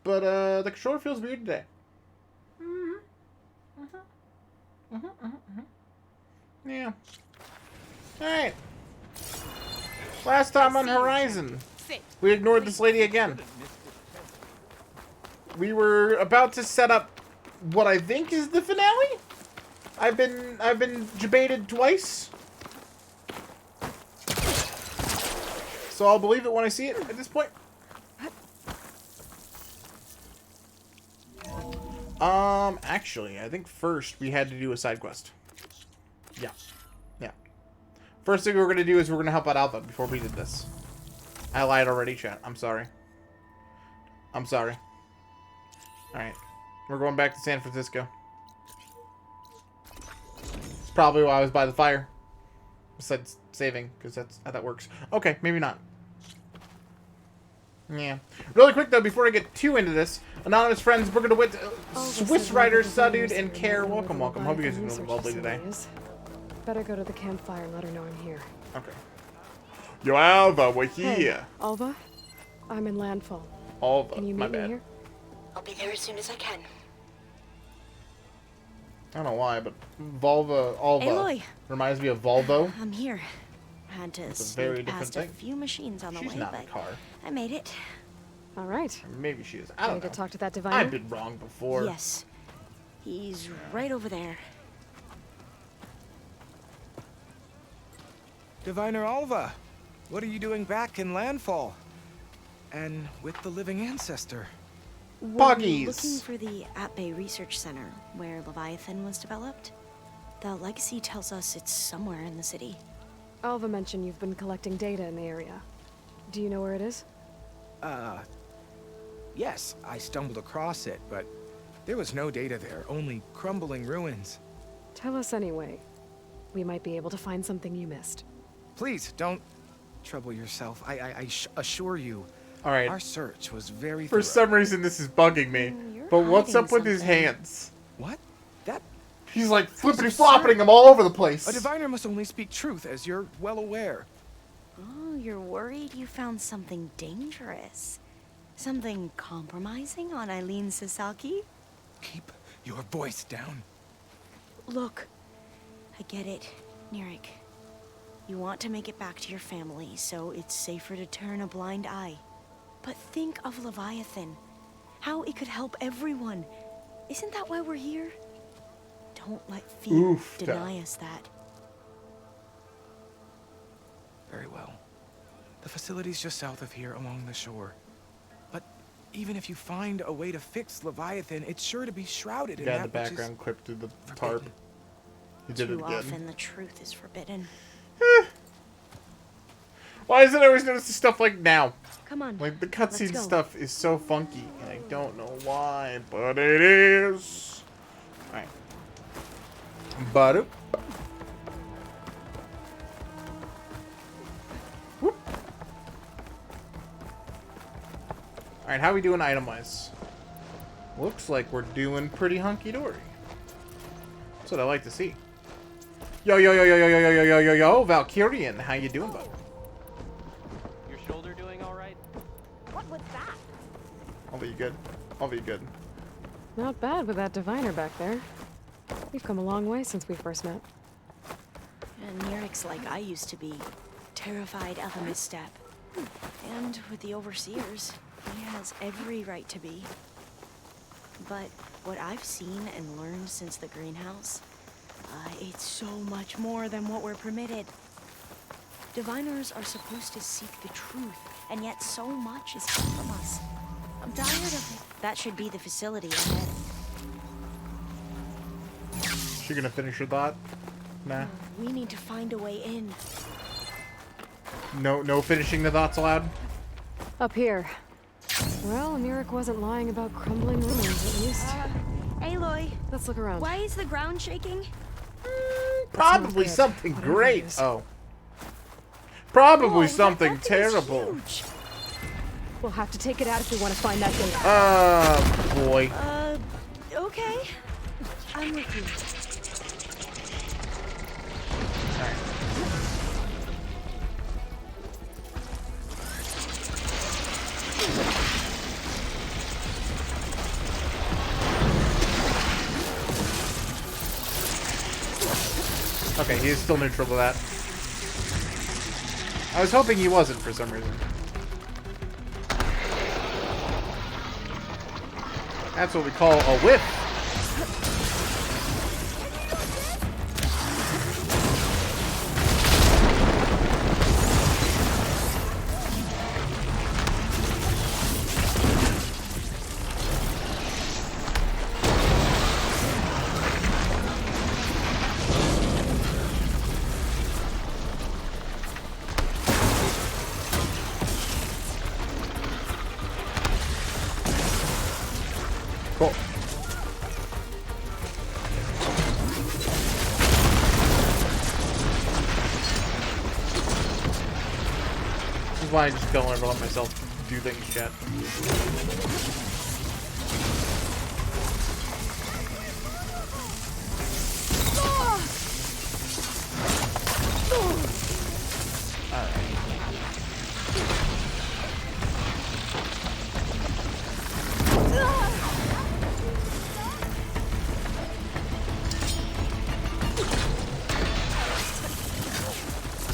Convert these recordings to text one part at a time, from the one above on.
but the controller feels weird today. Yeah. Alright. Last time on Horizon, we ignored this lady again. We were about to set up what I think is the finale. I've been debated twice. So I'll believe it when I see it at this point. Actually, I think first we had to do a side quest. Yeah. Yeah. First thing we're going to do is we're going to help out Alpha before we did this. I lied already, chat. I'm sorry. I'm sorry. Alright. We're going back to San Francisco. It's probably why I was by the fire. Besides saving, because that's how that works. Okay, maybe not. Yeah. Really quick, though, before I get too into this, anonymous friends, we're going to Swiss Rider, Suddude, and Care. Welcome, welcome. Hope you guys are doing lovely today. Better go to the campfire and let her know I'm here. Okay. Yo, Alva, we're here. Hey, Alva, I'm in landfall. Alva, can you my meet me bad. here? I'll be there as soon as I can. I don't know why, but Alva Aloy. reminds me of Volvo. I'm here. Had to It's a very sneak different past thing. a few machines on the She's way, not but in a car. I made it. All right. Or maybe she is. I don't Ready know. to talk to that diviner? I've been wrong before. Yes. He's right over there. Diviner Alva, what are you doing back in Landfall? And with the living ancestor? Buggies. Looking for the At Bay Research Center, where Leviathan was developed. The legacy tells us it's somewhere in the city. Alva mentioned you've been collecting data in the area. Do you know where it is? Yes, I stumbled across it, but there was no data there, only crumbling ruins. Tell us anyway. We might be able to find something you missed. Please, don't trouble yourself. I assure you, All right. our search was very For thorough. some reason, this is bugging me. You're But what's hiding up with his something. hands? What? That... He's like flippity flopping them all over the place. A diviner must only speak truth, as you're well aware. Oh, you're worried you found something dangerous. Something compromising on Eileen Sasaki? Keep your voice down. Look, I get it, Nirik. You want to make it back to your family, so it's safer to turn a blind eye. But think of Leviathan. How it could help everyone. Isn't that why we're here? Don't let fear Oof, deny us that. Very well. The facility's just south of here along the shore. But even if you find a way to fix Leviathan, it's sure to be shrouded in Got that the which is background clip through the tarp. forbidden. He did it Too again. often the truth is forbidden. Why does it always notice the stuff like now? Come on. Like, the let's cutscene go. stuff is so funky, and I don't know why, but it is. Alright. But Alright, how we doing item-wise? Looks like we're doing pretty hunky-dory. That's what I like to see. Yo, yo, yo, yo, yo, yo, yo, yo, yo, yo, yo, Valkyrian, how you doing, bud? Your shoulder doing all right? What was that? I'll be good. I'll be good. Not bad with that diviner back there. We've come a long way since we first met. And Nirik's like I used to be. Terrified of a misstep. And with the overseers, he has every right to be. But what I've seen and learned since the greenhouse, it's so much more than what we're permitted. Diviners are supposed to seek the truth, and yet so much is kept from us. I'm tired of it. That should be the facility ahead. She gonna finish her thought? Nah. We need to find a way in. No finishing the thoughts allowed? Up here. Well, Nirik wasn't lying about crumbling ruins, at least. Aloy, Let's look around. why is the ground shaking? Probably good. something Whatever it great. is. Oh. Probably Whoa, something that thing is terrible. huge. We'll have to take it out if we want to find that data. Boy. Okay. I'm with you. Okay, he is still neutral to that. I was hoping he wasn't for some reason. That's what we call a whiff. Cool. This is why I just don't ever let myself do things yet.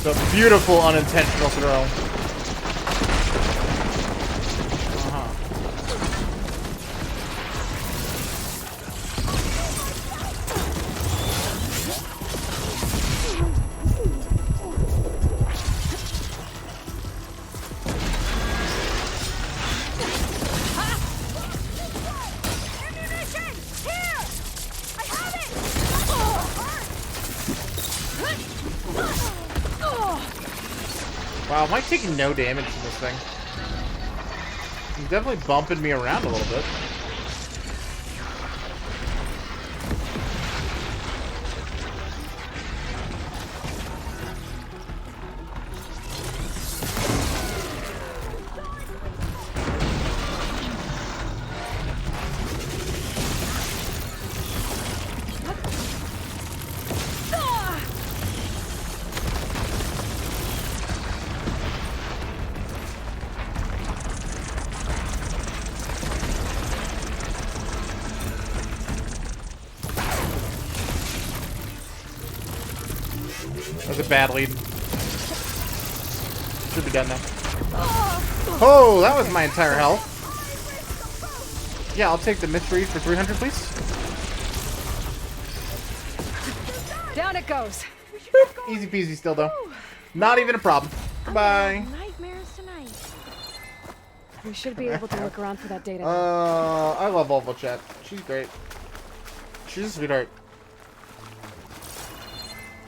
It's a beautiful unintentional throw. Wow, am I taking no damage from this thing? He's definitely bumping me around a little bit. That was a bad lead. Should be done now. Oh, that was my entire health. Yeah, I'll take the mystery for 300, please. Down it goes. Boop. Easy peasy still, though. Not even a problem. Goodbye. Nightmares tonight. We should be able to look around for that data. I love Volvo Chat. She's great. She's a sweetheart.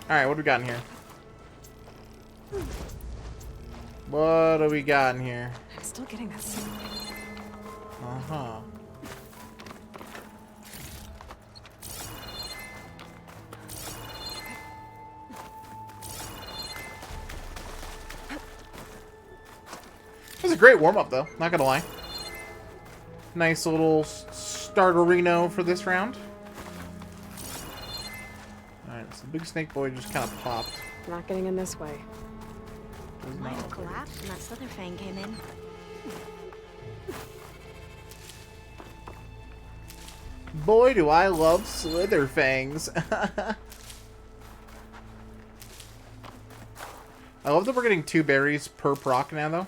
Alright, what do we got in here? What do we got in here? I'm still getting that signal. Uh-huh. It was a great warm-up, though. Not gonna lie. Nice little starterino for this round. Alright, so the big snake boy just kind of popped. Not getting in this way. Does Might not have look very collapsed when that slither fang came in. Boy, do I love slither fangs. I love that we're getting 2 berries per proc now, though.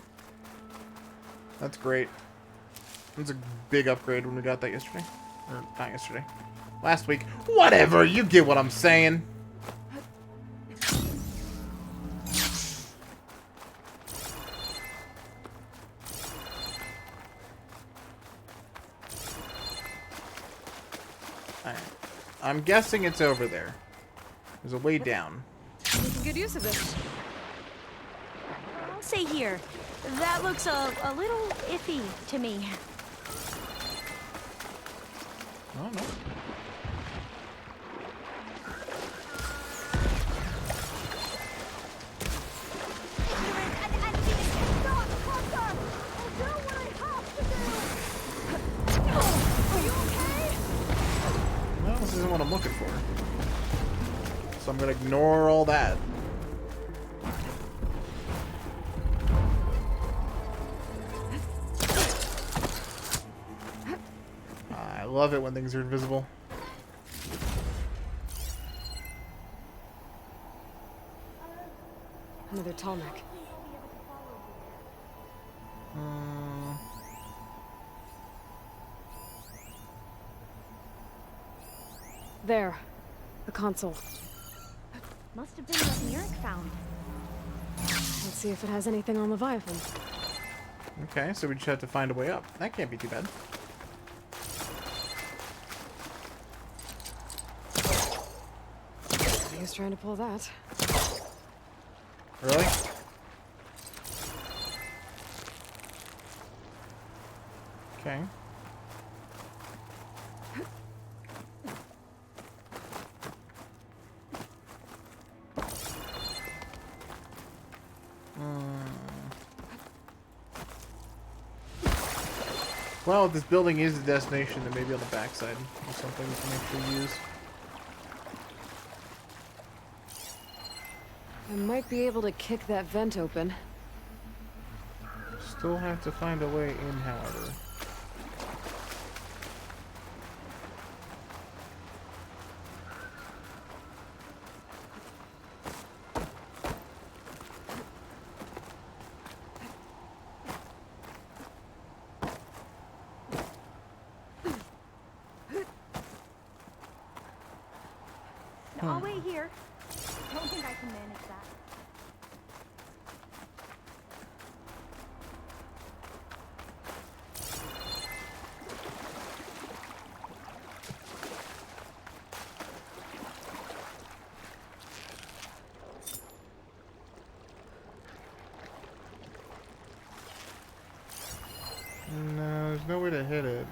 That's great. That's a big upgrade when we got that yesterday. Or, not yesterday. Last week. Whatever, you get what I'm saying. Alright. I'm guessing it's over there. There's a way down. Making good use of this. I'll say here, that looks a little iffy to me. Oh, no. Well, this isn't what I'm looking for. So I'm gonna ignore all that. I love it when things are invisible. bottleneck. There. The console. Must have been what Nurek found. Let's see if it has anything on Leviathan. Okay, so we just have to find a way up. That can't be too bad. He was trying to pull that. Really? Okay. Well, if this building is the destination, then maybe on the backside or something we can actually use. I might be able to kick that vent open. Still have to find a way in, however. No, I'll wait here. Don't think I can manage that. No, there's no way to hit it.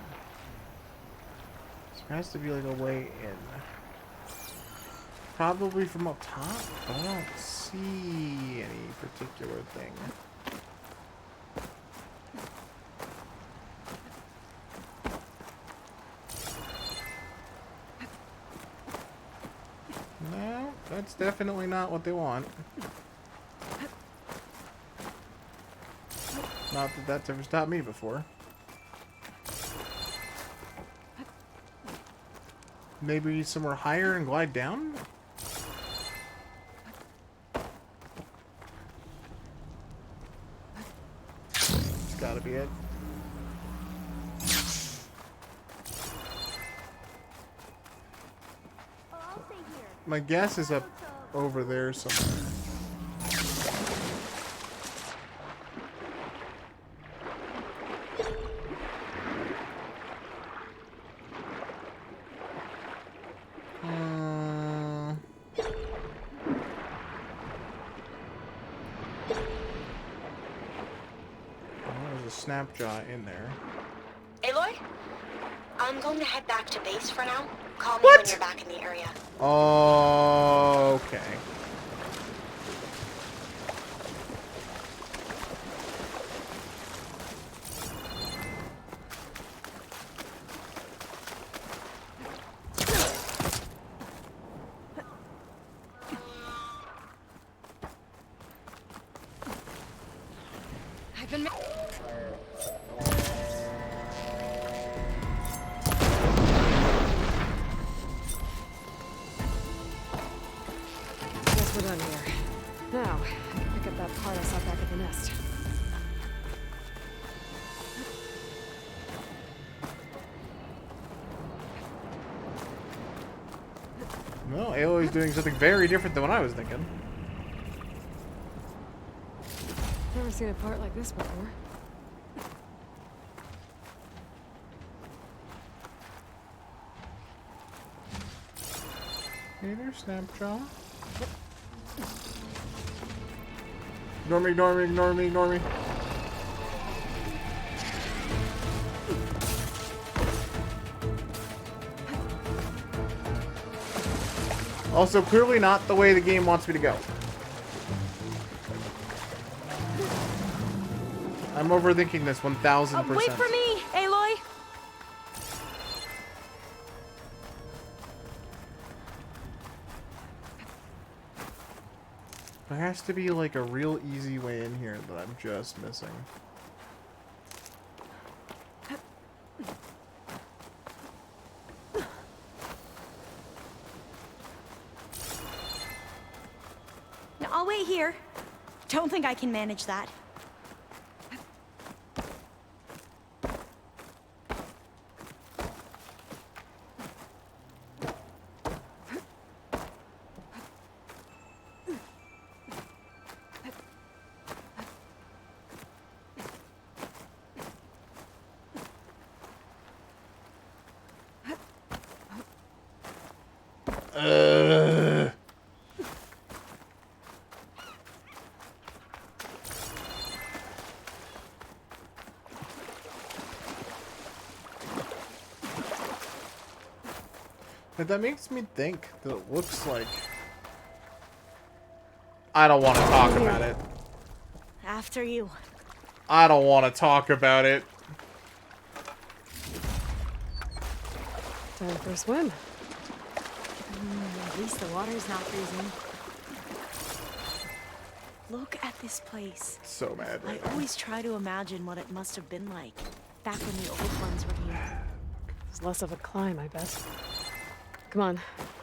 There has to be like a way in. Probably from up top, but I don't see any particular thing. No, that's definitely not what they want. Not that that's ever stopped me before. Maybe somewhere higher and glide down? It's gotta be it. Oh, I'll stay here. My guess is up over there somewhere. There's a snapjaw in there. Aloy? I'm going to head back to base for now. Call me What? when you're back in the area. Okay. I've been. Guess we're done here. Now, I can pick up that part I saw back at the nest. Well, Aloy's doing something very different than what I was thinking. Never seen a part like this before. Hey there, Snapjaw. Ignore me, ignore me, ignore me, ignore me. Also, clearly not the way the game wants me to go. I'm overthinking this 1000%. Wait for me, Aloy! There has to be like a real easy way in here that I'm just missing. No, I'll wait here. Don't think I can manage that. But that makes me think that it looks like... I don't want to talk about it. After you. I don't want to talk about it. Time for a swim. At least the water's not freezing. Look at this place. So mad I right now. always try to imagine what it must have been like back when the old ones were here. It's less of a climb, I bet. Come on,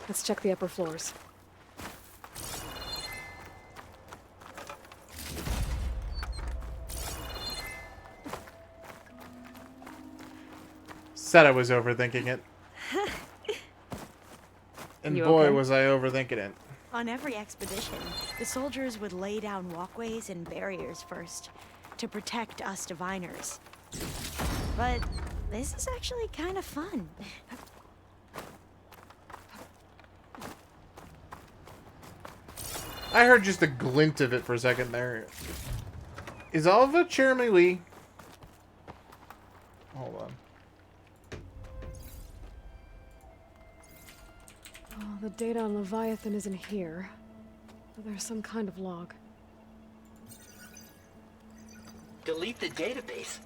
let's check the upper floors. Said I was overthinking it. And You boy, okay? was I overthinking it. On every expedition, the soldiers would lay down walkways and barriers first to protect us diviners. But this is actually kind of fun. I heard just a glint of it for a second there. Is Alva Jeremy Lee? Hold on. Oh, the data on Leviathan isn't here. But there's some kind of log. Delete the database.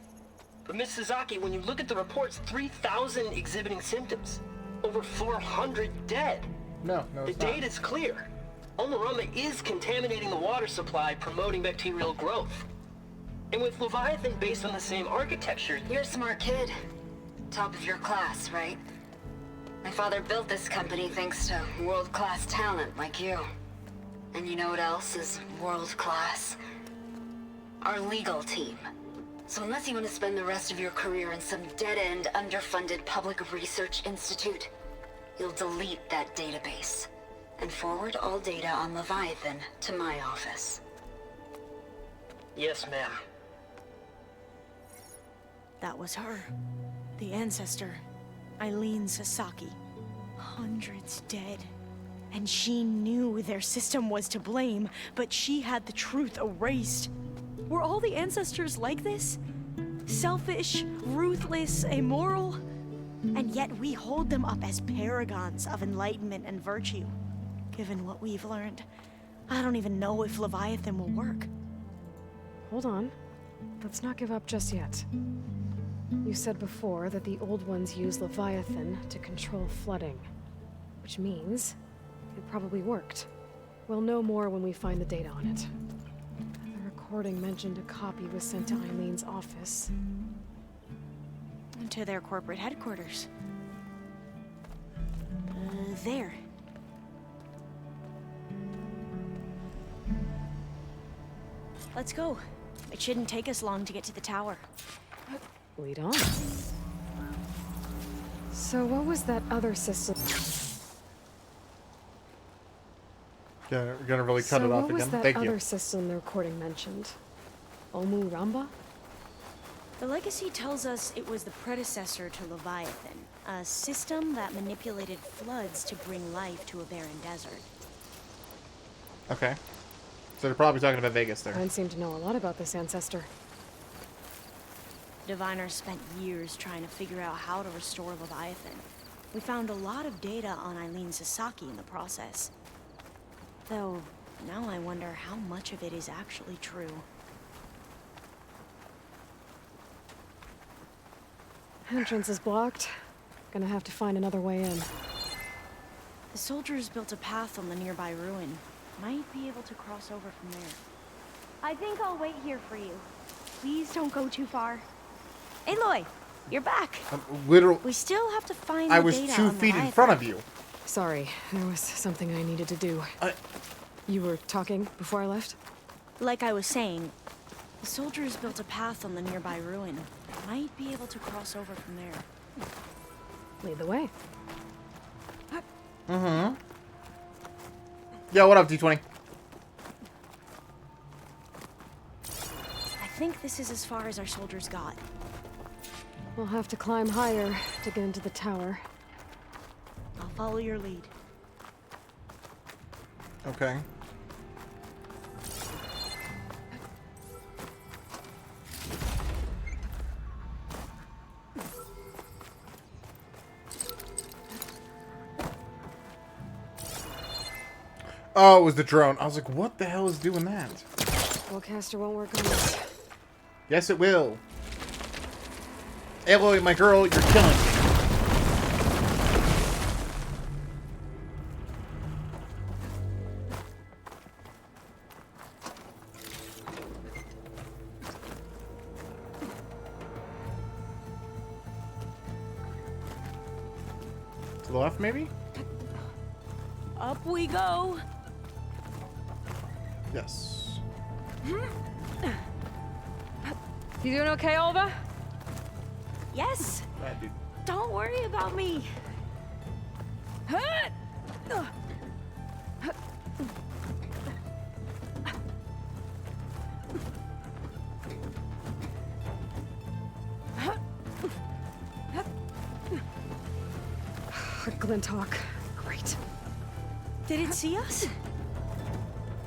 But Miss Sasaki, when you look at the reports, 3,000 exhibiting symptoms. Over 400 dead. No, The it's not. data's clear. Omarama is contaminating the water supply, promoting bacterial growth. And with Leviathan based on the same architecture... You're a smart kid. Top of your class, right? My father built this company thanks to world-class talent like you. And you know what else is world-class? Our legal team. So unless you want to spend the rest of your career in some dead-end, underfunded public research institute, you'll delete that database and forward all data on Leviathan to my office. Yes, ma'am. That was her. The ancestor, Eileen Sasaki. Hundreds dead. And she knew their system was to blame, but she had the truth erased. Were all the ancestors like this? Selfish, ruthless, immoral? And yet we hold them up as paragons of enlightenment and virtue. Given what we've learned, I don't even know if Leviathan will work. Hold on. Let's not give up just yet. You said before that the old ones use Leviathan to control flooding. Which means it probably worked. We'll know more when we find the data on it. The recording mentioned a copy was sent to Eileen's office. To their corporate headquarters. There. Let's go. It shouldn't take us long to get to the tower. Lead on. So what was that other system? Gonna really cut it off what was again. that Thank other you. system the recording mentioned? Omu Ramba? The legacy tells us it was the predecessor to Leviathan, a system that manipulated floods to bring life to a barren desert. Okay. So they're probably talking about Vegas there. I seem to know a lot about this ancestor. Diviners spent years trying to figure out how to restore Leviathan. We found a lot of data on Eileen Sasaki in the process. Though, now I wonder how much of it is actually true. Entrance is blocked. Gonna have to find another way in. The soldiers built a path on the nearby ruin. Might be able to cross over from there. I think I'll wait here for you. Please don't go too far. Aloy, you're back. Literal. We still have to find I the was data 2 on feet in Leviathan. front of you. Sorry, there was something I needed to do. You were talking before I left? Like I was saying, the soldiers built a path on the nearby ruin. Might be able to cross over from there. Lead the way. Mm-hmm. Yo, what up, D20? I think this is as far as our soldiers got. We'll have to climb higher to get into the tower. I'll follow your lead. Okay. Oh, it was the drone. I was like, what the hell is doing that? Spellcaster won't work on this. Yes, it will. Aloy, my girl, you're killing me. To the left, maybe? Up we go. Yes. You doing okay, Alva? Yes. Bad dude. Don't worry about me. Glinthawk. Great. Did it see us?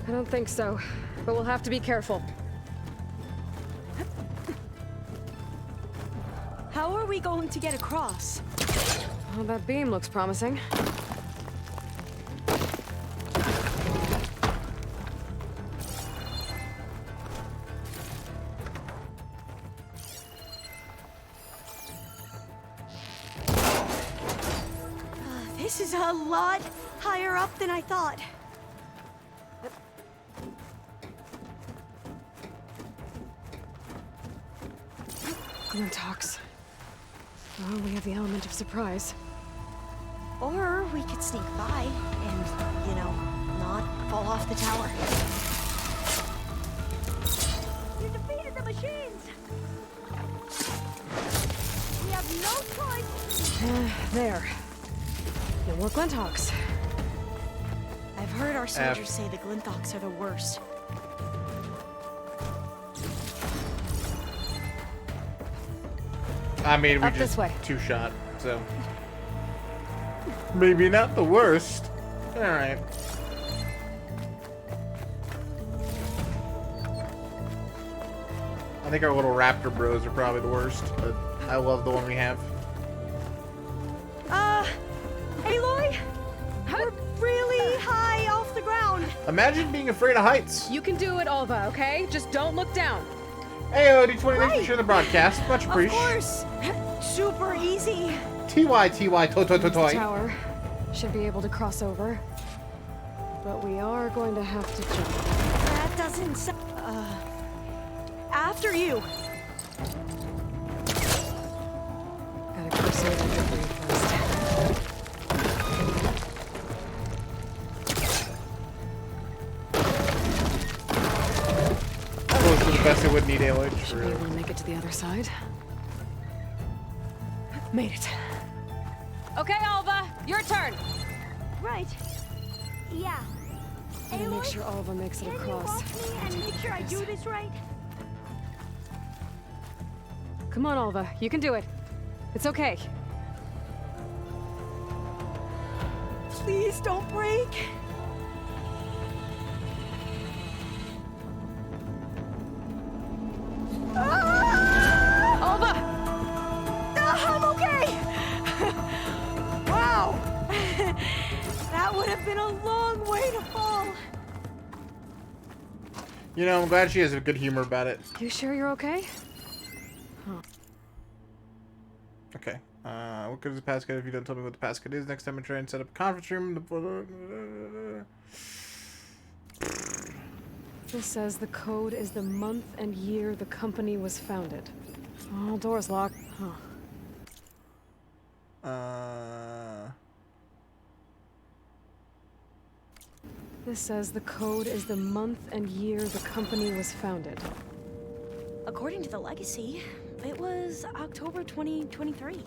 I don't think so, but we'll have to be careful. How are we going to get across? Well, that beam looks promising. This is a lot higher up than I thought. Glinthawks. Well, we have the element of surprise. Or we could sneak by and, you know, not fall off the tower. You defeated the machines! We have no choice! There. No more Glinthawks. I've heard our soldiers say the Glinthawks are the worst. I mean, we Up just this way. two-shot, so... Maybe not the worst. Alright. I think our little raptor bros are probably the worst, but I love the one we have. Aloy? We're really high off the ground. Imagine being afraid of heights. You can do it, Alva, okay? Just don't look down. Hey, D20, thanks for sharing the broadcast. Much Of appreciated. course. Super easy. TY, The toy. tower should be able to cross over. But we are going to have to jump. That doesn't after you. Gotta clear that debris first. Close to the best it would need Aloy. Should be able to make it to the other side. Made it. Okay, Alva, your turn. Right. Yeah. Gotta make Aloy, sure Alva makes it can you across. watch me and make sure I do this right? Come on, Alva, you can do it. It's okay. Please don't break. Alva! I'm okay. Wow. That would have been a long way to fall. You know, I'm glad she has a good humor about it. You sure you're okay? Okay. What good is the passcode if you don't tell me what the passcode is? Next time I try and set up a conference room. This says the code is the month and year the company was founded. Oh, door's locked. Huh. This says the code is the month and year the company was founded. According to the legacy, it was October 2023.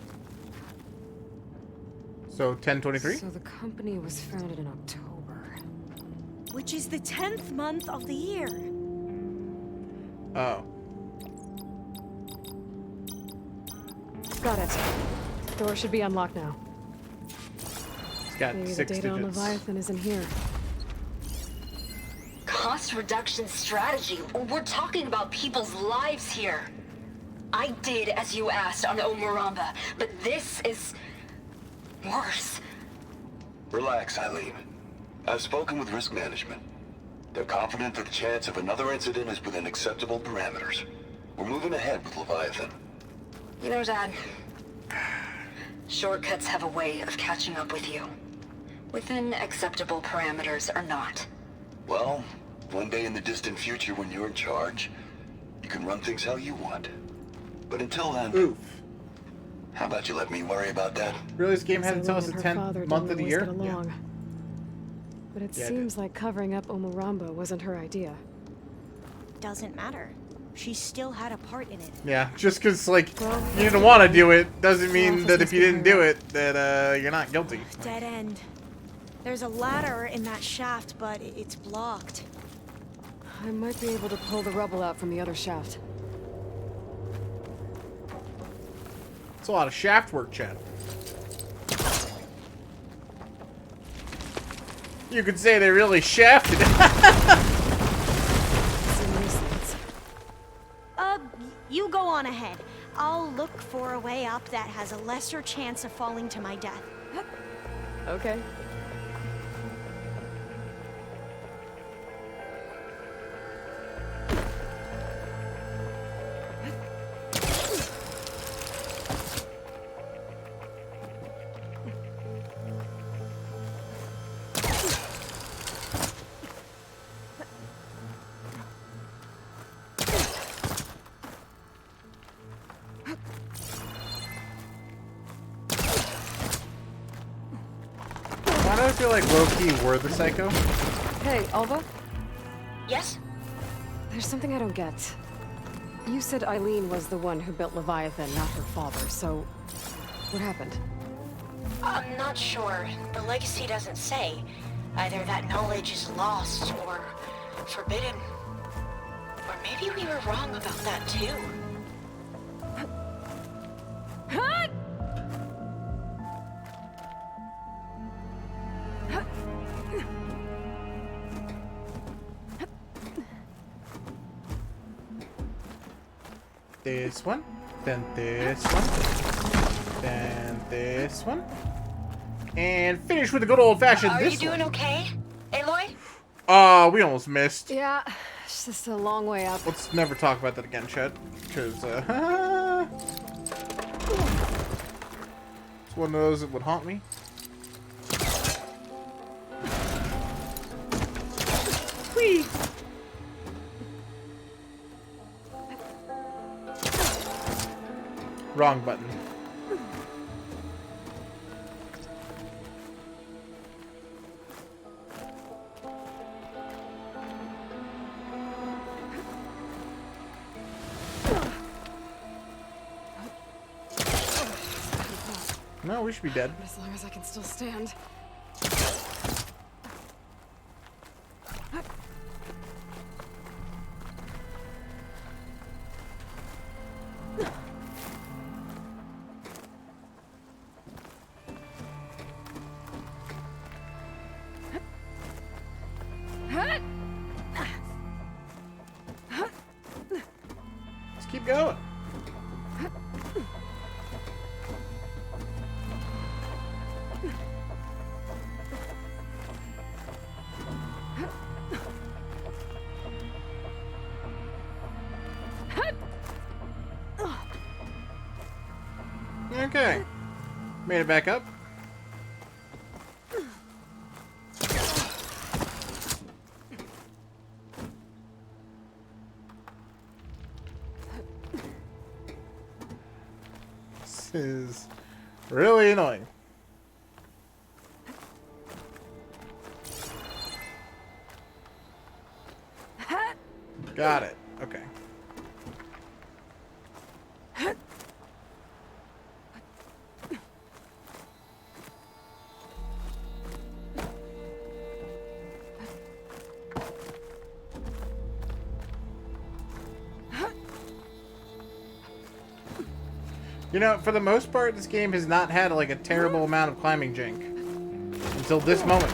So 1023? So the company was founded in October. Which is the 10th month of the year. Oh. Got it. Door should be unlocked now. It's got Maybe the 6 data on digits. Leviathan isn't here. Cost reduction strategy. We're talking about people's lives here. I did as you asked on Omuramba, but this is worse. Relax, Eileen. I've spoken with risk management. They're confident that the chance of another incident is within acceptable parameters. We're moving ahead with Leviathan. You know, Dad, shortcuts have a way of catching up with you. Within acceptable parameters or not. Well, one day in the distant future when you're in charge, you can run things how you want. But until then, Oof. how about you let me worry about that? Really, this game had to Eileen tell us the and her 10th father month didn't of the always year? get along. But it Yeah, it seems like covering up Omuramba wasn't her idea. Doesn't matter. She still had a part in it. Yeah, just because, like, Well, you didn't want to do it doesn't mean office that if must you be didn't higher do up. it, that you're not guilty. Dead end. There's a ladder in that shaft, but it's blocked. I might be able to pull the rubble out from the other shaft. It's a lot of shaft work, Chad. You could say they really shafted it. Some nuisance. You go on ahead. I'll look for a way up that has a lesser chance of falling to my death. Okay. Why do I feel like low-key we're the psycho? Hey, Alva? Yes? There's something I don't get. You said Eileen was the one who built Leviathan, not her father, so... what happened? I'm not sure. The legacy doesn't say. Either that knowledge is lost or forbidden. Or maybe we were wrong about that too. This one, then this one, then this one, and finish with the good old-fashioned Are this you doing one. okay, Aloy? We almost missed. Yeah, it's just a long way up. Let's never talk about that again, Chet. Because, it's one of those that would haunt me. Whee! Wrong button. No, we should be dead. As long as I can still stand. Let's keep going. Okay. Made it back up. This is really annoying. Got it. Okay. You know, for the most part, this game has not had like a terrible amount of climbing jank until this moment.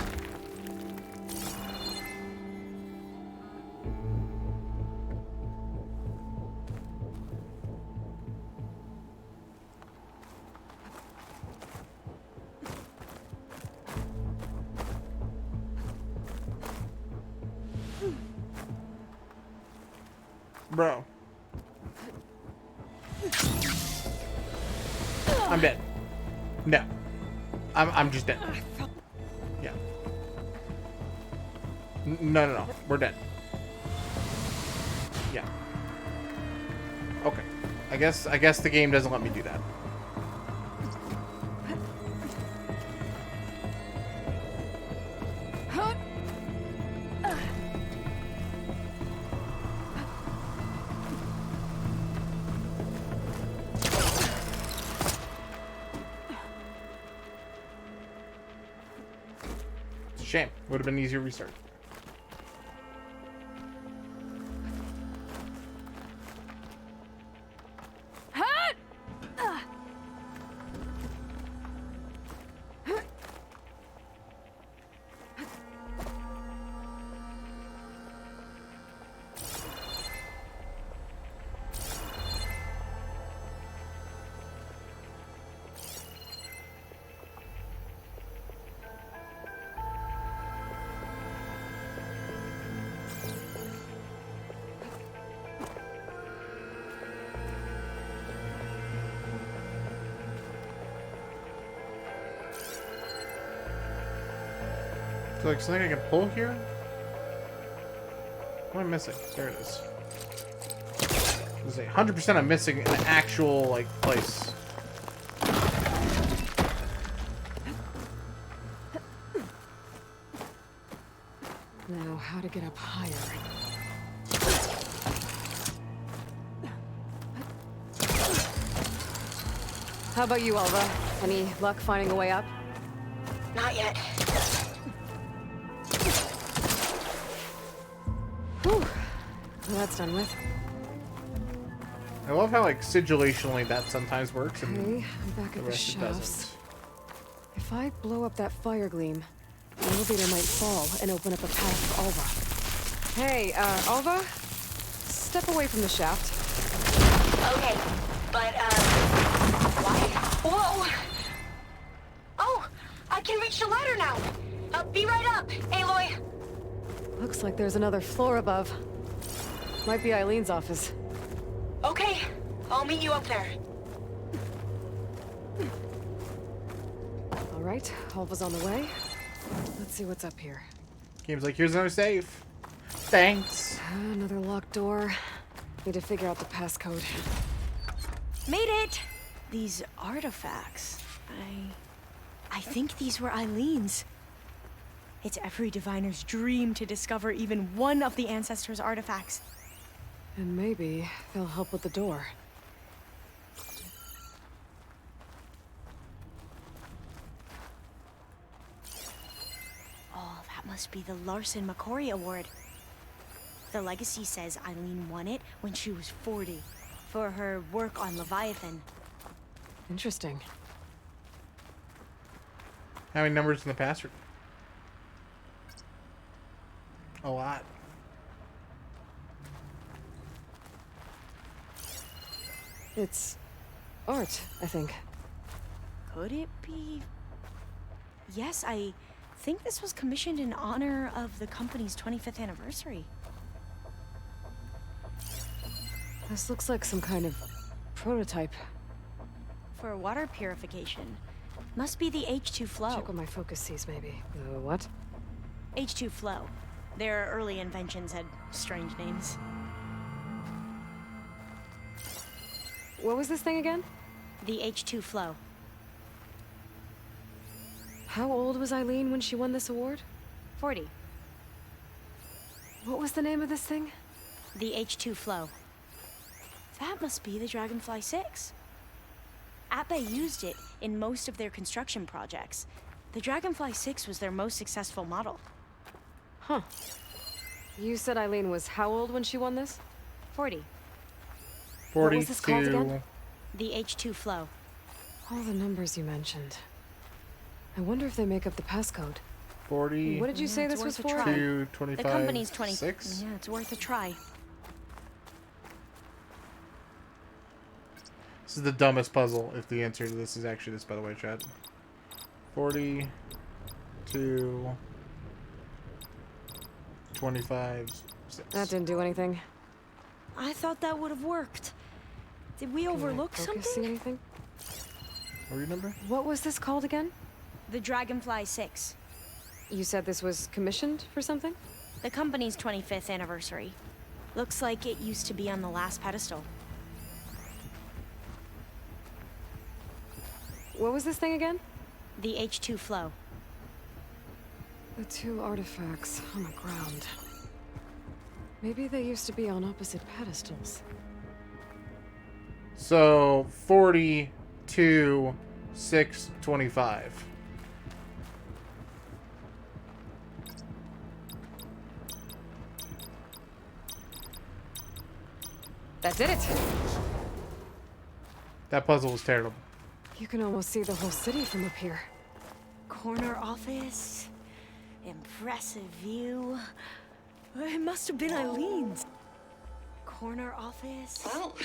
Bro. I'm dead. No. I'm just dead. Yeah. No. We're dead. Yeah. Okay. I guess the game doesn't let me do that. Shame. Would have been easier restart. So like something I can pull here? What am I missing? There it is. This is 100% I'm missing an actual like place. Now, how to get up higher? How about you, Alva? Any luck finding a way up? Not yet. Whew. Well, that's done with. I love how like sigillation that sometimes works and Okay, I'm back the at the rest it shafts. doesn't. If I blow up that fire gleam, the elevator might fall and open up a path for Alva. Hey, Alva? Step away from the shaft. Okay, but, why? Whoa! Oh, I can reach the ladder now! Be right up, Aloy! Looks like there's another floor above. Might be Eileen's office. Okay, I'll meet you up there. All right, Alva's on the way. Let's see what's up here. Game's like, here's another safe. Thanks. Another locked door. Need to figure out the passcode. Made it! These artifacts, I think these were Eileen's. It's every diviner's dream to discover even one of the ancestors' artifacts. And maybe they'll help with the door. Oh, that must be the Larson McCory Award. The legacy says Eileen won it when she was 40 for her work on Leviathan. Interesting. How many numbers in the password? A lot. It's art, I think. Could it be? Yes, I think this was commissioned in honor of the company's 25th anniversary. This looks like some kind of prototype. For water purification. Must be the H2 flow. Check what my focus sees, maybe. What? H2 flow. Their early inventions had strange names. What was this thing again? The H2 flow. How old was Eileen when she won this award? 40. What was the name of this thing? The H2 flow. That must be the Dragonfly 6. Atbay used it in most of their construction projects. The Dragonfly 6 was their most successful model. Huh. You said Eileen was how old when she won this? 40. 42. What was this called again? The H2 flow. All the numbers you mentioned. I wonder if they make up the passcode. 40. What did you say it's this was worth a for? try. 25. The company's 20. 6? Yeah, it's worth a try. This is the dumbest puzzle, if the answer to this is actually this, by the way, chat. 42, 25, 6. That didn't do anything. I thought that would have worked. Did we overlook See something? anything? What were your number? What was this called again? The Dragonfly 6. You said this was commissioned for something? The company's 25th anniversary. Looks like it used to be on the last pedestal. What was this thing again? The H2 flow. The two artifacts on the ground. Maybe they used to be on opposite pedestals. So, 42, 6, 25. That did it! That puzzle was terrible. You can almost see the whole city from up here. Corner office. Impressive view. It must have been Eileen's. Corner office. Well,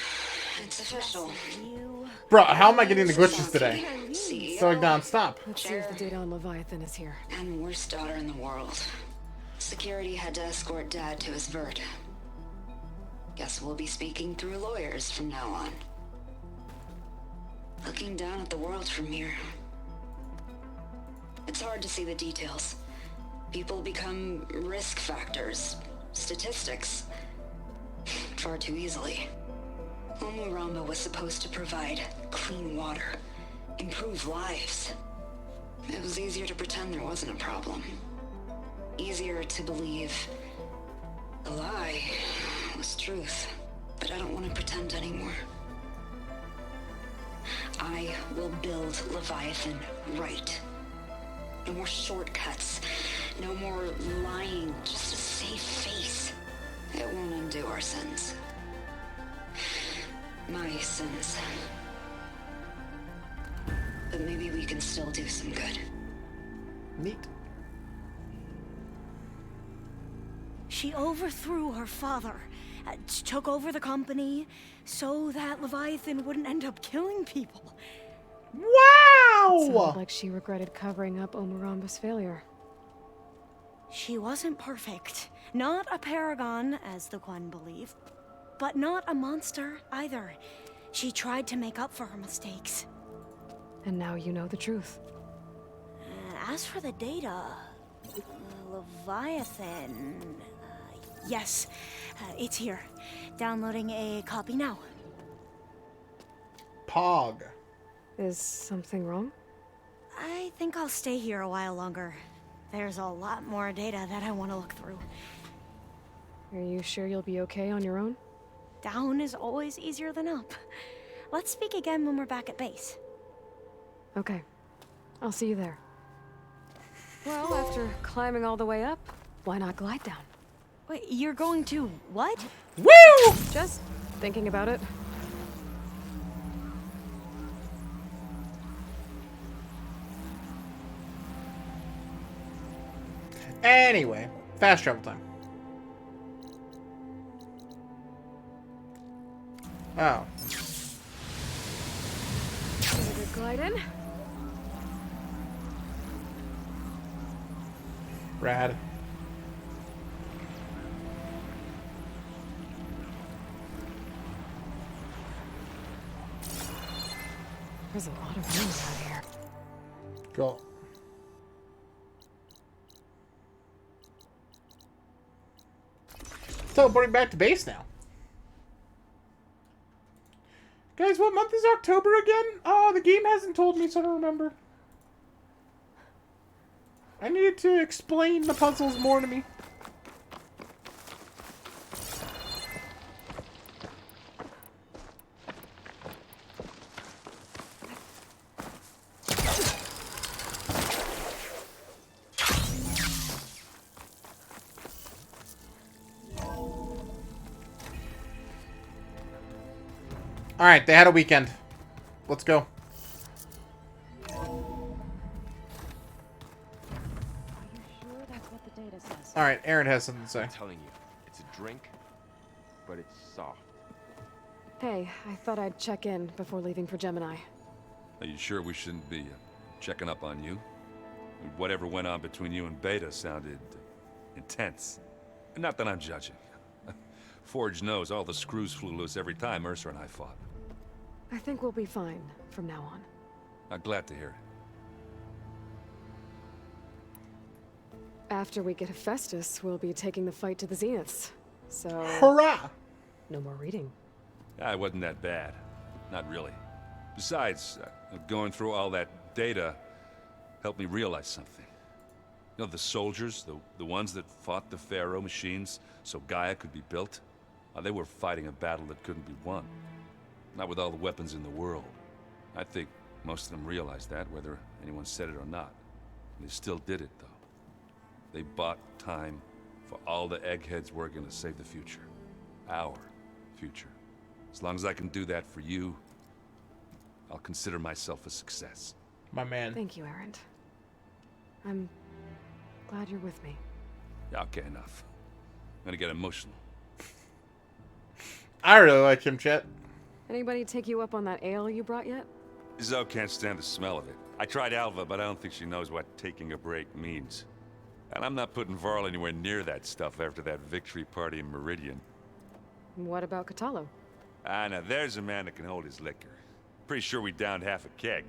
it's official. View. Bro, how am I getting the glitches today? CEO, So like non-stop. Let's see if the data on Leviathan is here. and worst daughter in the world. Security had to escort Dad to his vert. Guess we'll be speaking through lawyers from now on. Looking down at the world from here. It's hard to see the details. People become risk factors, statistics, far too easily. Omuramba was supposed to provide clean water, improve lives. It was easier to pretend there wasn't a problem. Easier to believe the lie was truth. But I don't want to pretend anymore. I will build Leviathan right. No more shortcuts. No more lying, just a safe face. It won't undo our sins. My sins. But maybe we can still do some good. Neat. She overthrew her father, took over the company, so that Leviathan wouldn't end up killing people. Wow! Sounded like she regretted covering up Omuramba's failure. She wasn't perfect. Not a paragon, as the Quan believe, but not a monster either. She tried to make up for her mistakes. And now you know the truth. As for the data, Leviathan... yes, it's here. Downloading a copy now. Pog. Is something wrong? I think I'll stay here a while longer. There's a lot more data that I want to look through. Are you sure you'll be okay on your own? Down is always easier than up. Let's speak again when we're back at base. Okay. I'll see you there. Well, after climbing all the way up, why not glide down? Wait, you're going to what? Woo! Just thinking about it. Anyway, fast travel time. Oh. Good glide in. Rad. There's a lot of room out here. Cool. Teleporting back to base now. Guys, what month is October again? Oh, the game hasn't told me, so I don't remember. I needed to explain the puzzles more to me. Alright, they had a weekend. Let's go. Alright, Aaron has something to say. I'm telling you, it's a drink, but it's soft. Hey, I thought I'd check in before leaving for Gemini. Are you sure we shouldn't be checking up on you? Whatever went on between you and Beta sounded intense. Not that I'm judging. Forge knows all the screws flew loose every time Mercer and I fought. I think we'll be fine from now on. I'm glad to hear it. After we get Hephaestus, we'll be taking the fight to the Zeniths. So... Hurrah! no more reading. It wasn't that bad. Not really. Besides, going through all that data helped me realize something. You know, the soldiers, the ones that fought the Pharaoh machines so Gaia could be built, they were fighting a battle that couldn't be won. Not with all the weapons in the world. I think most of them realized that, whether anyone said it or not. They still did it, though. They bought time for all the eggheads working to save the future. Our future. As long as I can do that for you, I'll consider myself a success. My man. Thank you, Aaron. I'm glad you're with me. Yeah, okay, enough. I'm gonna get emotional. I really like him, Chet. Anybody take you up on that ale you brought yet? Zoe can't stand the smell of it. I tried Alva, but I don't think she knows what taking a break means. And I'm not putting Varl anywhere near that stuff after that victory party in Meridian. What about Catalo? Now there's a man that can hold his liquor. Pretty sure we downed half a keg.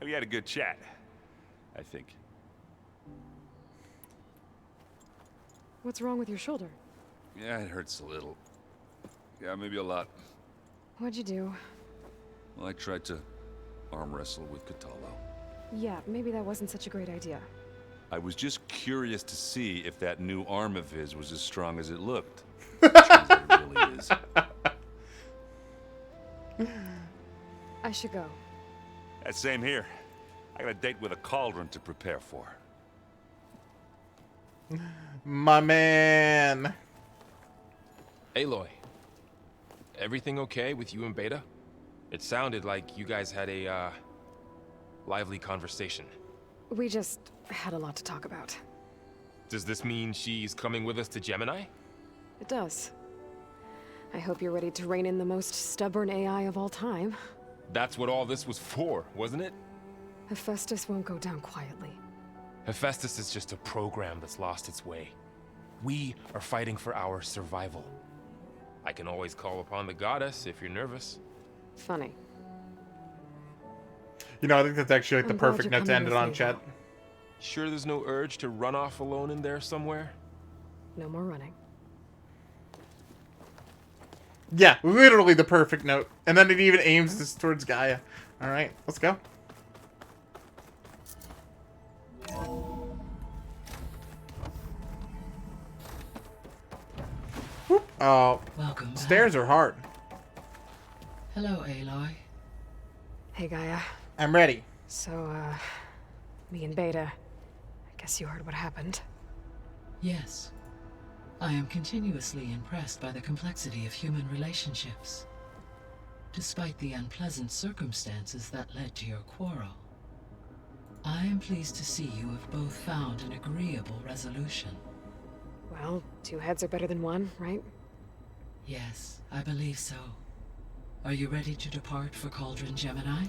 We had a good chat, I think. What's wrong with your shoulder? Yeah, it hurts a little. Yeah, maybe a lot. What'd you do? Well, I tried to arm wrestle with Catalo. Yeah, maybe that wasn't such a great idea. I was just curious to see if that new arm of his was as strong as it looked. Turns out it really is. I should go. Same here. I got a date with a cauldron to prepare for. My man. Aloy, everything okay with you and Beta? It sounded like you guys had a, lively conversation. We just had a lot to talk about. Does this mean she's coming with us to Gemini? It does. I hope you're ready to rein in the most stubborn AI of all time. That's what all this was for, wasn't it? Hephaestus won't go down quietly. Hephaestus is just a program that's lost its way. We are fighting for our survival. I can always call upon the goddess if you're nervous. Funny. You know, I think that's actually like the I'm glad perfect you're note to coming end it with on, me, Chet. though. Sure there's no urge to run off alone in there somewhere? No more running. Yeah, literally the perfect note. And then it even aims this towards Gaia. Alright, let's go. Whoop. Oh, Welcome stairs are hard. Hello, Aloy. Hey, Gaia. I'm ready. So, me and Beta. I guess you heard what happened. Yes. I am continuously impressed by the complexity of human relationships. Despite the unpleasant circumstances that led to your quarrel, I am pleased to see you have both found an agreeable resolution. Well, two heads are better than one, right? Yes, I believe so. Are you ready to depart for Cauldron Gemini?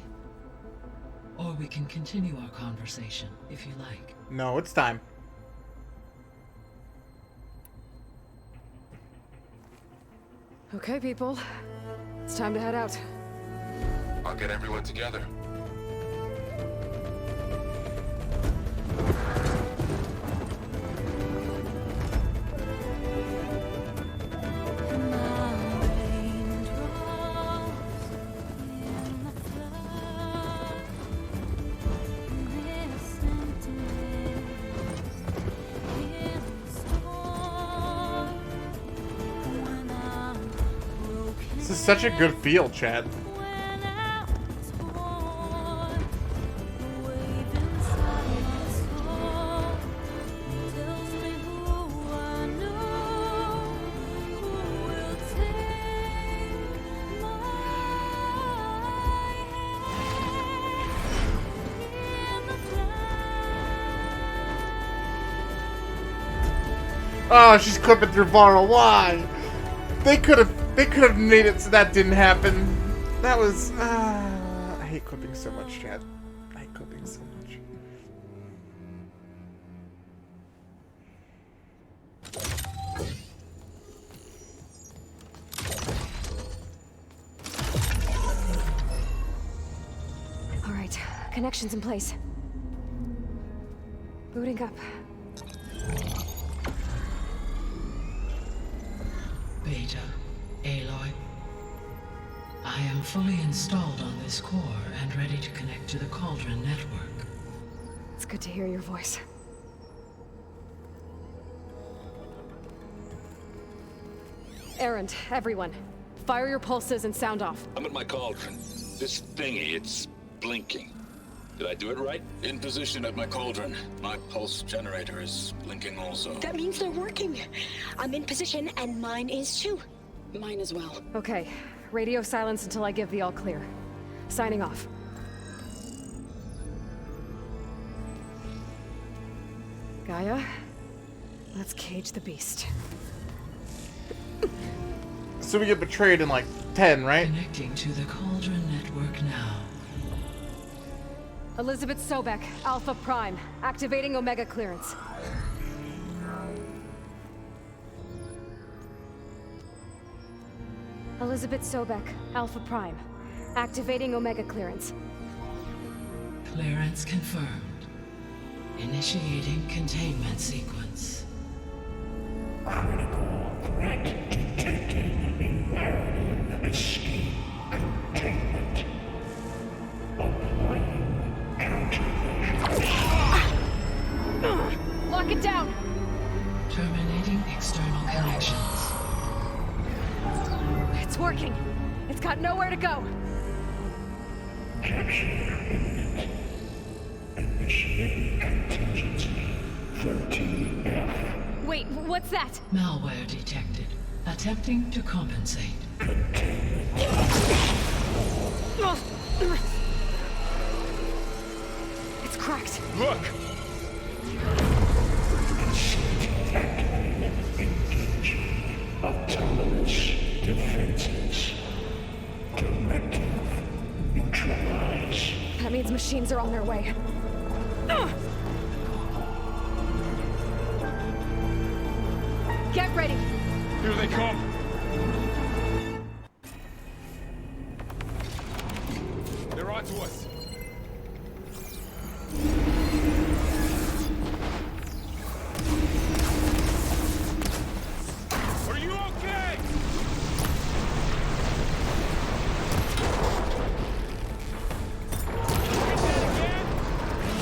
Or we can continue our conversation, if you like. No, it's time. Okay, people. It's time to head out. I'll get everyone together. This is such a good feel, Chad. Oh, she's clipping through vinyl. Why? They could have made it so that didn't happen. That was. I hate clipping so much, Chad. I hate clipping so much. All right, connections in place. Booting up. Beta, Aloy. I am fully installed on this core and ready to connect to the Cauldron network. It's good to hear your voice. Errand, everyone. Fire your pulses and sound off. I'm at my cauldron. This thingy, it's blinking. Did I do it right? In position at my cauldron. My pulse generator is blinking also. That means they're working. I'm in position, and mine is too. Mine as well. Okay. Radio silence until I give the all clear. Signing off. Gaia, let's cage the beast. So we get betrayed in like 10, right? Connecting to the Cauldron network now. Elizabeth Sobek, Alpha Prime, activating Omega clearance. Elizabeth Sobek, Alpha Prime, activating Omega clearance. Clearance confirmed. Initiating containment sequence. Critical threat detected. Imperative escape containment. Applying countermeasures. Lock it down! Terminating external connections. It's working. It's got nowhere to go. Capture imminent. Initiating contingency 13F. Wait, what's that? Malware detected. Attempting to compensate. It's cracked. Look! Engaging autonomous defenses. Directive neutralize. That means machines are on their way. Get ready. Here they come. They're onto us. Are you okay?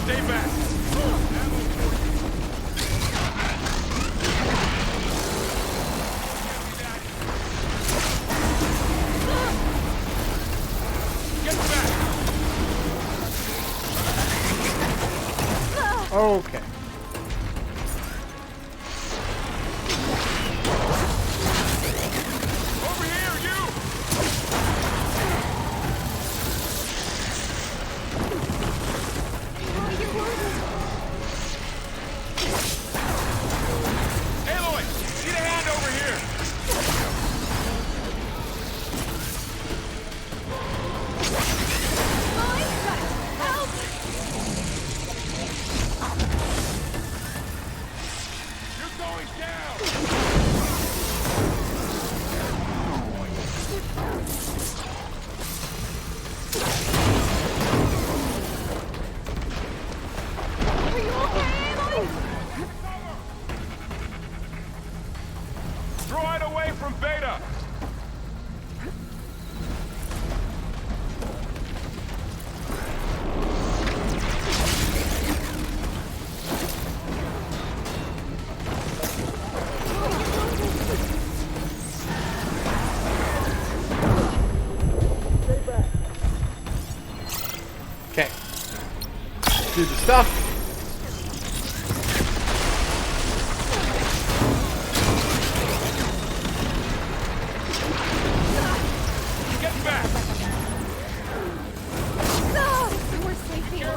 Stay back. Okay. Over here, you! Aloy, need a hand over here. You're going down. Are you okay, Aloy? Throw it away from Beta. Okay. Do the stuff. Get back. We're safe here.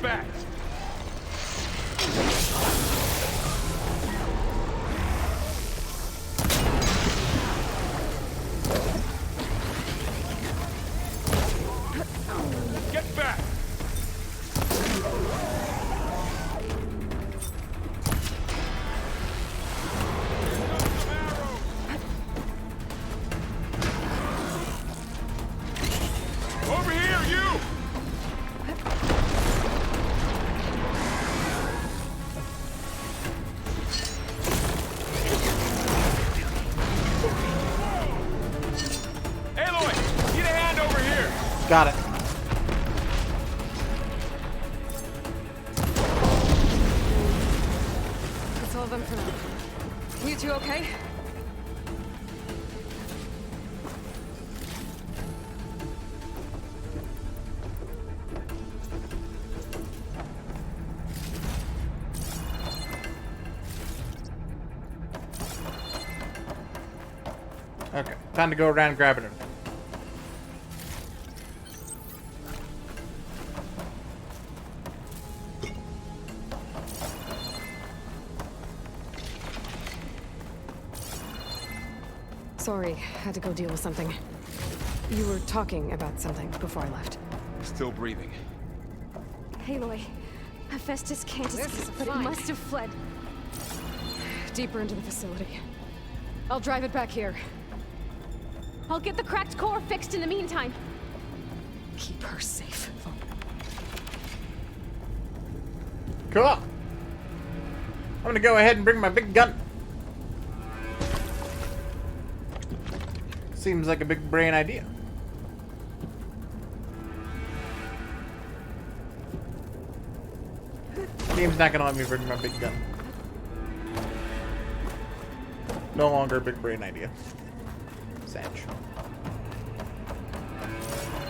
back! Get back! Over here, you! Aloy, get a hand over here! Got it. That's all of them for now. You two okay? Okay, time to go around grabbing him. Sorry, had to go deal with something. You were talking about something before I left. Still breathing. Aloy, Hephaestus can't escape, but it fine. must have fled. Deeper into the facility. I'll drive it back here. I'll get the cracked core fixed in the meantime. Keep her safe. Cool. I'm gonna go ahead and bring my big gun. Seems like a big brain idea. Game's not gonna let me bring my big gun. No longer a big brain idea. Satch.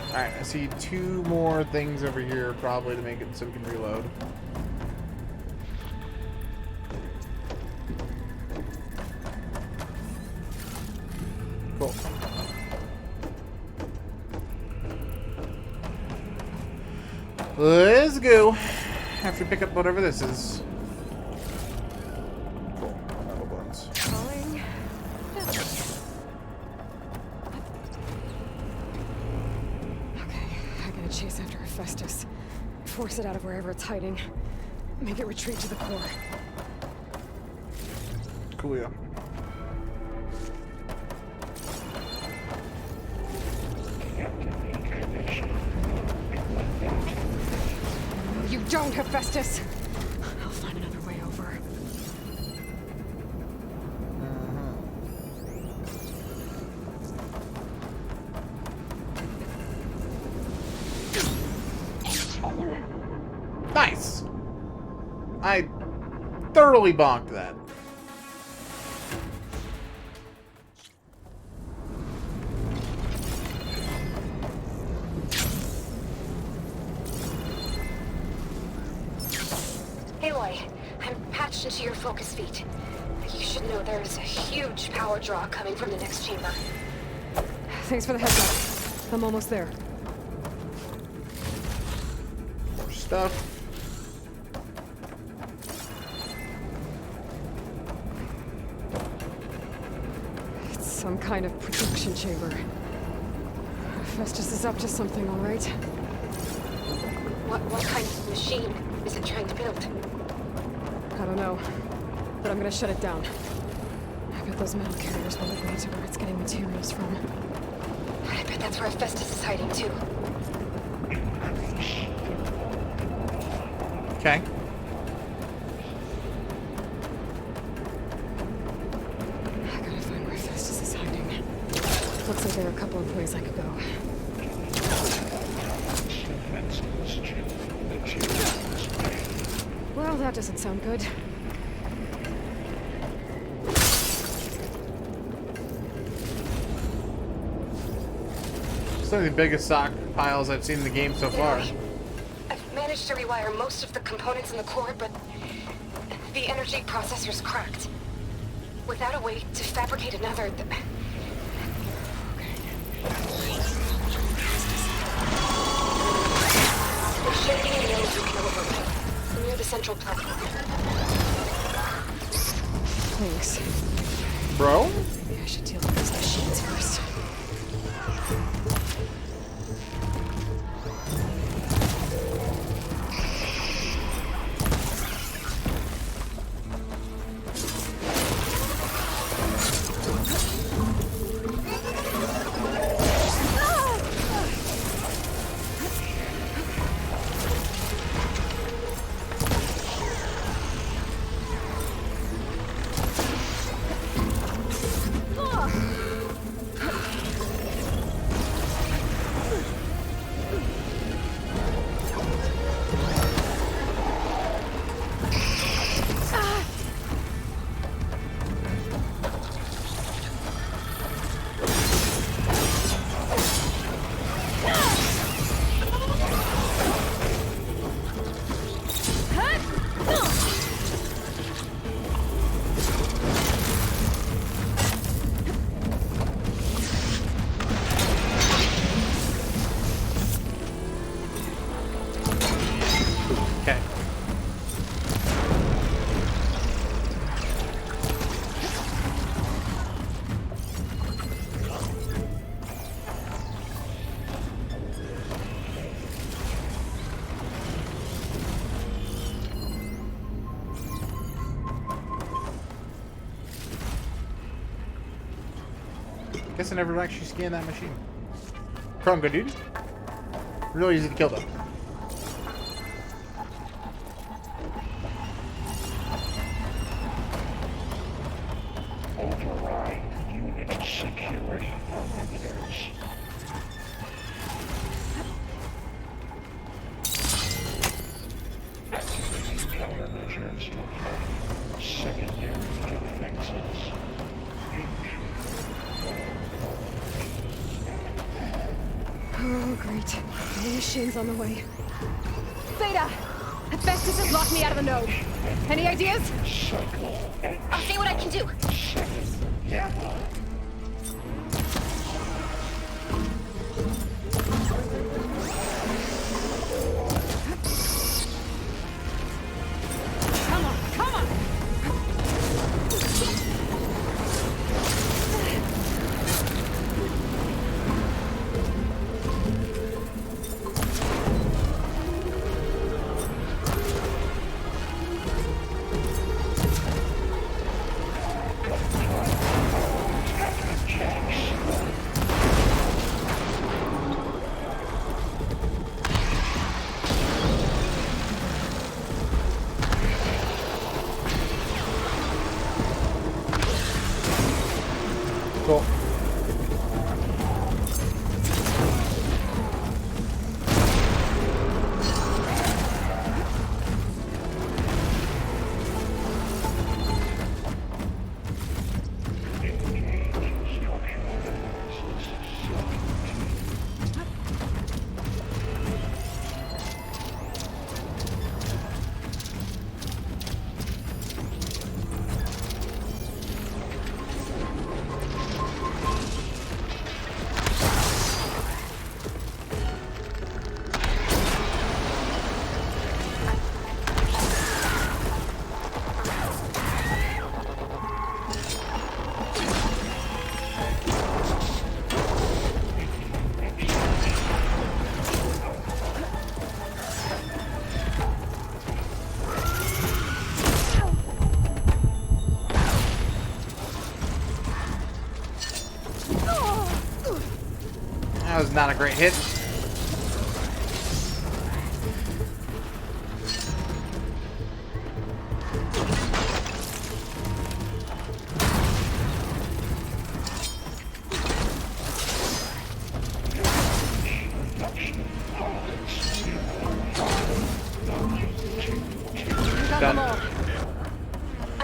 Alright, I see 2 more things over here probably to make it so we can reload. Cool. Let's go. Have to pick up whatever this is. Cool. Metal bones. Calling. Okay, I gotta chase after Hephaestus. Force it out of wherever it's hiding. Make it retreat to the core. Coolio. You don't, Hephaestus! I'll find another way over. Nice! I thoroughly bonked that. Aloy, I'm patched into your focus feed. You should know there's a huge power draw coming from the next chamber. Thanks for the heads up. I'm almost there. More stuff. It's some kind of production chamber. Hephaestus is up to something, all right? What kind of machine is it trying to build? I don't know, but I'm gonna shut it down. I bet those metal carriers will lead me to where it's getting materials from. I bet that's where Hephaestus is hiding too. Okay. I gotta find where Hephaestus is hiding. Looks like there are a couple of ways I could go. Well, that doesn't sound good. Some of the biggest stock piles I've seen in the game so far. I've managed to rewire most of the components in the core, but the energy processor's cracked. Without a way to fabricate another, there should be a node you can override. Bro? Maybe I should deal with these machines first. Guess I never actually scanned that machine. Prone, good dude. Really easy to kill though. Override unit security parameters. Activating countermeasures to avoid secondary defenses. Oh, great. More machines on the way. Beta! Hephaestus has locked me out of the node. Any ideas? I'll see what I can do. Come on, come on! Cool. That was not a great hit.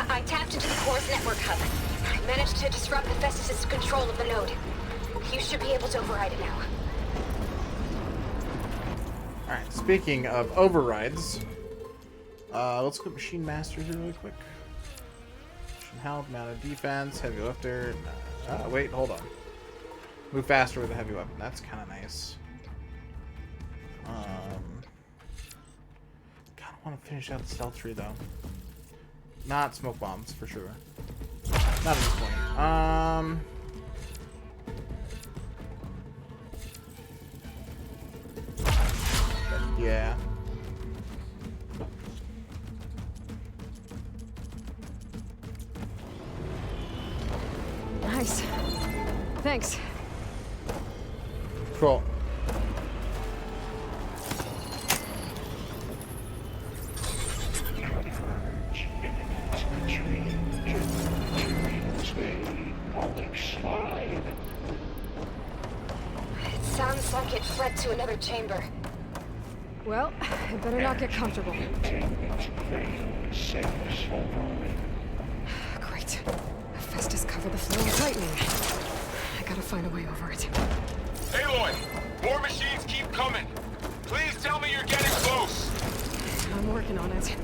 I tapped into the core's network hub. I managed to disrupt Hephaestus' control of the node. You should be able to override it now. Alright, speaking of overrides, let's go Machine Masters really quick. Mission health, amount of defense, heavy lifter. Wait, hold on. Move faster with a heavy weapon. That's kind of nice. God, I want to finish out the stealth tree though. Not smoke bombs for sure. Not at this point. Yeah. Nice. Thanks. Cool. It sounds like it fled to another chamber. Well, I better not get comfortable. Great. Hephaestus covered the floor with lightning. I gotta find a way over it. Aloy! More machines keep coming! Please tell me you're getting close! I'm working on it.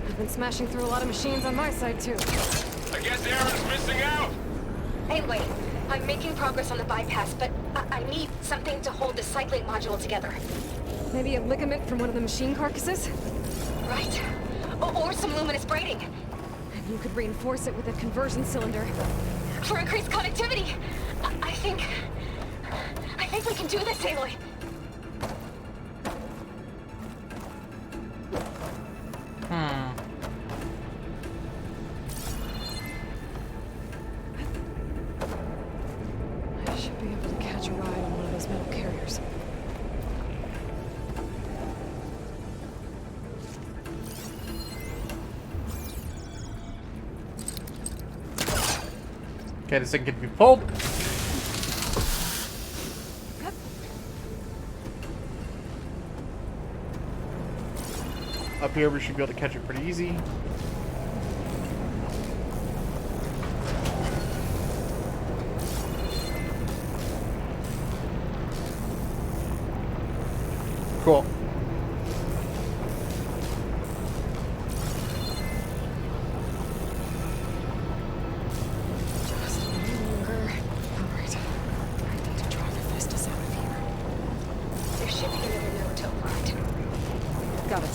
I've been smashing through a lot of machines on my side, too. I guess Aaron's missing out! Anyway, I'm making progress on the bypass, but I need something to hold the cycling module together. Maybe a ligament from one of the machine carcasses? Right. Or some luminous braiding. And you could reinforce it with a conversion cylinder. For increased connectivity. I think we can do this, Aloy. I should be able to catch a ride on one of those metal carriers. Okay, this thing can be pulled. Up here, we should be able to catch it pretty easy. Cool. Just a little longer. Alright. I need to draw Hephaestus out of here. They're shipping another node to override. Got it.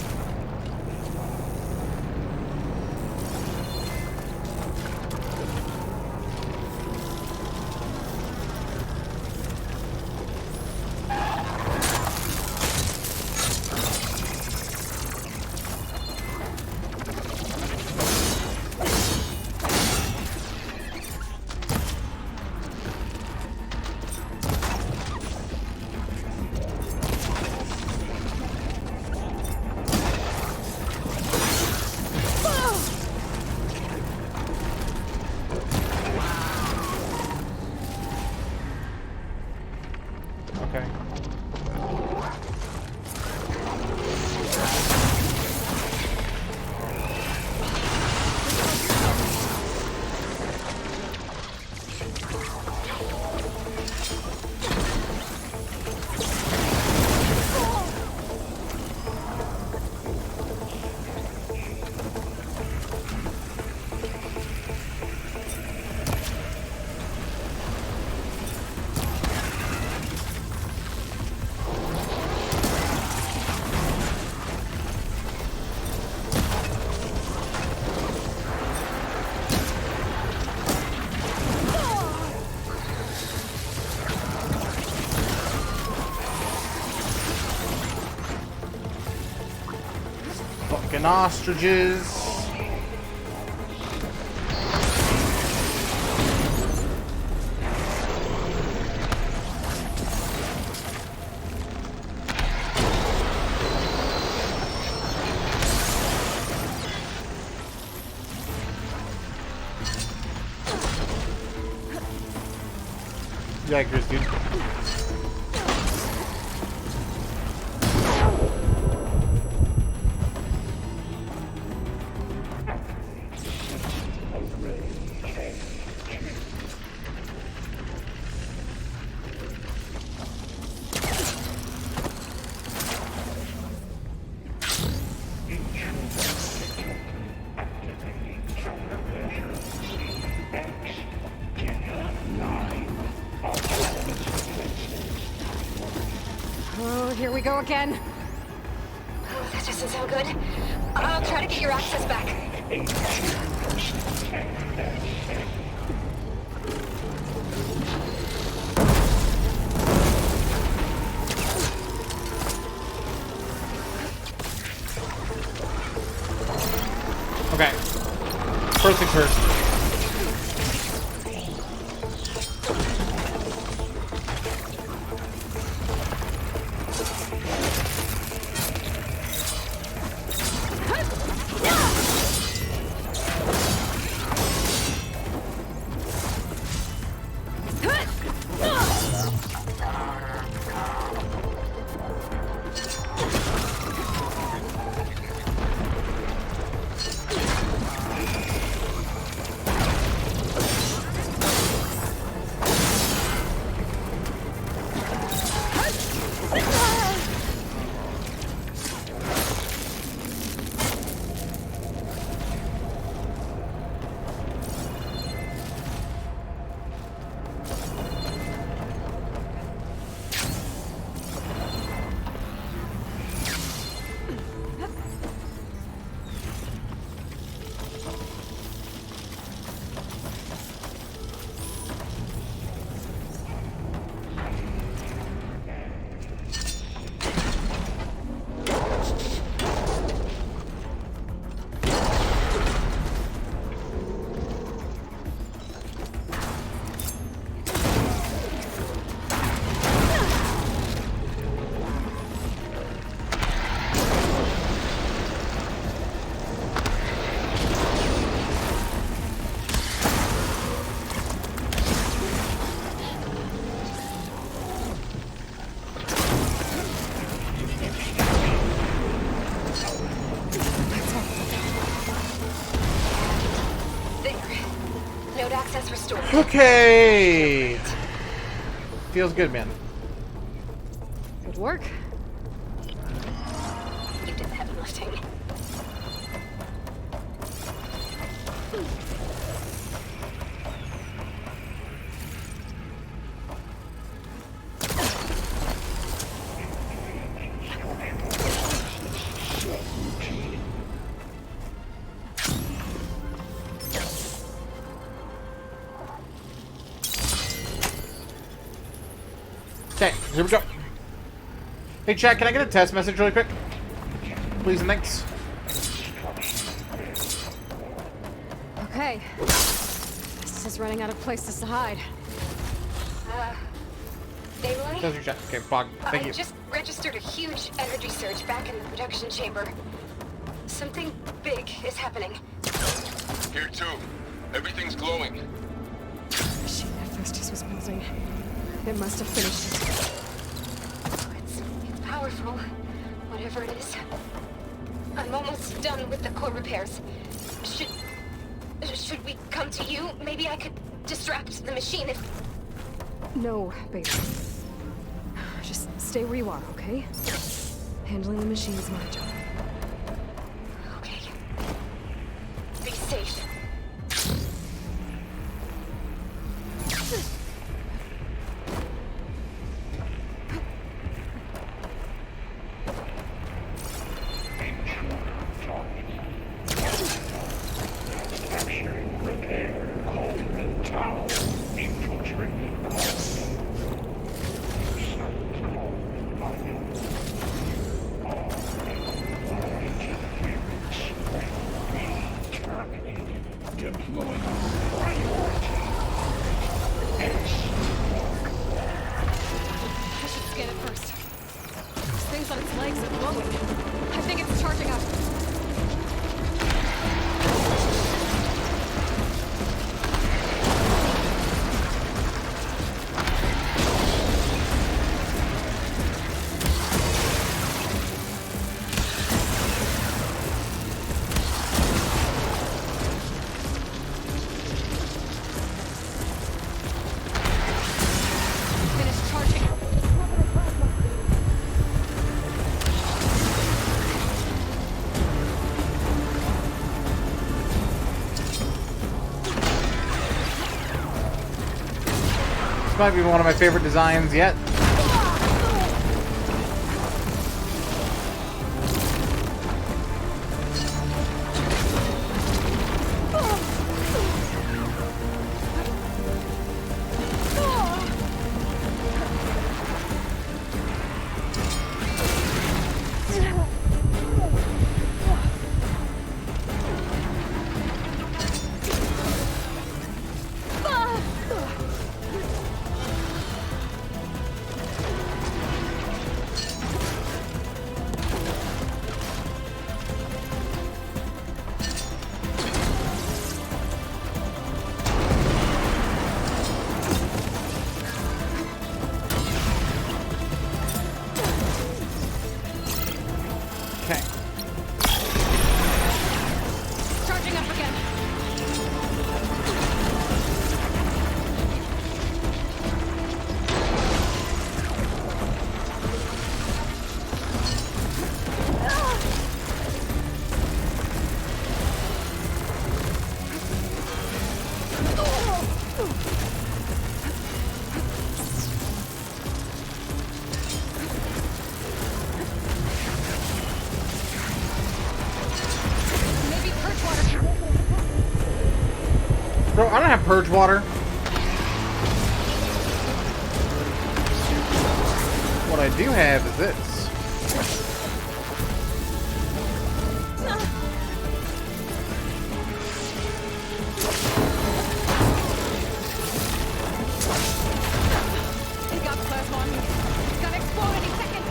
Okay. Fucking ostriches. Yikers, dude. Oh, here we go again. Oh, that doesn't sound good. I'll try to get your access back. Okay. First things first. Node access restored. Okay. Feels good, man. Good work. You did the heavy lifting. Okay, here we go. Hey, chat, can I get a test message really quick? Please and thanks. Okay. This is running out of places to hide. Aloy? Does your chat. Okay, Bog. Thank I you. just registered a huge energy surge back in the production chamber. Something big is happening. Here too. Everything's glowing. Machine at first just was building. It must have finished it. It's powerful, whatever it is. I'm almost done with the core repairs. Should we come to you? Maybe I could distract the machine if... No, baby. Just stay where you are, okay? Handling the machine is my job. Okay. Be safe. I should scan it first. This thing's on its legs and glowing. I think it's charging up. Finished charging. This might be one of my favorite designs yet. Okay. Charging up again. Bro, I don't have purge water. What I do have is this. He got plasma on me. It's gonna explode any second.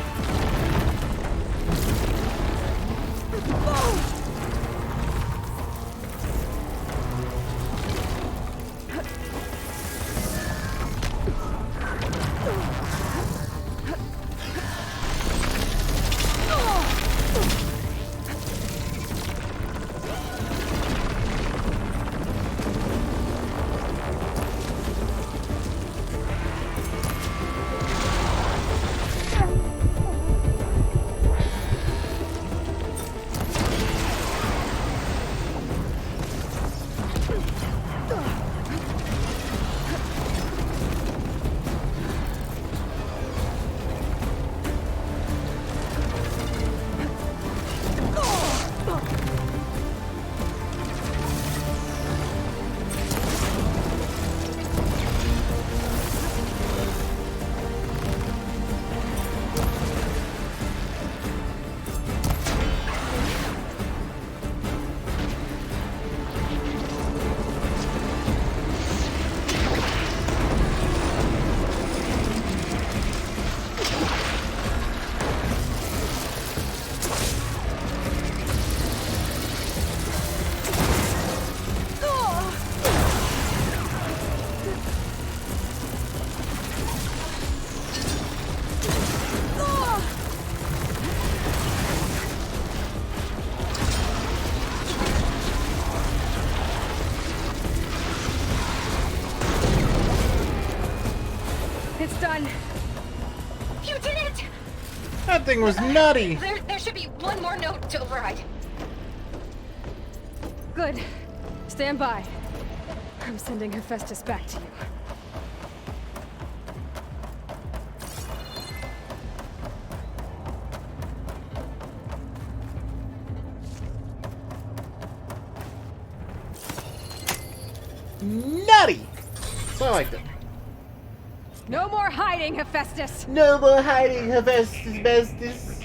Boom! It's done. You did it! That thing was nutty. There should be one more note to override. Good. Stand by. I'm sending Hephaestus back to you. Nutty! So I liked it. No more hiding, Hephaestus! No more hiding, Hephaestus Bestus.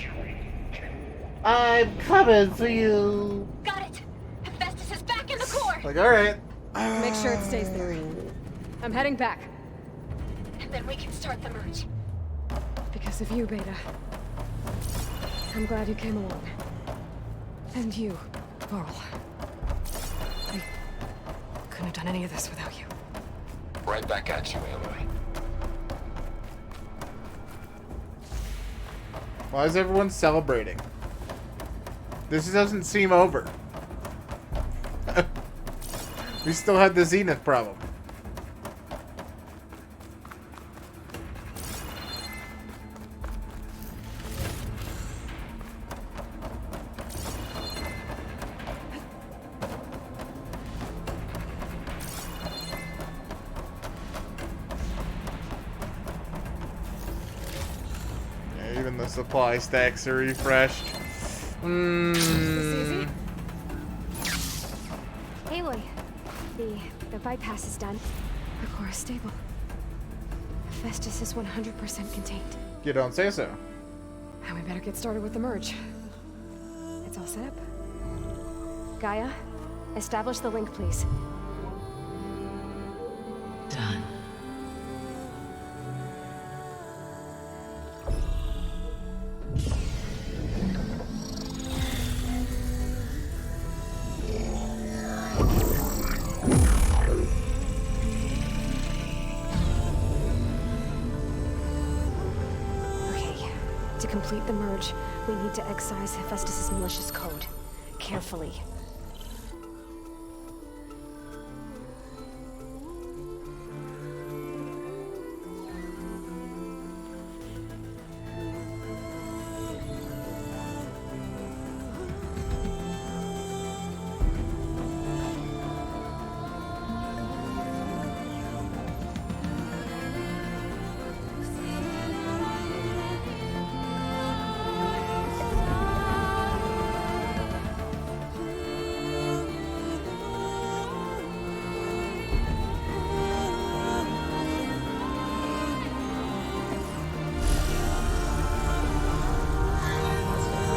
I'm coming for you. Got it! Hephaestus is back in the core! Like, alright. Make sure it stays there. I'm heading back. And then we can start the merge. Because of you, Beta. I'm glad you came along. And you, Laurel. I couldn't have done any of this without you. Right back at you, Aloy. Why is everyone celebrating? This doesn't seem over. We still have the Zenith problem. Yeah, even the supply stacks are refreshed. Aloy, the bypass is done. The core is stable. Hephaestus is 100% contained. You don't say so. And we better get started with the merge. It's all set up. Gaia, establish the link, please. Done. To complete complete the merge, we need to excise Hephaestus' malicious code. Carefully.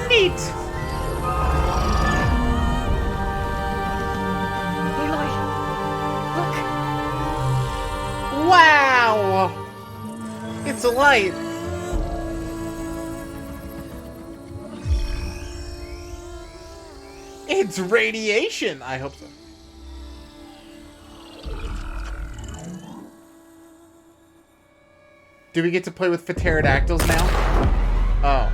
Neat! Aloy! Look! Wow! It's a light! It's radiation! I hope so. Do we get to play with pterodactyls now? Oh.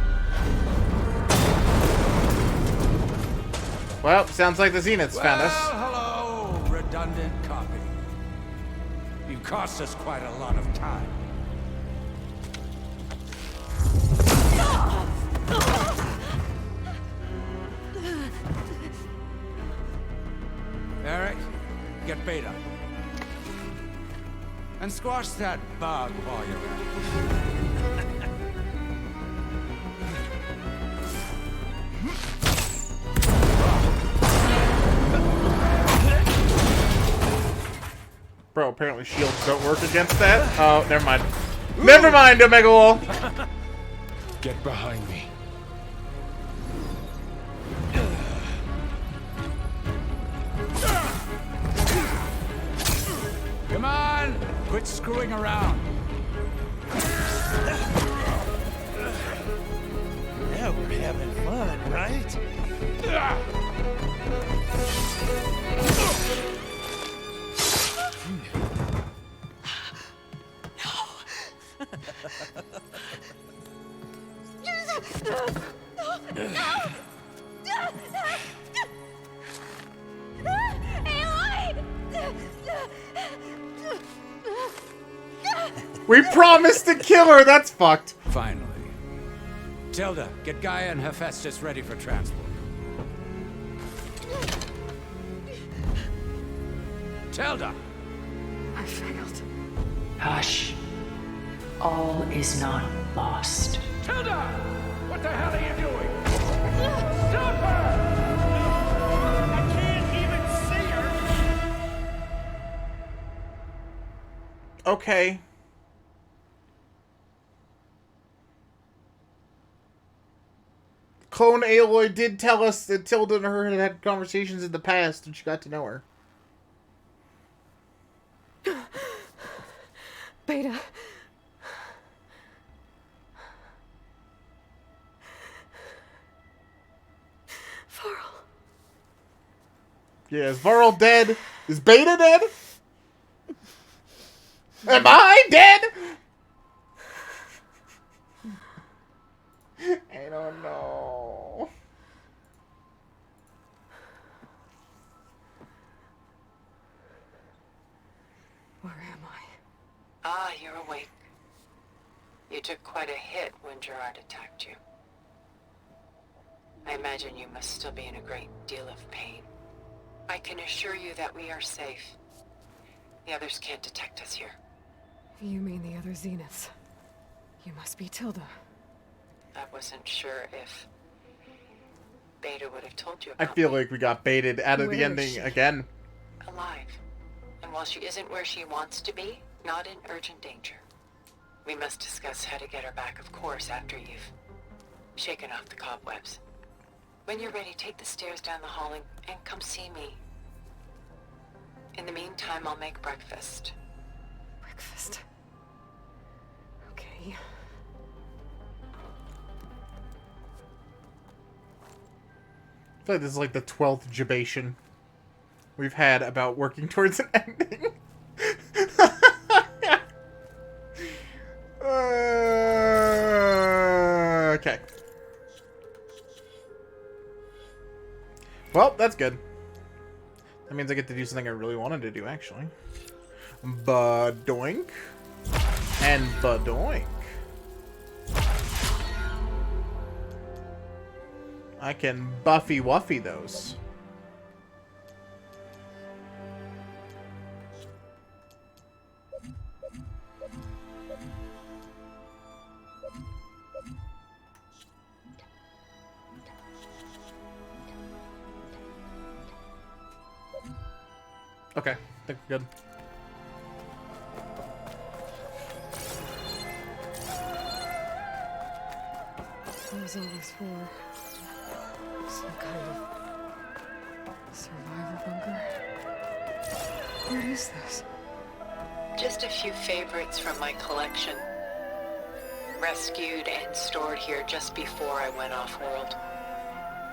Well, sounds like the Zeniths found us. Hello, redundant copy. You cost us quite a lot of time. Eric, get Beta. And squash that bug while you're at it. Bro, apparently shields don't work against that. Oh, never mind. Never mind, Omega Wall. Get behind me. Come on! Quit screwing around. Now we're having fun, right? We promised to kill her. That's fucked. Finally. Tilda, get Gaia and Hephaestus ready for transport. Tilda! I failed. Hush. All is not lost. Tilda! What the hell are you doing? Stop her! I can't even see her! Okay. Clone Aloy did tell us that Tilda and her had had conversations in the past and she got to know her. Beta. Varl. Yeah, is Varl dead? Is Beta dead? Am I dead? I don't know. Where am I? Ah, you're awake. You took quite a hit when Gerard attacked you. I imagine you must still be in a great deal of pain. I can assure you that we are safe. The others can't detect us here. You mean the other Zeniths? You must be Tilda. I wasn't sure if Beta would have told you I about feel me. like we got baited out of Where the is ending she? again. Alive. And while she isn't where she wants to be, not in urgent danger. We must discuss how to get her back, of course, after you've shaken off the cobwebs. When you're ready, take the stairs down the hall and come see me. In the meantime, I'll make breakfast. Breakfast. Okay. I feel like this is like the 12th jibation we've had about working towards an ending. Okay. Well, that's good. That means I get to do something I really wanted to do, actually. Badoink. And badoink. I can Buffy Wuffy those. Okay, I think we're good. What was all this for? Some kind of survivor bunker? What is this? Just a few favorites from my collection. Rescued and stored here just before I went off-world.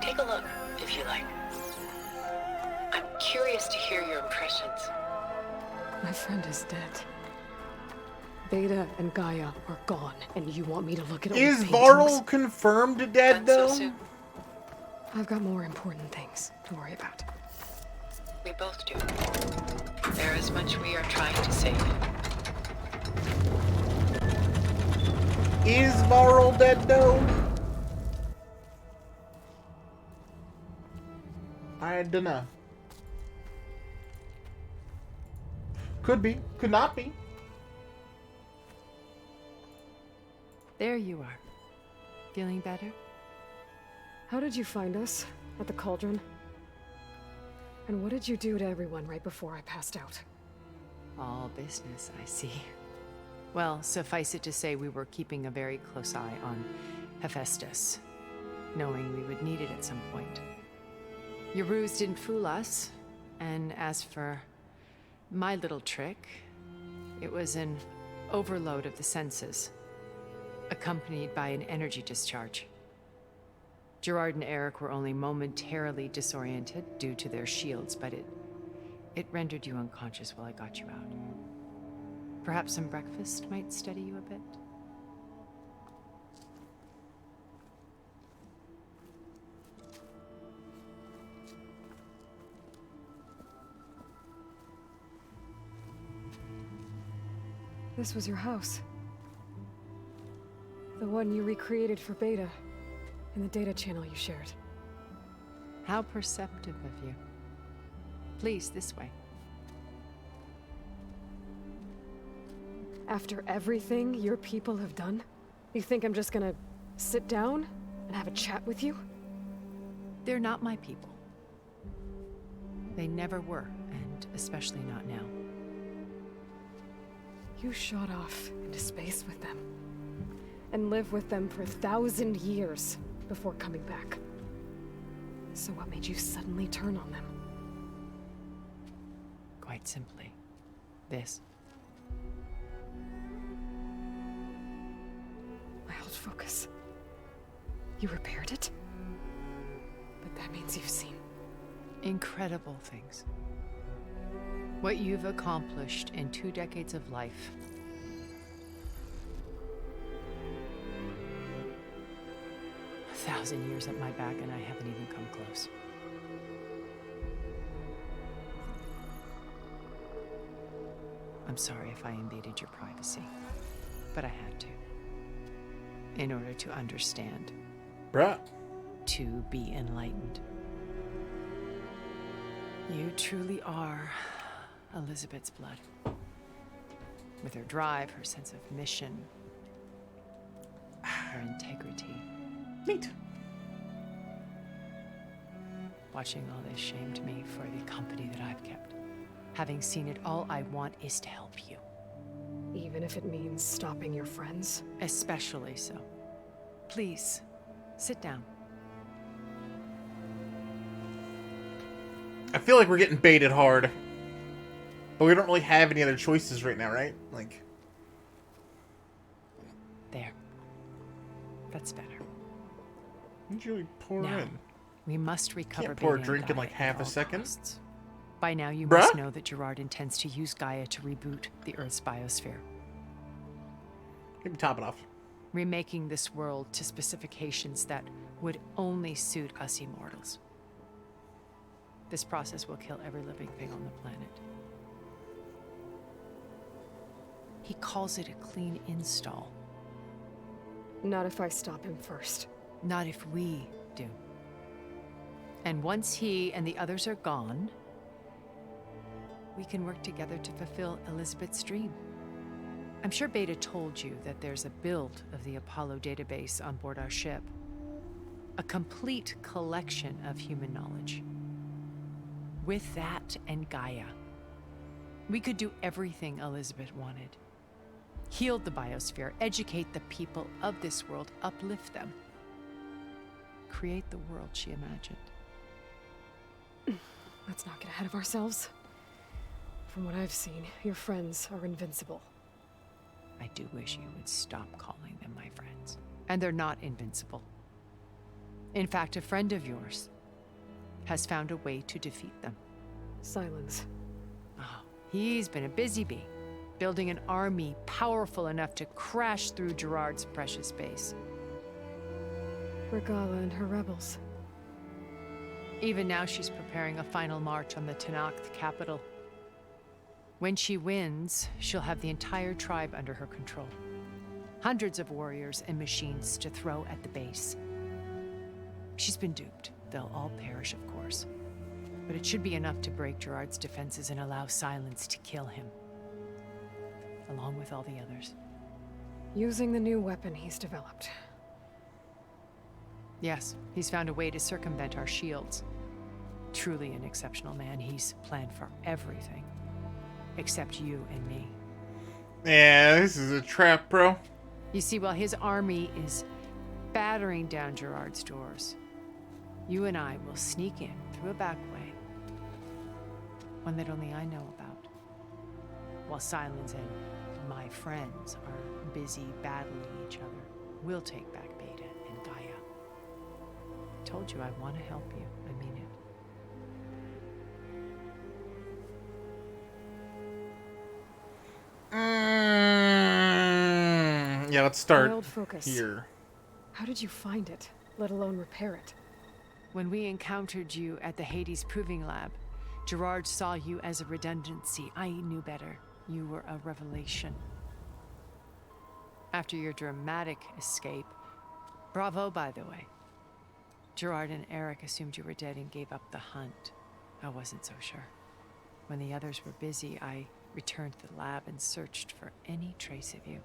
Take a look, if you like. I'm curious to hear your impressions. My friend is dead. Beta and Gaia are gone, and you want me to look at old Is paintings? Varl confirmed dead, though? I've got more important things to worry about. We both do. There is much we are trying to save. Is Varl dead, though? I dunno. Could be. Could not be. There you are. Feeling better? How did you find us? At the cauldron? And what did you do to everyone right before I passed out? All business, I see. Well, suffice it to say we were keeping a very close eye on Hephaestus, knowing we would need it at some point. Your ruse didn't fool us, and as for my little trick, it was an overload of the senses, accompanied by an energy discharge. Gerard and Eric were only momentarily disoriented due to their shields, but it rendered you unconscious while I got you out. Perhaps some breakfast might steady you a bit? This was your house. The one you recreated for Beta, in the data channel you shared. How perceptive of you. Please, this way. After everything your people have done, you think I'm just gonna sit down and have a chat with you? They're not my people. They never were, and especially not now. You shot off into space with them, and lived with them for 1,000 years before coming back. So what made you suddenly turn on them? Quite simply, this. My old focus. You repaired it? But that means you've seen incredible things. What you've accomplished in 2 decades of life. A 1,000 years at my back and I haven't even come close. I'm sorry if I invaded your privacy, but I had to. In order to understand. Bruh. To be enlightened. You truly are Elizabeth's blood. With her drive, her sense of mission, her integrity. Neat. Watching all this shamed me for the company that I've kept. Having seen it, all I want is to help you. Even if it means stopping your friends? Especially so. Please, sit down. I feel like we're getting baited hard. But we don't really have any other choices right now, right? Like... There. That's better. What'd you really pour now, in? We must recover Can't pour a Beta drink and in like Gaia half at a all second? costs. By now, you Bruh? must know that Gerard intends to use Gaia to reboot the Earth's biosphere. Maybe top it off. Remaking this world to specifications that would only suit us immortals. This process will kill every living thing on the planet. He calls it a clean install. Not if I stop him first. Not if we do. And once he and the others are gone, we can work together to fulfill Elizabeth's dream. I'm sure Beta told you that there's a build of the Apollo database on board our ship. A complete collection of human knowledge. With that and Gaia, we could do everything Elizabeth wanted. Heal the biosphere, educate the people of this world, uplift them. Create the world she imagined. Let's not get ahead of ourselves. From what I've seen, your friends are invincible. I do wish you would stop calling them my friends. And they're not invincible. In fact, a friend of yours has found a way to defeat them. Silence. Oh, he's been a busy bee, building an army powerful enough to crash through Gerard's precious base. Regala and her rebels. Even now she's preparing a final march on the Tenakth capital. When she wins, she'll have the entire tribe under her control. Hundreds of warriors and machines to throw at the base. She's been duped. They'll all perish, of course. But it should be enough to break Gerard's defenses and allow Silence to kill him. Along with all the others. Using the new weapon he's developed. Yes, he's found a way to circumvent our shields. Truly an exceptional man. He's planned for everything. Except you and me. Yeah, this is a trap, bro. You see, while his army is battering down Gerard's doors, you and I will sneak in through a back way. One that only I know about. While Silence and my friends are busy battling each other, we'll take back Beta and Gaia. I told you I want to help you. I mean it. Yeah, let's start My old focus. here. How did you find it, let alone repair it? When we encountered you at the Hades Proving Lab, Gerard saw you as a redundancy. I knew better. You were a revelation. After your dramatic escape, bravo, by the way. Gerard and Eric assumed you were dead and gave up the hunt. I wasn't so sure. When the others were busy, I returned to the lab and searched for any trace of you.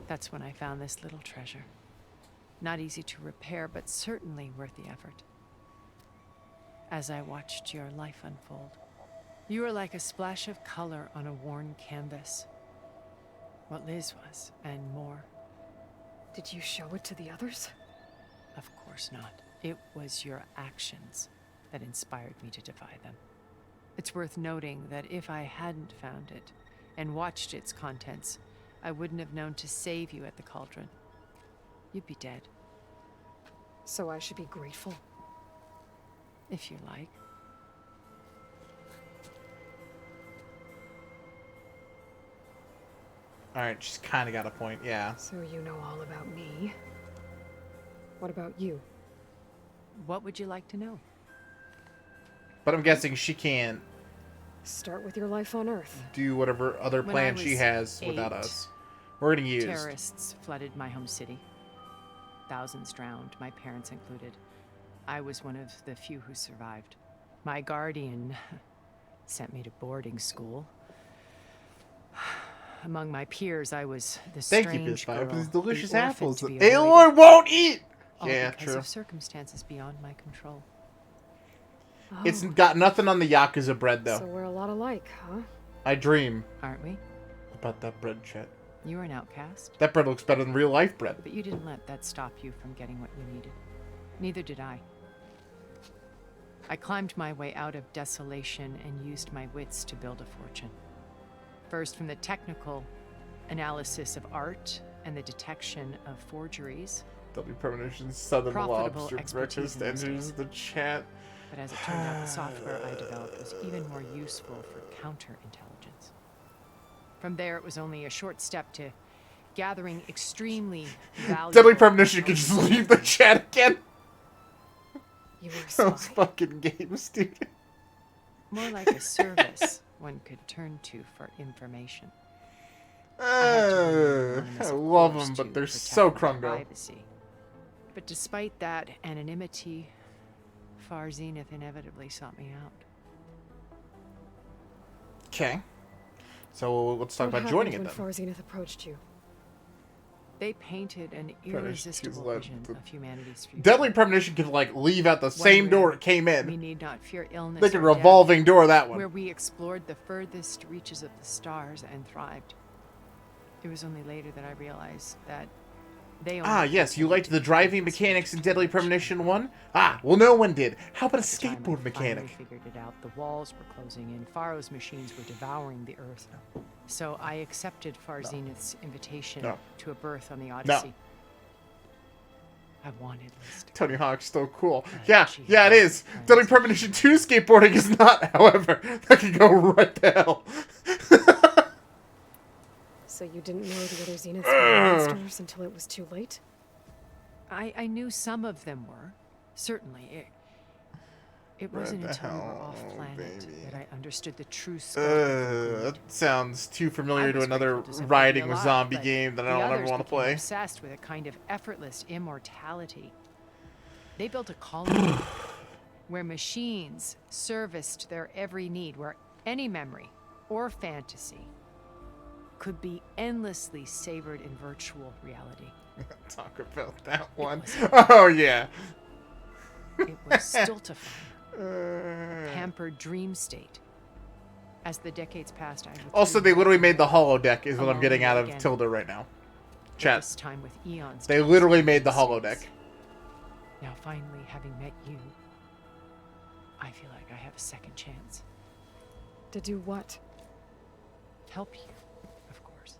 That's when I found this little treasure. Not easy to repair, but certainly worth the effort. As I watched your life unfold, you were like a splash of color on a worn canvas. What Liz was, and more. Did you show it to the others? Of course not. It was your actions that inspired me to defy them. It's worth noting that if I hadn't found it and watched its contents, I wouldn't have known to save you at the cauldron. You'd be dead. So I should be grateful? If you like. Alright, she's kind of got a point, yeah. So you know all about me. What about you? What would you like to know? But I'm guessing she can't Start with your life on Earth. do whatever other When plan I she was has without 8, us. We're getting used. Terrorists flooded my home city. Thousands drowned, my parents included. I was one of the few who survived. My guardian sent me to boarding school. Among my peers, I was the Thank you, strange PS5, girl, for these delicious the orphan apples. to be Aloy avoided. won't eat! All Yeah, because true. of circumstances beyond my control. It's got nothing on the Yakuza bread, though. So we're a lot alike, huh? I dream Aren't we? about that bread, chat. You were an outcast. That bread looks better than real life bread. But you didn't let that stop you from getting what you needed. Neither did I. I climbed my way out of desolation and used my wits to build a fortune. First, from the technical analysis of art and the detection of forgeries. W Premonition Southern Profitable Lobster expertise Breakfast in this enters case. the chat. But as it turned out, the software I developed was even more useful for counterintelligence. From there, it was only a short step to gathering extremely valuable... Deadly Premonition can just leave the chat again. You were a Those spy? fucking games, dude. More like a service one could turn to for information. I love them, but they're so protect my crungo. privacy. But despite that anonymity, Far Zenith inevitably sought me out. Okay. So let's talk What about joining happened it when then. Far Zenith approached you? They painted an Choose irresistible that- vision of humanity's future. Deadly Premonition could like leave out the One same door where it came We in. need not fear illness. They could or death, revolving door that one. Where we explored the furthest reaches of the stars and thrived. It was only later that I realized that they only Ah, yes, you liked the driving mechanics in Deadly Premonition 1? Ah, well, no one did. How about a skateboard mechanic? I figured it out. The walls were closing in. Pharaoh's machines were devouring the Earth. So I accepted Far Zenith's invitation to a berth on the Odyssey. I wanted this to Tony Hawk's still cool. Yeah, it is. Deadly Premonition 2 skateboarding is not, however. That could go right to hell. So you didn't know the other Zeniths were monsters until it was too late? I knew some of them were. Certainly. It wasn't until we were off planet that I understood the true scope of the That sounds too familiar I to was another grateful to simply riding be with alive, zombie but game that I the don't ever others want to became play. Obsessed with a kind of effortless immortality. They built a colony where machines serviced their every need, where any memory or fantasy could be endlessly savored in virtual reality. Talk about that one. Oh, yeah. It was stultifying. A pampered dream state. As the decades passed, I Also, they literally made the holodeck, is what I'm Alone getting out of again. Tilda right now. At Chat. this time with eons They to literally made the experience. holodeck. Now, finally, having met you, I feel like I have a second chance. To do what? Help you, of course.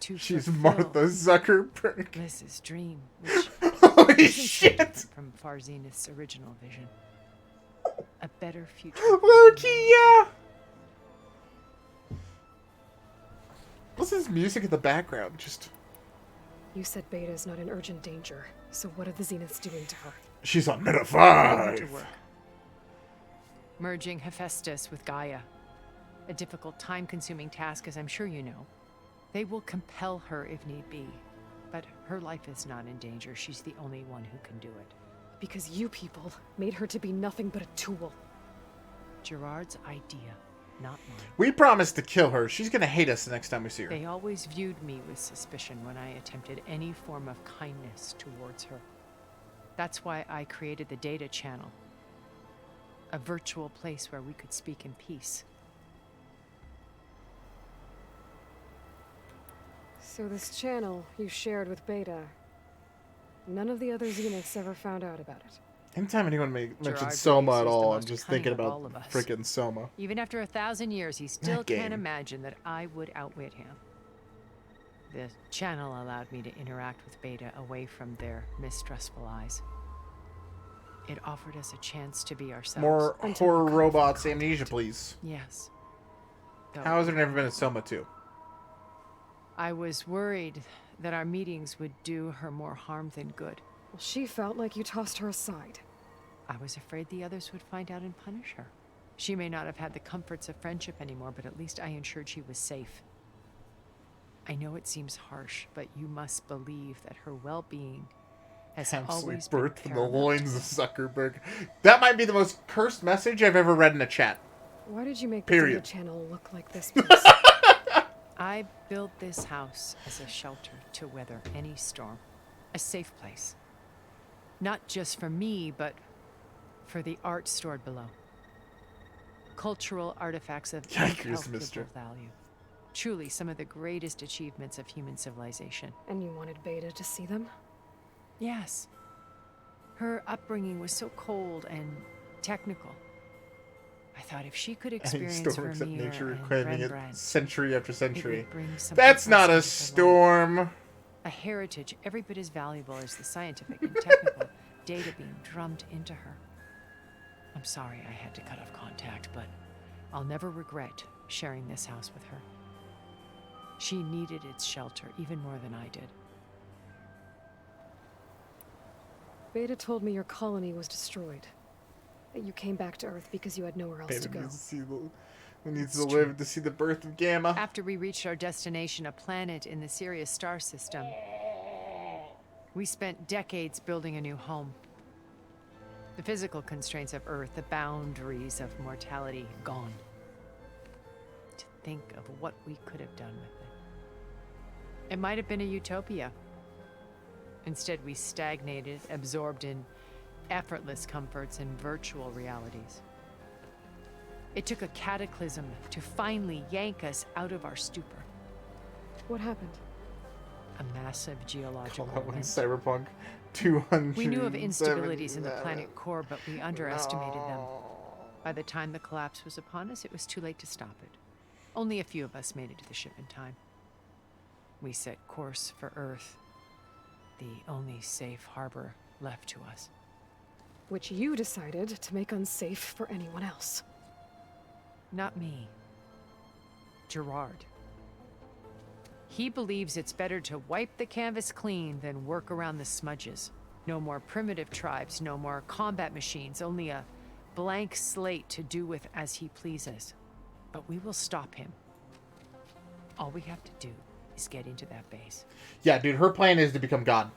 To She's fulfill Martha Zuckerberg. Liz's dream, which Holy isn't shit! different from Far Zenith's original vision. A better future. Loki, yeah! What's this music in the background? Just... You said Beta is not in urgent danger, so what are the Zeniths doing to her? She's on Meta Putting her to 5. work. Merging Hephaestus with Gaia. A difficult, time-consuming task, as I'm sure you know. They will compel her if need be. But her life is not in danger. She's the only one who can do it. Because you people made her to be nothing but a tool. Gerard's idea, not mine. We promised to kill her. She's gonna hate us the next time we see her. They always viewed me with suspicion when I attempted any form of kindness towards her. That's why I created the data channel. A virtual place where we could speak in peace. So this channel you shared with Beta, none of the other Zeniths ever found out about it. Anytime anyone mentions Gerard Soma Graves at is the all, I'm most just cunning thinking of about all of us. freaking Soma. Even after 1,000 years, he still That can't game. imagine that I would outwit him. The channel allowed me to interact with Beta away from their mistrustful eyes. It offered us a chance to be ourselves. More horror robots amnesia, please. Yes. Though How has there never been a Soma 2? I was worried that our meetings would do her more harm than good. Well, she felt like you tossed her aside. I was afraid the others would find out and punish her. She may not have had the comforts of friendship anymore, but at least I ensured she was safe. I know it seems harsh, but you must believe that her well-being has Absolutely always been birthed from the paramount. loins of Zuckerberg. That might be the most cursed message I've ever read in a chat. Why did you make the Period. data channel look like this place? I built this house as a shelter to weather any storm. A safe place. Not just for me, but for the art stored below. Cultural artifacts of Yikers, incalculable mister. value. Truly some of the greatest achievements of human civilization. And you wanted Beta to see them? Yes. Her upbringing was so cold and technical. I thought if she could Any experience storm except Vermeer nature and reclaiming it Rembrandt, century after it century. would bring something That's not a else into her storm. life. A heritage every bit as valuable as the scientific and technical data being drummed into her. I'm sorry I had to cut off contact, but I'll never regret sharing this house with her. She needed its shelter even more than I did. Beta told me your colony was destroyed. That you came back to Earth because you had nowhere else to go. Needs to live to see the birth of Gamma. After we reached our destination, a planet in the Sirius star system, we spent decades building a new home. The physical constraints of Earth, the boundaries of mortality, gone. To think of what we could have done with it. It might have been a utopia. Instead, we stagnated, absorbed in effortless comforts and virtual realities. It took a cataclysm to finally yank us out of our stupor. What happened? A massive geological Call that one event. Cyberpunk 200. We knew of instabilities in the planet core, but we underestimated them. By the time the collapse was upon us, it was too late to stop it. Only a few of us made it to the ship in time. We set course for Earth, the only safe harbor left to us. Which you decided to make unsafe for anyone else. Not me. Gerard. He believes it's better to wipe the canvas clean than work around the smudges. No more primitive tribes, no more combat machines, only a blank slate to do with as he pleases. But we will stop him. All we have to do is get into that base. Yeah, dude, her plan is to become God.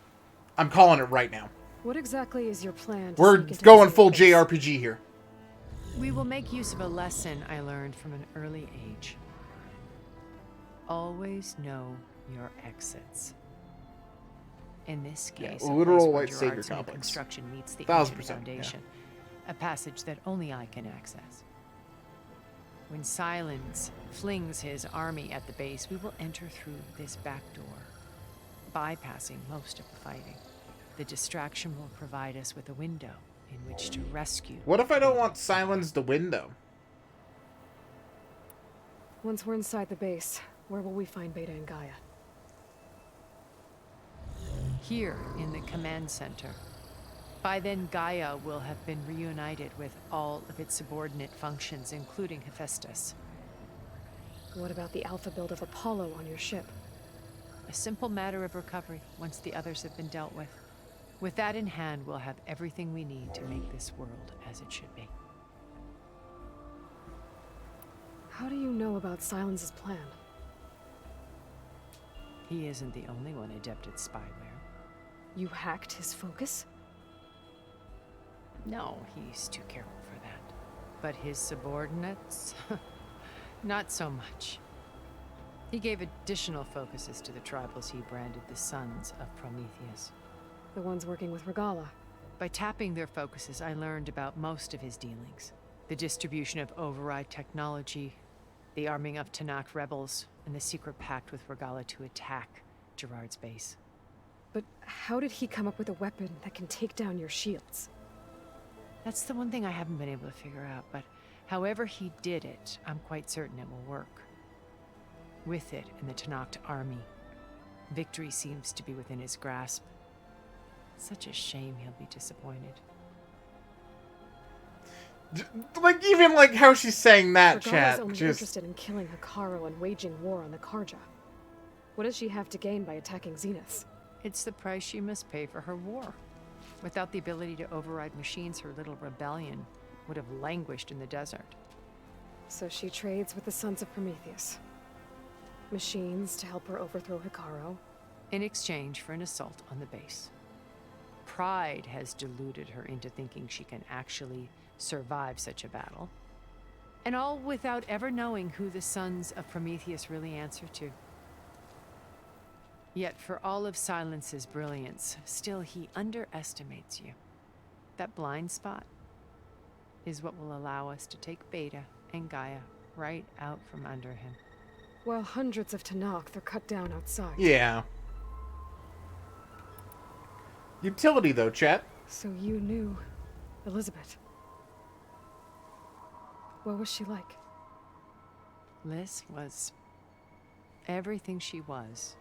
I'm calling it right now. What exactly is your plan? We're going full JRPG here. We will make use of a lesson I learned from an early age. Always know your exits. In this case, yeah, literal white white savior complex. complex. Construction meets the 1000%, ancient foundation, a passage that only I can access. When Silence flings his army at the base, we will enter through this back door, bypassing most of the fighting. The distraction will provide us with a window in which to rescue. What if I don't want Silence the window? Once we're inside the base, where will we find Beta and Gaia? Here in the command center. By then, Gaia will have been reunited with all of its subordinate functions, including Hephaestus. What about the alpha build of Apollo on your ship? A simple matter of recovery once the others have been dealt with. With that in hand, we'll have everything we need to make this world as it should be. How do you know about Silence's plan? He isn't the only one adept at spyware. You hacked his focus? No, he's too careful for that. But his subordinates? Not so much. He gave additional focuses to the tribals he branded the Sons of Prometheus. The ones working with Regala. By tapping their focuses, I learned about most of his dealings. The distribution of override technology, the arming of Tanakh rebels, and the secret pact with Regala to attack Gerard's base. But how did he come up with a weapon that can take down your shields? That's the one thing I haven't been able to figure out, but however he did it, I'm quite certain it will work. With it and the Tanakh army, victory seems to be within his grasp. Such a shame he'll be disappointed. Like, even like how she's saying that, Regala's chat. only Just... interested in killing Hikaru and waging war on the Karja. What does she have to gain by attacking Zenith? It's the price she must pay for her war. Without the ability to override machines, her little rebellion would have languished in the desert. So she trades with the Sons of Prometheus. Machines to help her overthrow Hikaru. In exchange for an assault on the base. Pride has deluded her into thinking she can actually survive such a battle. And all without ever knowing who the Sons of Prometheus really answer to. Yet for all of Silence's brilliance, still he underestimates you. That blind spot is what will allow us to take Beta and Gaia right out from under him. While hundreds of Tanakh are cut down outside. Yeah. Utility, though, chat. So you knew Elizabeth. What was she like? Liz was everything she was.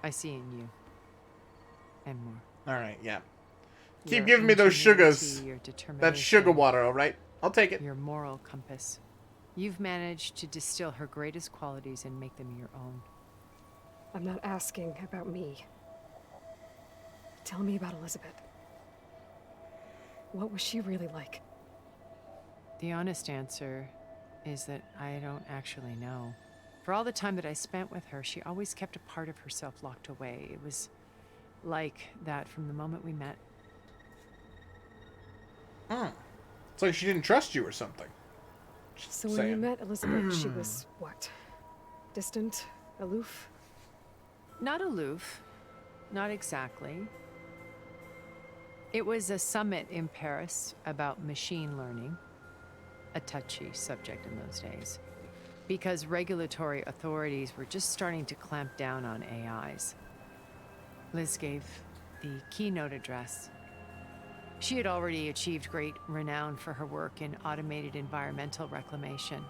I see in you. And more. Alright, yeah. Your Keep giving me those sugars. ingenuity, your That sugar determination, water, alright? I'll take it. Your moral compass. You've managed to distill her greatest qualities and make them your own. I'm not asking about me. Tell me about Elizabeth. What was she really like? The honest answer is that I don't actually know. For all the time that I spent with her, she always kept a part of herself locked away. It was like that from the moment we met. It's like she didn't trust you or something. Just So when saying. you met Elizabeth, she was what? Distant? Aloof? Not aloof. Not exactly. It was a summit in Paris about machine learning, a touchy subject in those days, because regulatory authorities were just starting to clamp down on AIs. Liz gave the keynote address. She had already achieved great renown for her work in automated environmental reclamation.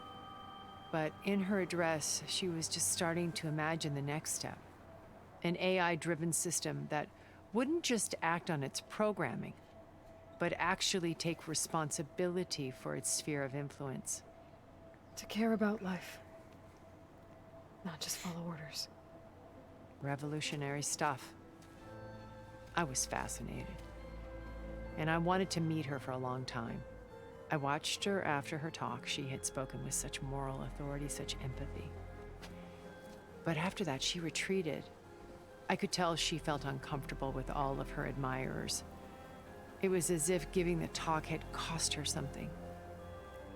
But in her address, she was just starting to imagine the next step. An AI-driven system that wouldn't just act on its programming, but actually take responsibility for its sphere of influence. To care about life. Not just follow orders. Revolutionary stuff. I was fascinated. And I wanted to meet her for a long time. I watched her after her talk. She had spoken with such moral authority, such empathy. But after that, she retreated. I could tell she felt uncomfortable with all of her admirers. It was as if giving the talk had cost her something.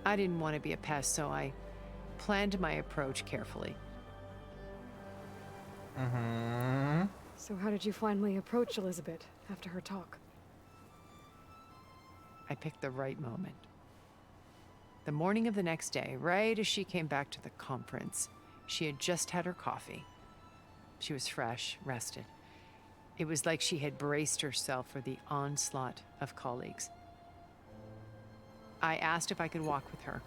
I didn't want to be a pest, so I planned my approach carefully. So how did you finally approach Elizabeth after her talk? I picked the right moment. The morning of the next day, right as she came back to the conference, she had just had her coffee. She was fresh, rested. It was like she had braced herself for the onslaught of colleagues. I asked if I could walk with her,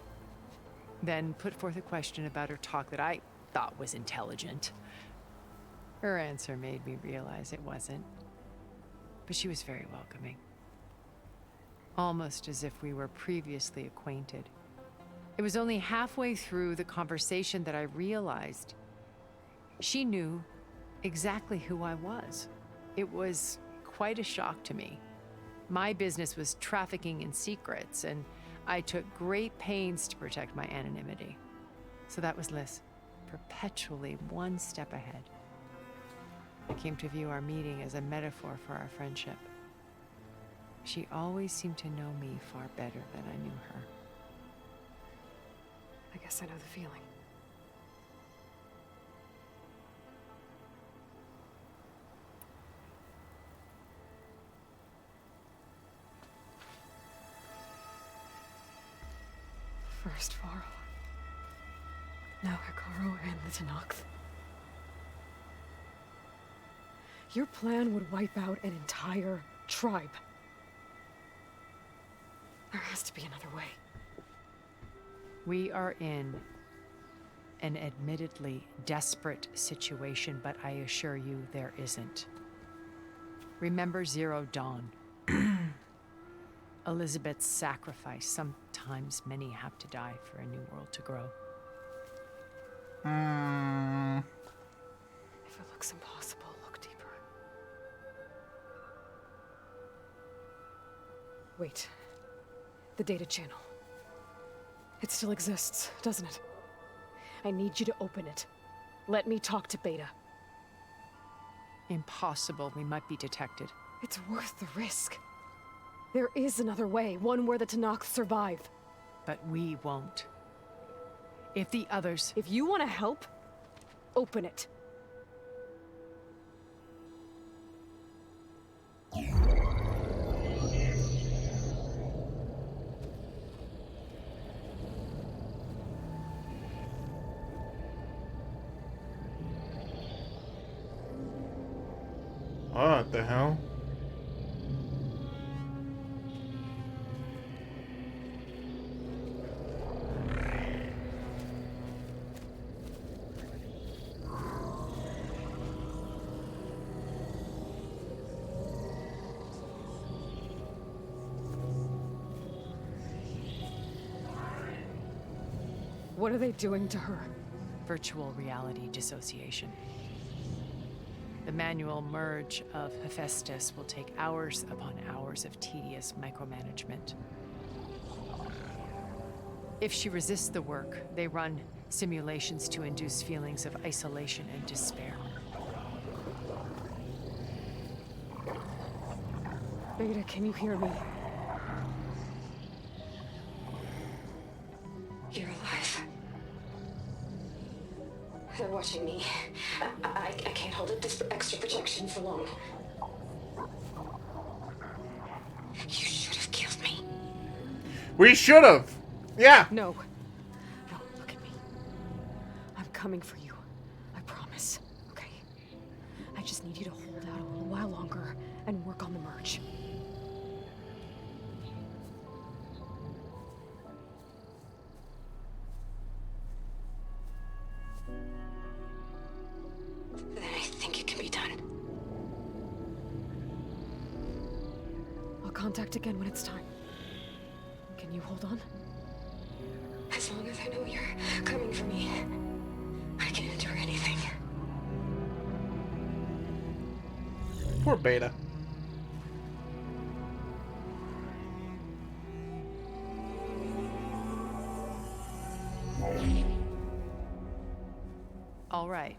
then put forth a question about her talk that I thought was intelligent. Her answer made me realize it wasn't, but she was very welcoming. Almost as if we were previously acquainted. It was only halfway through the conversation that I realized she knew exactly who I was. It was quite a shock to me. My business was trafficking in secrets, and I took great pains to protect my anonymity. So that was Liz, perpetually one step ahead. I came to view our meeting as a metaphor for our friendship. She always seemed to know me far better than I knew her. I guess I know the feeling. First Varl. Now Hikaru and the Tenakth. Your plan would wipe out an entire tribe. There has to be another way. We are in an admittedly desperate situation, but I assure you there isn't. Remember Zero Dawn. Elizabeth's sacrifice. Sometimes many have to die for a new world to grow. If it looks impossible, look deeper. Wait. The data channel. It still exists, doesn't it? I need you to open it. Let me talk to Beta. Impossible. We might be detected. It's worth the risk. There is another way, one where the Tenakth survive. But we won't. If the others... If you want to help, open it. What the hell? What are they doing to her? Virtual reality dissociation. The The manual merge of Hephaestus will take hours upon hours of tedious micromanagement. If she resists the work, they run simulations to induce feelings of isolation and despair. Beta, can you hear me? You're alive. They're watching me. I can't hold up this extra protection for long. You should have killed me. We should have. Yeah. No. No, look at me. I'm coming for you. I promise. Okay? I just need you to hold out a little while longer and work on the merge. Then I think it can be done. I'll contact again when it's time. Can you hold on? As long as I know you're coming for me, I can endure anything. Poor Beta. All right.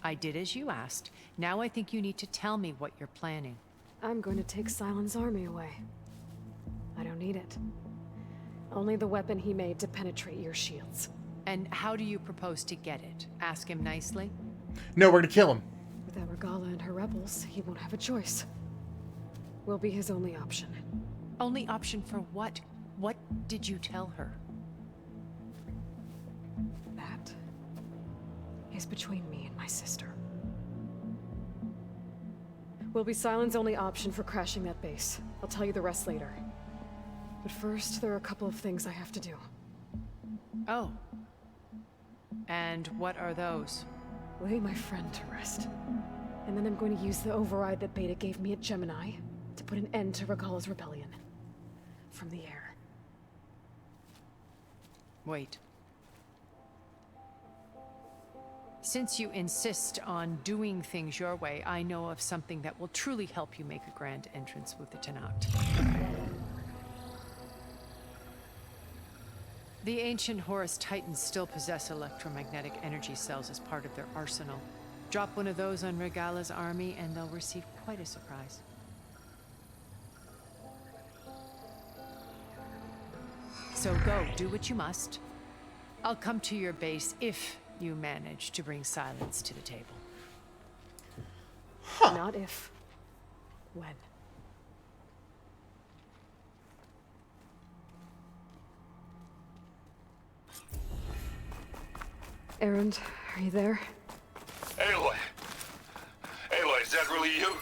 I did as you asked. Now I think you need to tell me what you're planning. I'm going to take Silent's army away. I don't need it. Only the weapon he made to penetrate your shields. And how do you propose to get it? Ask him nicely? No, we're gonna kill him. Without Regala and her rebels, he won't have a choice. We'll be his only option. Only option for what? What did you tell her? That is between me and my sister. Will be Silent's only option for crashing that base. I'll tell you the rest later. But first, there are a couple of things I have to do. Oh. And what are those? Lay my friend to rest. And then I'm going to use the override that Beta gave me at Gemini to put an end to Regala's rebellion. From the air. Wait. Since you insist on doing things your way, I know of something that will truly help you make a grand entrance with the Tenakt. The ancient Horus Titans still possess electromagnetic energy cells as part of their arsenal. Drop one of those on Regala's army and they'll receive quite a surprise. So go, do what you must. I'll come to your base if you manage to bring Silence to the table. Huh. Not if. When. Erend, are you there? Aloy! Aloy, is that really you?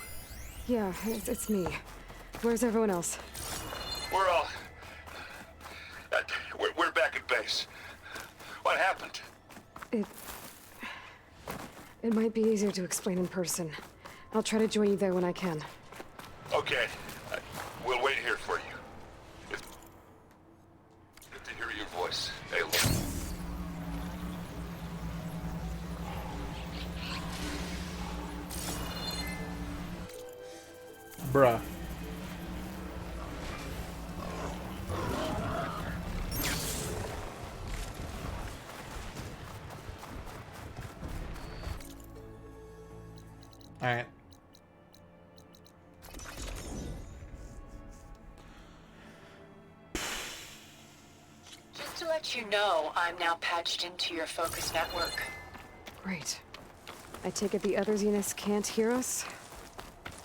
Yeah, it's me. Where's everyone else? We're all... We're back at base. What happened? It might be easier to explain in person. I'll try to join you there when I can. Okay. We'll wait here for you. Good to hear your voice, Aloy. Bruh. Alright. Just to let you know, I'm now patched into your focus network. Great. I take it the other Zeniths can't hear us?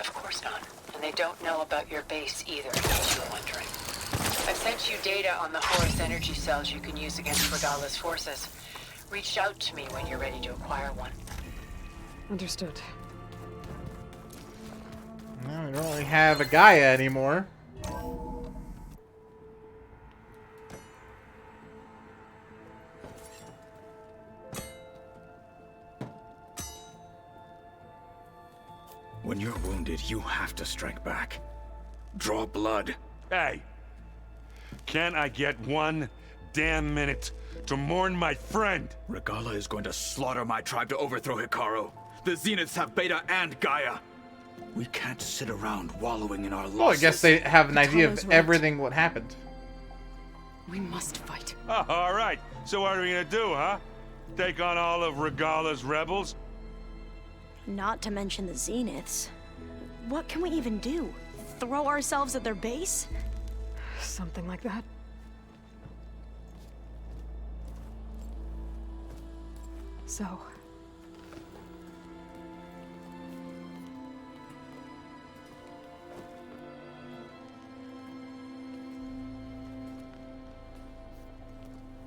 Of course not. And they don't know about your base either, in case you're wondering. I've sent you data on the Horus energy cells you can use against Regala's forces. Reach out to me when you're ready to acquire one. Understood. Well, we don't really have a Gaia anymore. When you're wounded, you have to strike back. Draw blood. Hey! Can I get 1 damn minute to mourn my friend? Regala is going to slaughter my tribe to overthrow Hikaru. The Zeniths have Beta and Gaia. We can't sit around wallowing in our losses. Well, I guess they have an idea of everything what happened. We must fight. Oh, all right. So what are we gonna do, huh? Take on all of Regala's rebels? Not to mention the Zeniths. What can we even do? Throw ourselves at their base? Something like that. So...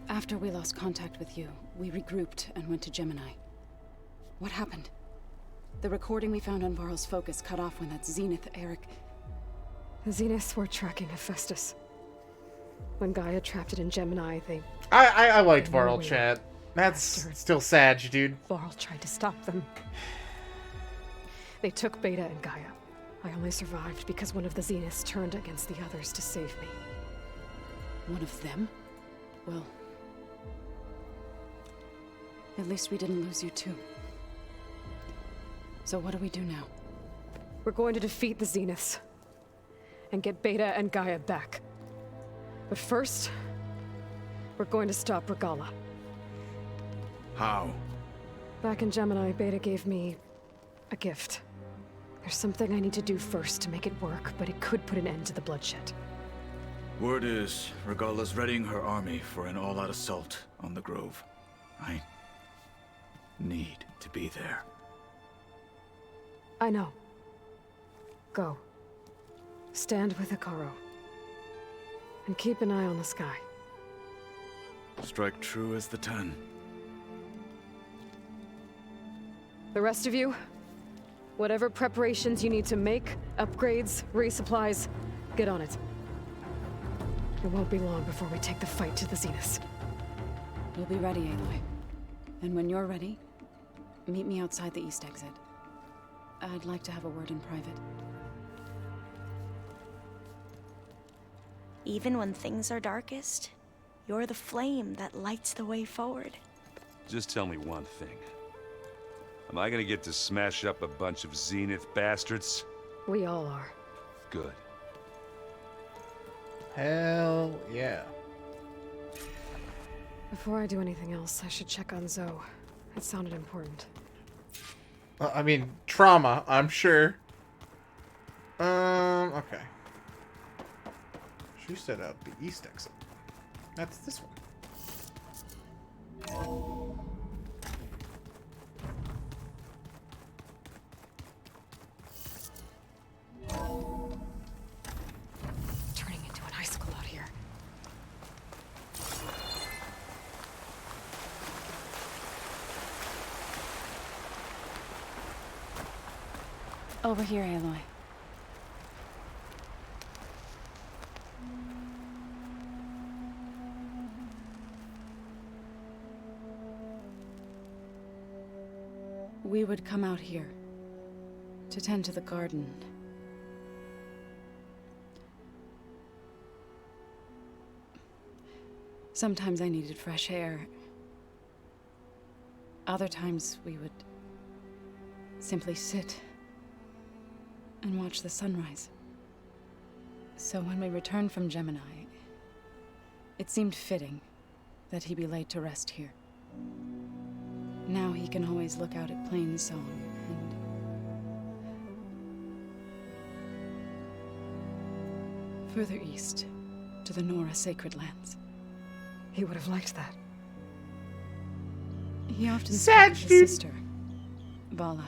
After we lost contact with you, we regrouped and went to Gemini. What happened? The recording we found on Varl's focus cut off when that Zenith, Eric... The Zeniths were tracking Hephaestus. When Gaia trapped it in Gemini, they... I liked Varl, chat. That's still sad, dude. Varl tried to stop them. They took Beta and Gaia. I only survived because one of the Zeniths turned against the others to save me. One of them? Well... At least we didn't lose you too. So what do we do now? We're going to defeat the Zeniths. And get Beta and Gaia back. But first... we're going to stop Regala. How? Back in Gemini, Beta gave me... a gift. There's something I need to do first to make it work, but it could put an end to the bloodshed. Word is, Regala's readying her army for an all-out assault on the Grove. I need to be there. I know. Go. Stand with Ikaro. And keep an eye on the sky. Strike true as the 10. The rest of you, whatever preparations you need to make, upgrades, resupplies, get on it. It won't be long before we take the fight to the Zeniths. We'll be ready, Aloy. And when you're ready, meet me outside the east exit. I'd like to have a word in private. Even when things are darkest, you're the flame that lights the way forward. Just tell me one thing. Am I gonna get to smash up a bunch of Zenith bastards? We all are. Good. Hell yeah. Before I do anything else, I should check on Zoe. It sounded important. I mean, trauma, I'm sure. Okay. She set out the east exit. That's this one. Turning into an icicle out here. Over here, Aloy. We would come out here to tend to the garden. Sometimes I needed fresh air. Other times we would simply sit and watch the sunrise. So when we returned from Gemini, it seemed fitting that he be laid to rest here. Now he can always look out at Plain Zone and further east to the Nora Sacred Lands. He would have liked that. He often spoke of his sister, Vala.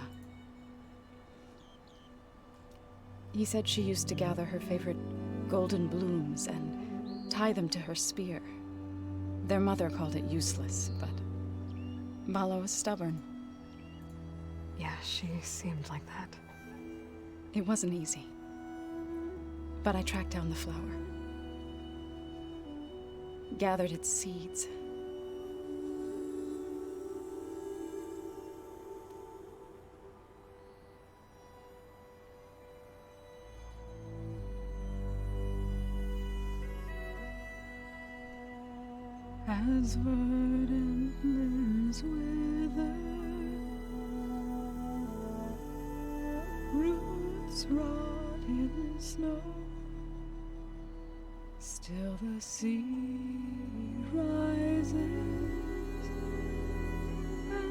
He said she used to gather her favorite golden blooms and tie them to her spear. Their mother called it useless, but Vala was stubborn. Yeah, she seemed like that. It wasn't easy. But I tracked down the flower. Gathered its seeds. As verdant limbs wither, roots rot in snow. Still the sea rises,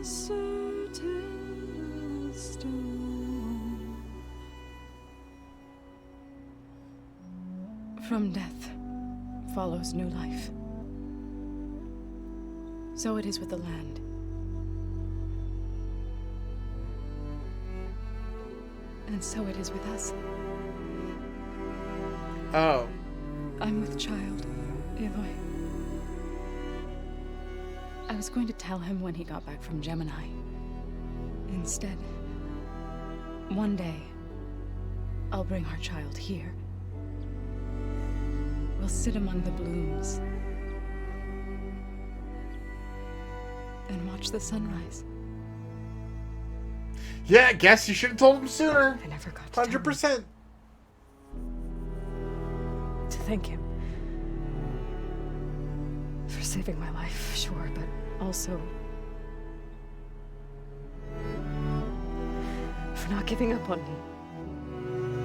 as certain as stone. From death follows new life. So it is with the land. And so it is with us. Oh. I'm with child, Aloy. I was going to tell him when he got back from Gemini. Instead, one day, I'll bring our child here. We'll sit among the blooms and watch the sunrise. Yeah, I guess you should have told him sooner. I never got to 100%. To thank him. For saving my life, sure, but also for not giving up on me.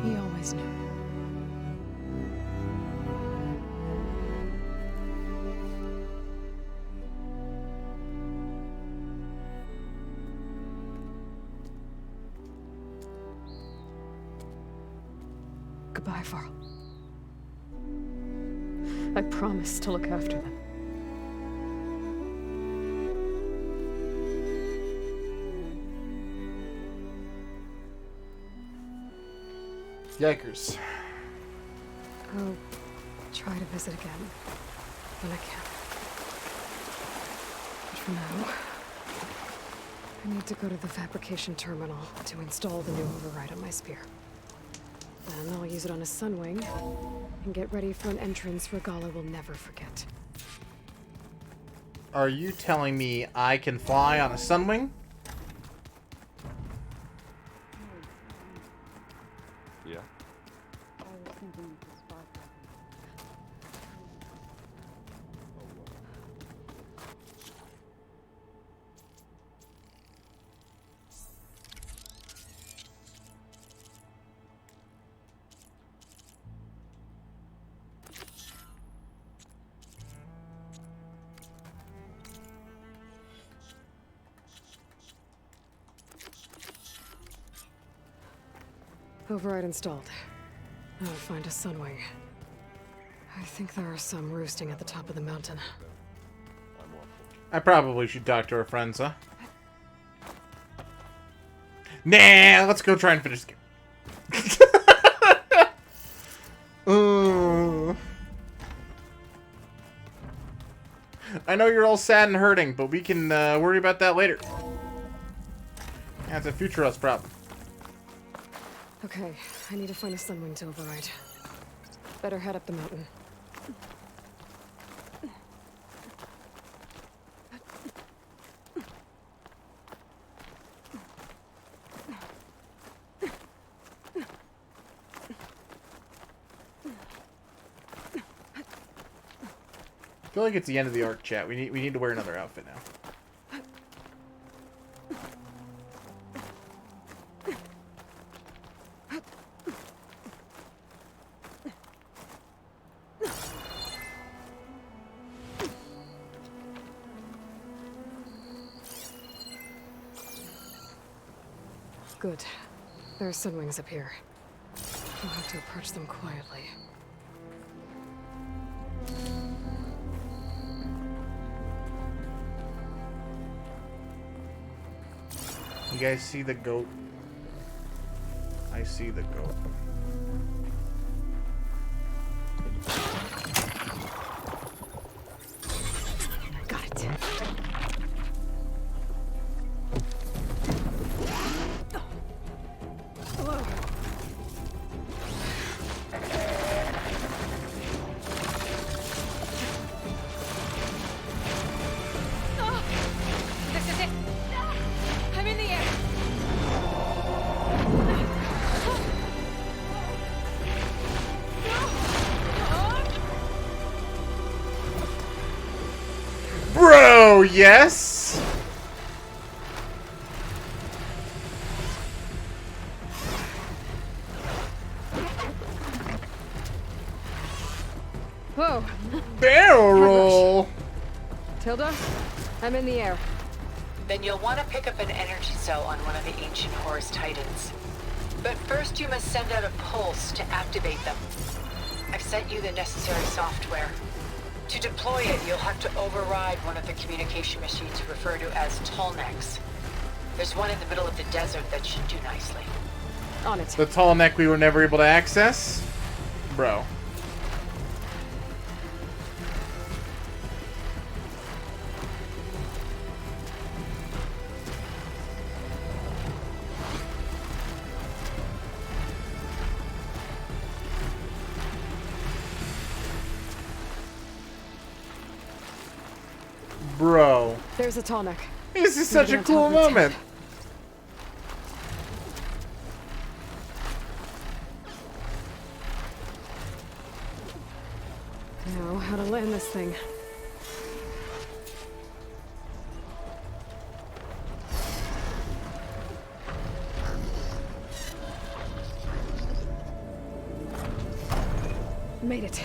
He always knew. Goodbye, Varl. I promise to look after them. Yikers. I'll try to visit again when I can. But for now, I need to go to the fabrication terminal to install the new override on my spear. Then I'll use it on a sunwing and get ready for an entrance Regalla will never forget. Are you telling me I can fly on a sunwing? Yeah. Override installed. Now to find a sunwing. I think there are some roosting at the top of the mountain. I probably should talk to our friends, huh? Nah, let's go try and finish the game. I know you're all sad and hurting, but we can worry about that later. That's a future us problem. Okay, I need to find a sunwing to override. Better head up the mountain. I feel like it's the end of the arc, chat. We need to wear another outfit now. Good. There are sunwings up here. I'll have to approach them quietly. You guys see the goat? I see the goat. Got it. This is it! I'm in the air! Bro, yes! Whoa. Barrel roll. Tilda, I'm in the air. Then you'll want to pick up an energy cell on one of the ancient Horus Titans. But first you must send out a pulse to activate them. I've sent you the necessary software. To deploy it, you'll have to override one of the communication machines referred to as Tallnecks. There's one in the middle of the desert that should do nicely. On it. The tall neck we were never able to access? Bro. Bro. There's a Tallneck. This is such a cool moment. Now, how to land this thing. Made it.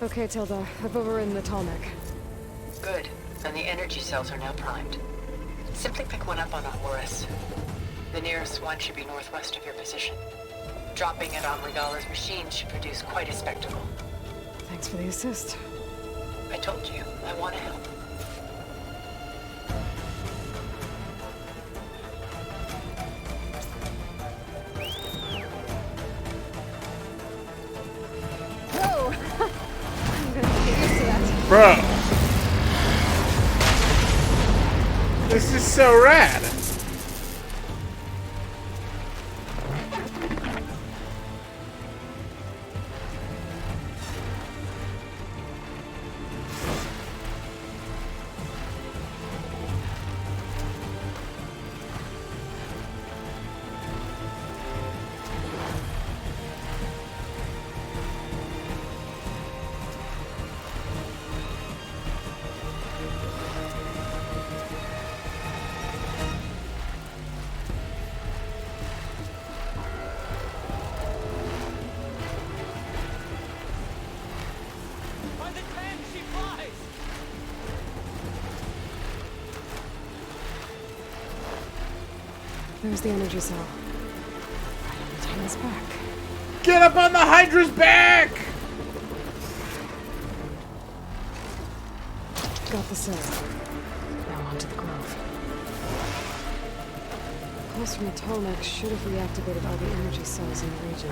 Okay, Tilda. I've overridden the Tallneck. Good. And the energy cells are now primed. Simply pick one up on a Horus. The nearest one should be northwest of your position. Dropping it on Regalla's machine should produce quite a spectacle. Thanks for the assist. I told you, I want to help. Whoa! I'm gonna get used to that. Bro. This is so rad. There's the energy cell. Right on the Titan's back. Get up on the Hydra's back! Got the cell. Now onto the Grove. Pulse from the Tallneck should have reactivated all the energy cells in the region.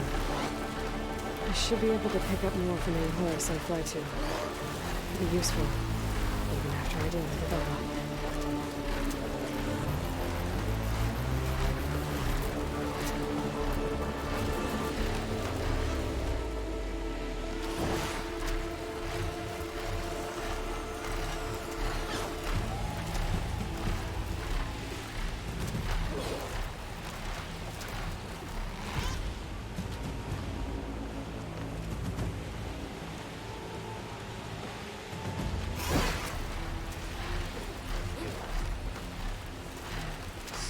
I should be able to pick up more from the Horus I fly to. Be useful, even after I deal with the Bella.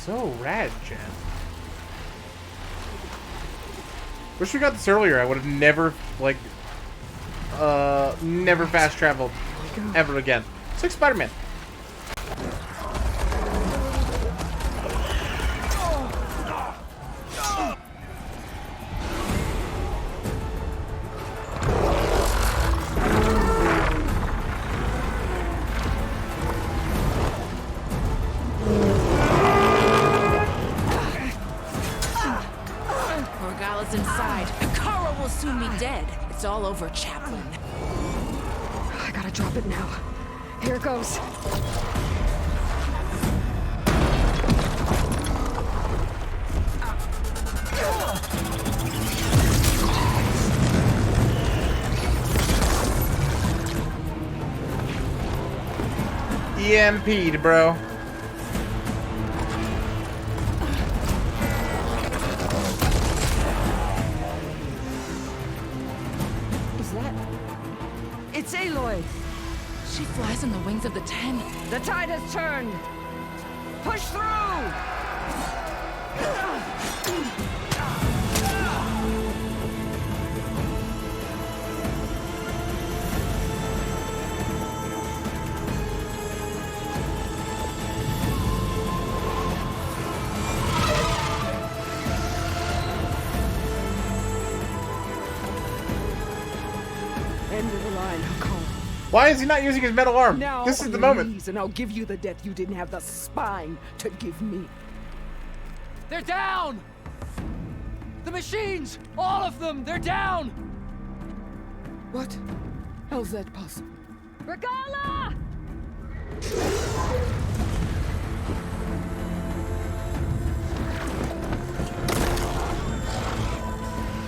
So rad, Jen. Wish we got this earlier. I would have never, like, never fast traveled ever again. It's like Spider-Man. All over, Chaplain. I gotta drop it now. Here it goes. EMP'd, bro. Who's that? It's Aloy. She flies on the wings of the 10. The tide has turned. Push through! End of the line, Hakon. Why is he not using his metal arm? Now This is on the your moment. knees, and I'll give you the death you didn't have the spine to give me. They're down! The machines! All of them! They're down! What? How's that possible? Regala!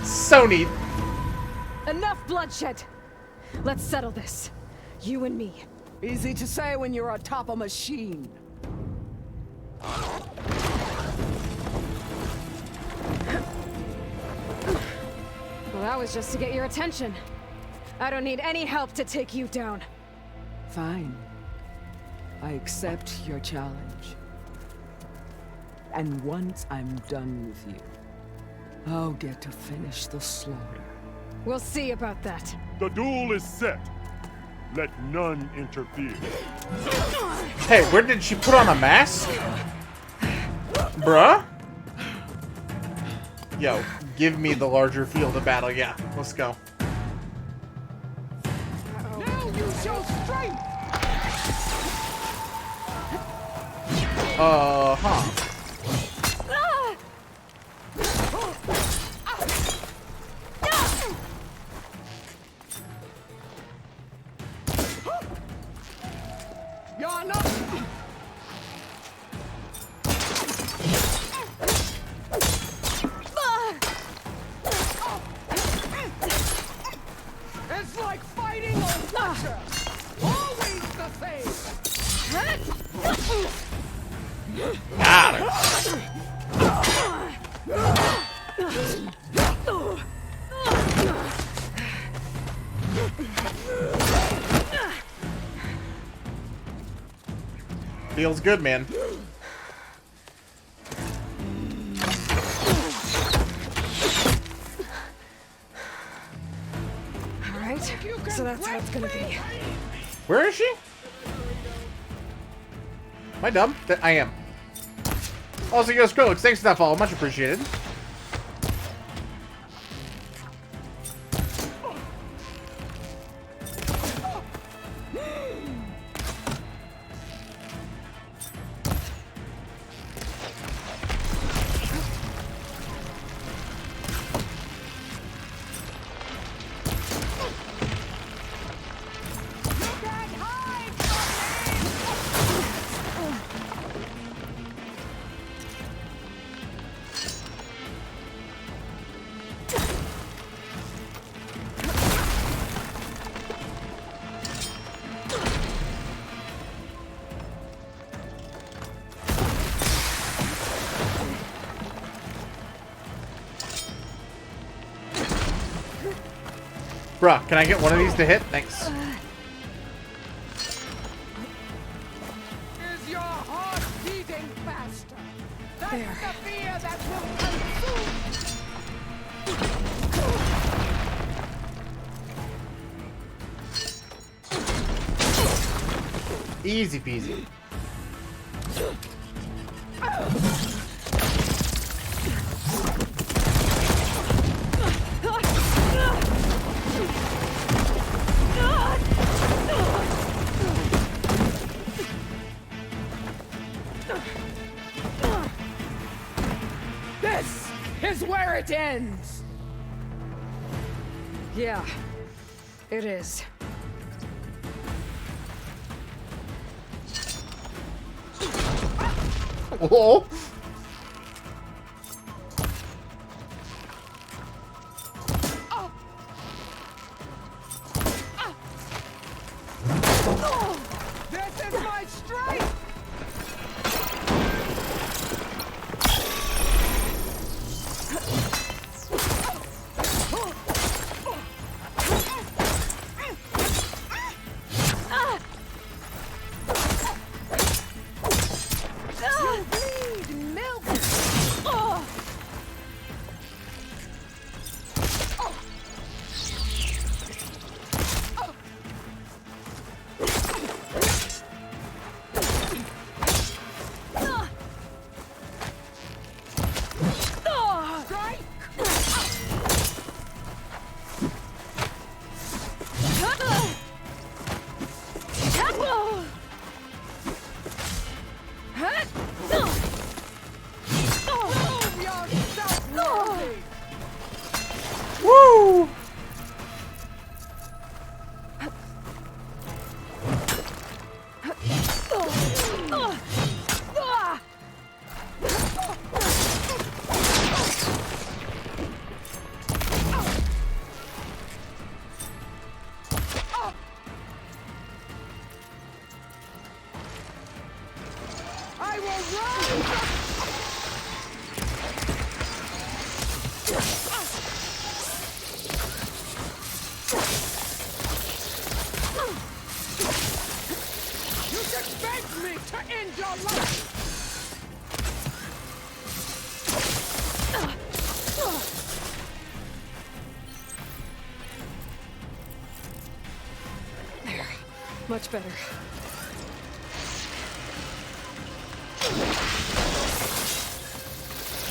Sony. Enough bloodshed. Let's settle this. You and me. Easy to say when you're atop a machine. Well, that was just to get your attention. I don't need any help to take you down. Fine. I accept your challenge. And once I'm done with you, I'll get to finish the slaughter. We'll see about that. The duel is set. Let none interfere. Hey, where did she put on a mask? Bruh? Yo, give me the larger field of battle. Yeah, let's go. Now you show strength! Huh. You're not... It's like fighting a watcher! Always the same! Got her. Feels good, man. Alright, so that's how it's gonna be. Where is she? Am I dumb? I am. Also, Yo Skrillex, thanks for that follow. Much appreciated. Bruh, can I get one of these to hit? Thanks. Is your heart beating faster? That's the fear that will consume. Easy peasy. This is where it ends! Yeah, it is. Oh. This is my strength! You just begged me to end your life! There. Much better.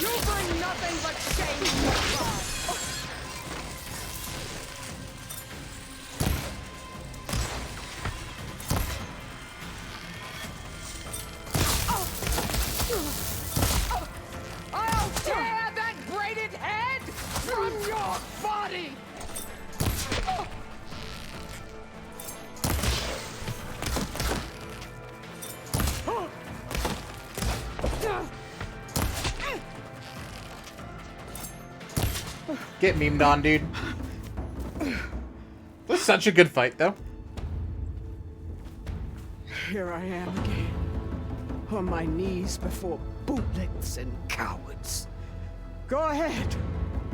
You bring nothing but shame to your tribe! I'll tear that braided head from your body! Get memed on, dude. This is such a good fight, though. Here I am again, on my knees before bootlicks and cowards. Go ahead,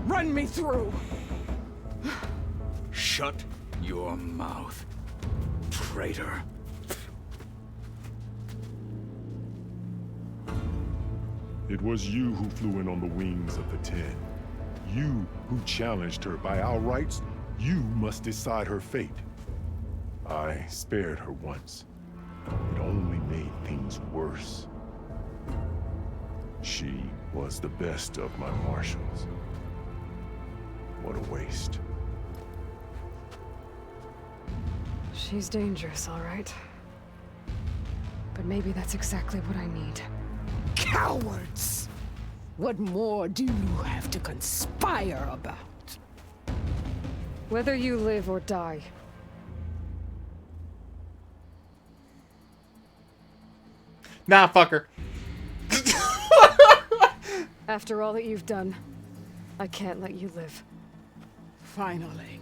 run me through. Shut your mouth, traitor. It was you who flew in on the wings of the 10. You who challenged her. By our rights, you must decide her fate. I spared her once. It only made things worse. She was the best of my marshals. What a waste. She's dangerous, all right. But maybe that's exactly what I need. Cowards! What more do you have to conspire about? Whether you live or die. Nah, fucker. After all that you've done, I can't let you live. Finally.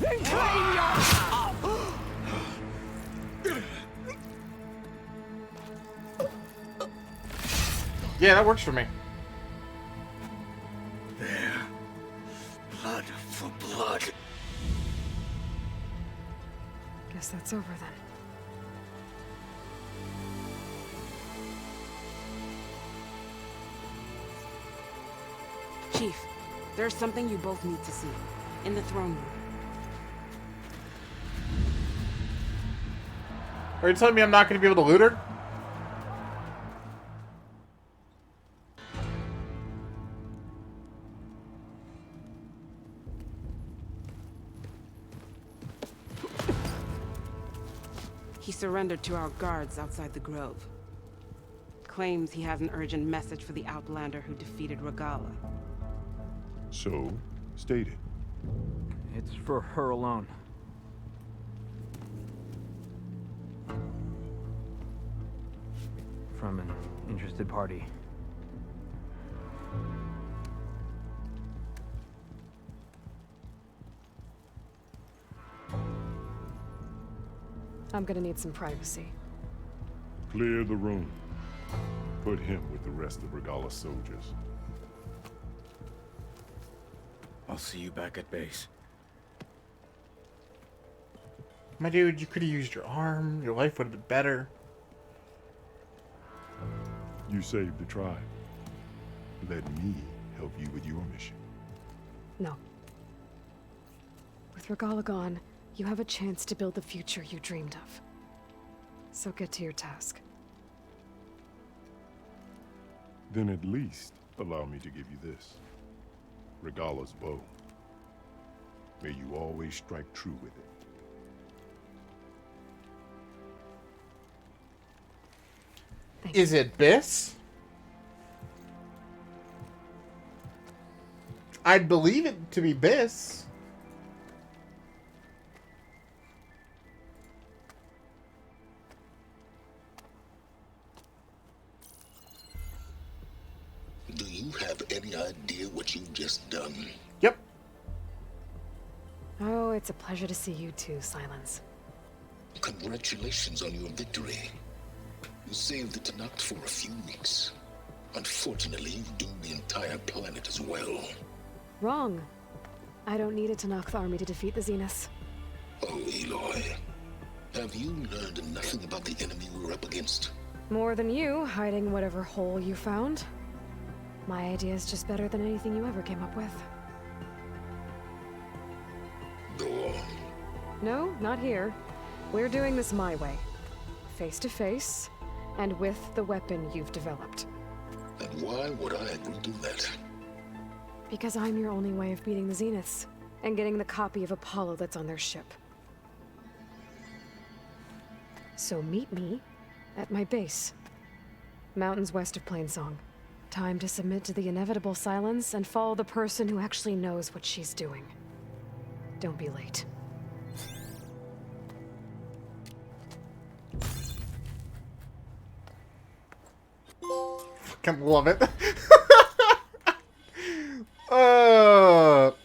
Then claim your... Yeah, that works for me. There. Blood for blood. Guess that's over then. Chief, there's something you both need to see. In the throne room. Are you telling me I'm not going to be able to loot her? He surrendered to our guards outside the grove. Claims he has an urgent message for the Outlander who defeated Regalla. So, state it. It's for her alone. From an interested party. I'm gonna need some privacy. Clear the room. Put him with the rest of Regalla's soldiers. I'll see you back at base. My dude, you could have used your arm. Your life would have been better. You saved the tribe. Let me help you with your mission. No. With Regalla gone, you have a chance to build the future you dreamed of. So get to your task. Then at least allow me to give you this. Regalla's bow. May you always strike true with it. Is it Biss? I'd believe it to be Biss. Do you have any idea what you've just done? Yep. Oh, it's a pleasure to see you too, Silence. Congratulations on your victory. You saved the Tanakh for a few weeks. Unfortunately, you've doomed the entire planet as well. Wrong. I don't need a Tanakh army to defeat the Zeniths. Oh, Aloy. Have you learned nothing about the enemy we're up against? More than you, hiding whatever hole you found. My idea is just better than anything you ever came up with. Go on. No, not here. We're doing this my way. Face to face, and with the weapon you've developed. And why would I agree to that? Because I'm your only way of beating the Zeniths, and getting the copy of Apollo that's on their ship. So meet me at my base. Mountains west of Plainsong. Time to submit to the inevitable silence and follow the person who actually knows what she's doing. Don't be late. Fucking love it.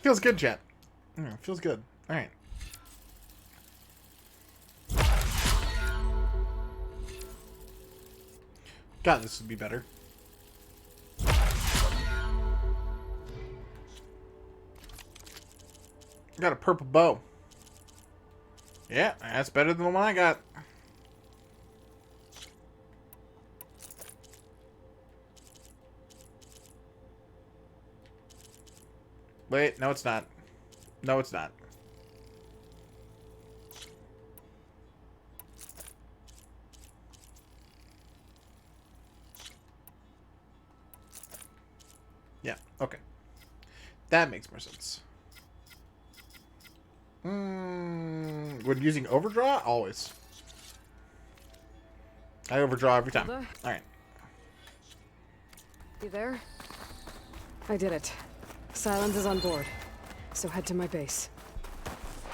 Feels good, chat. Feels good. Alright. God, this would be better. Got a purple bow. Yeah, that's better than the one I got. Wait, no it's not. No it's not. Yeah, okay. That makes more sense. When using overdraw? Always. I overdraw every time. Alright. You there? I did it. Silence is on board. So head to my base.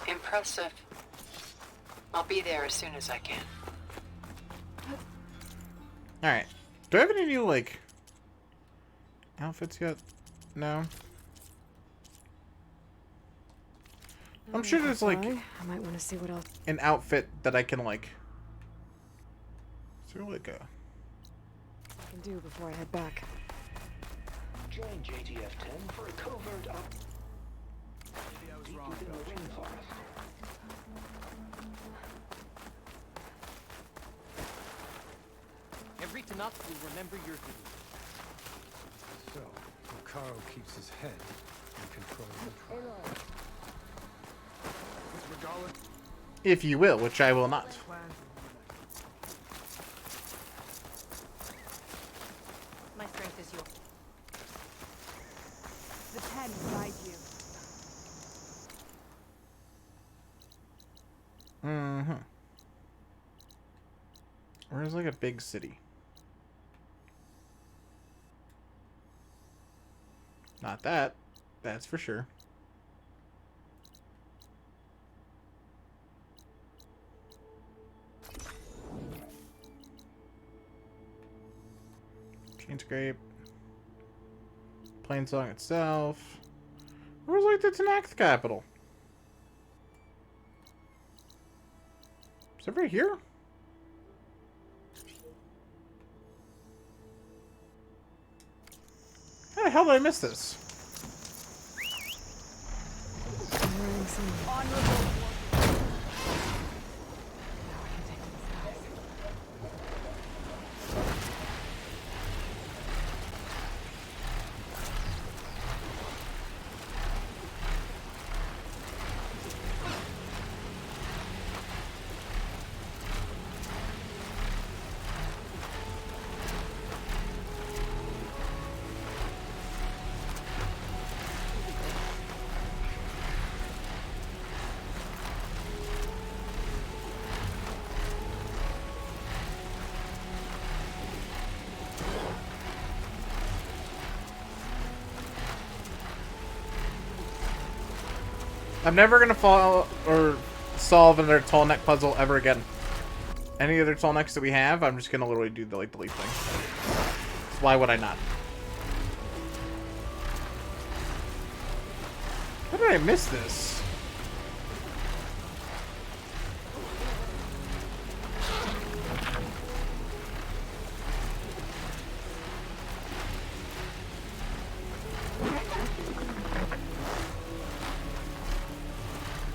Impressive. I'll be there as soon as I can. Alright. Do I have any new, like, outfits yet? No. I'm sure there's, like, I might want to see what else. an outfit that I can, like... Is there, like, a... I can do before I head back. Join JTF-10 for a covert op... Deep within the rainforest. Every Tanakh will remember your duty. So, Makaro keeps his head in control of the trial. If you will, which I will not. My strength is yours. The pen will guide you. Mm-hmm. Where's, like, a big city? Not that. That's for sure. Chain Scrape. Plainsong itself. Where's, like, the Tanakh capital? Is it right here? How the hell did I miss this? I'm never gonna fall or solve another tall neck puzzle ever again. Any other tall necks that we have, I'm just gonna literally do the, like, delete thing. Why would I not? How did I miss this?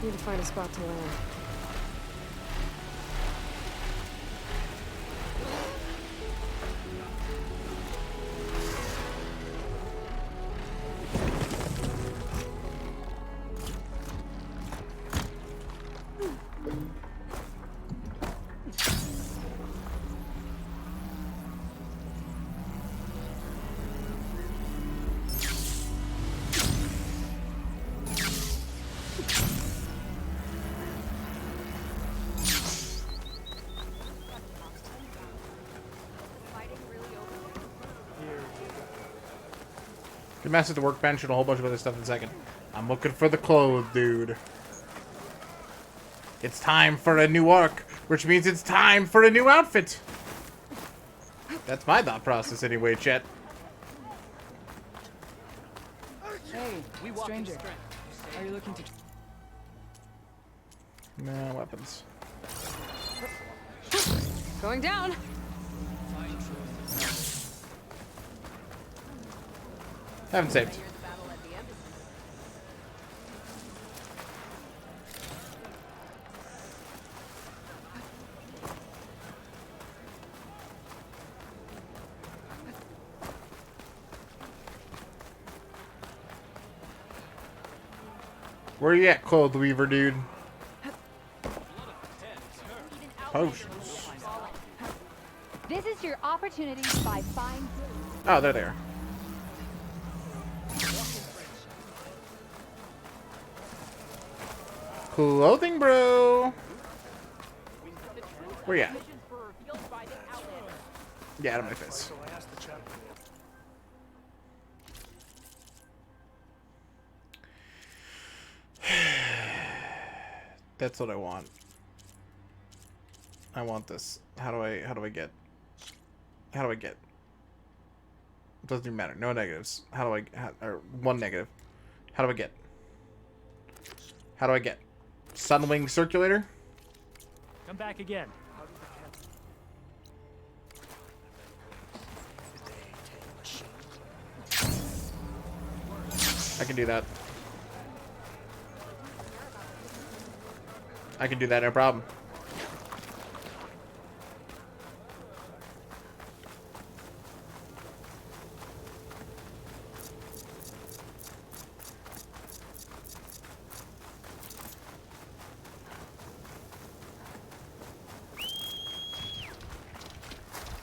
need to find a spot to land. Can mess with the workbench and a whole bunch of other stuff in a second. I'm looking for the clothes, dude. It's time for a new arc, which means it's time for a new outfit. That's my thought process anyway, chat. Hey, stranger. Are you looking to... No weapons. Going down. Haven't saved. Where you at, Clothes Weaver, dude? Potions. This is your opportunity to buy fine. Oh, they're there. Clothing, bro. Where you at? Yeah, out of my face. That's what I want. I want this. How do I get? It doesn't even matter. No negatives. Or one negative. How do I get? Sunwing circulator? Come back again. I can do that. I can do that, no problem.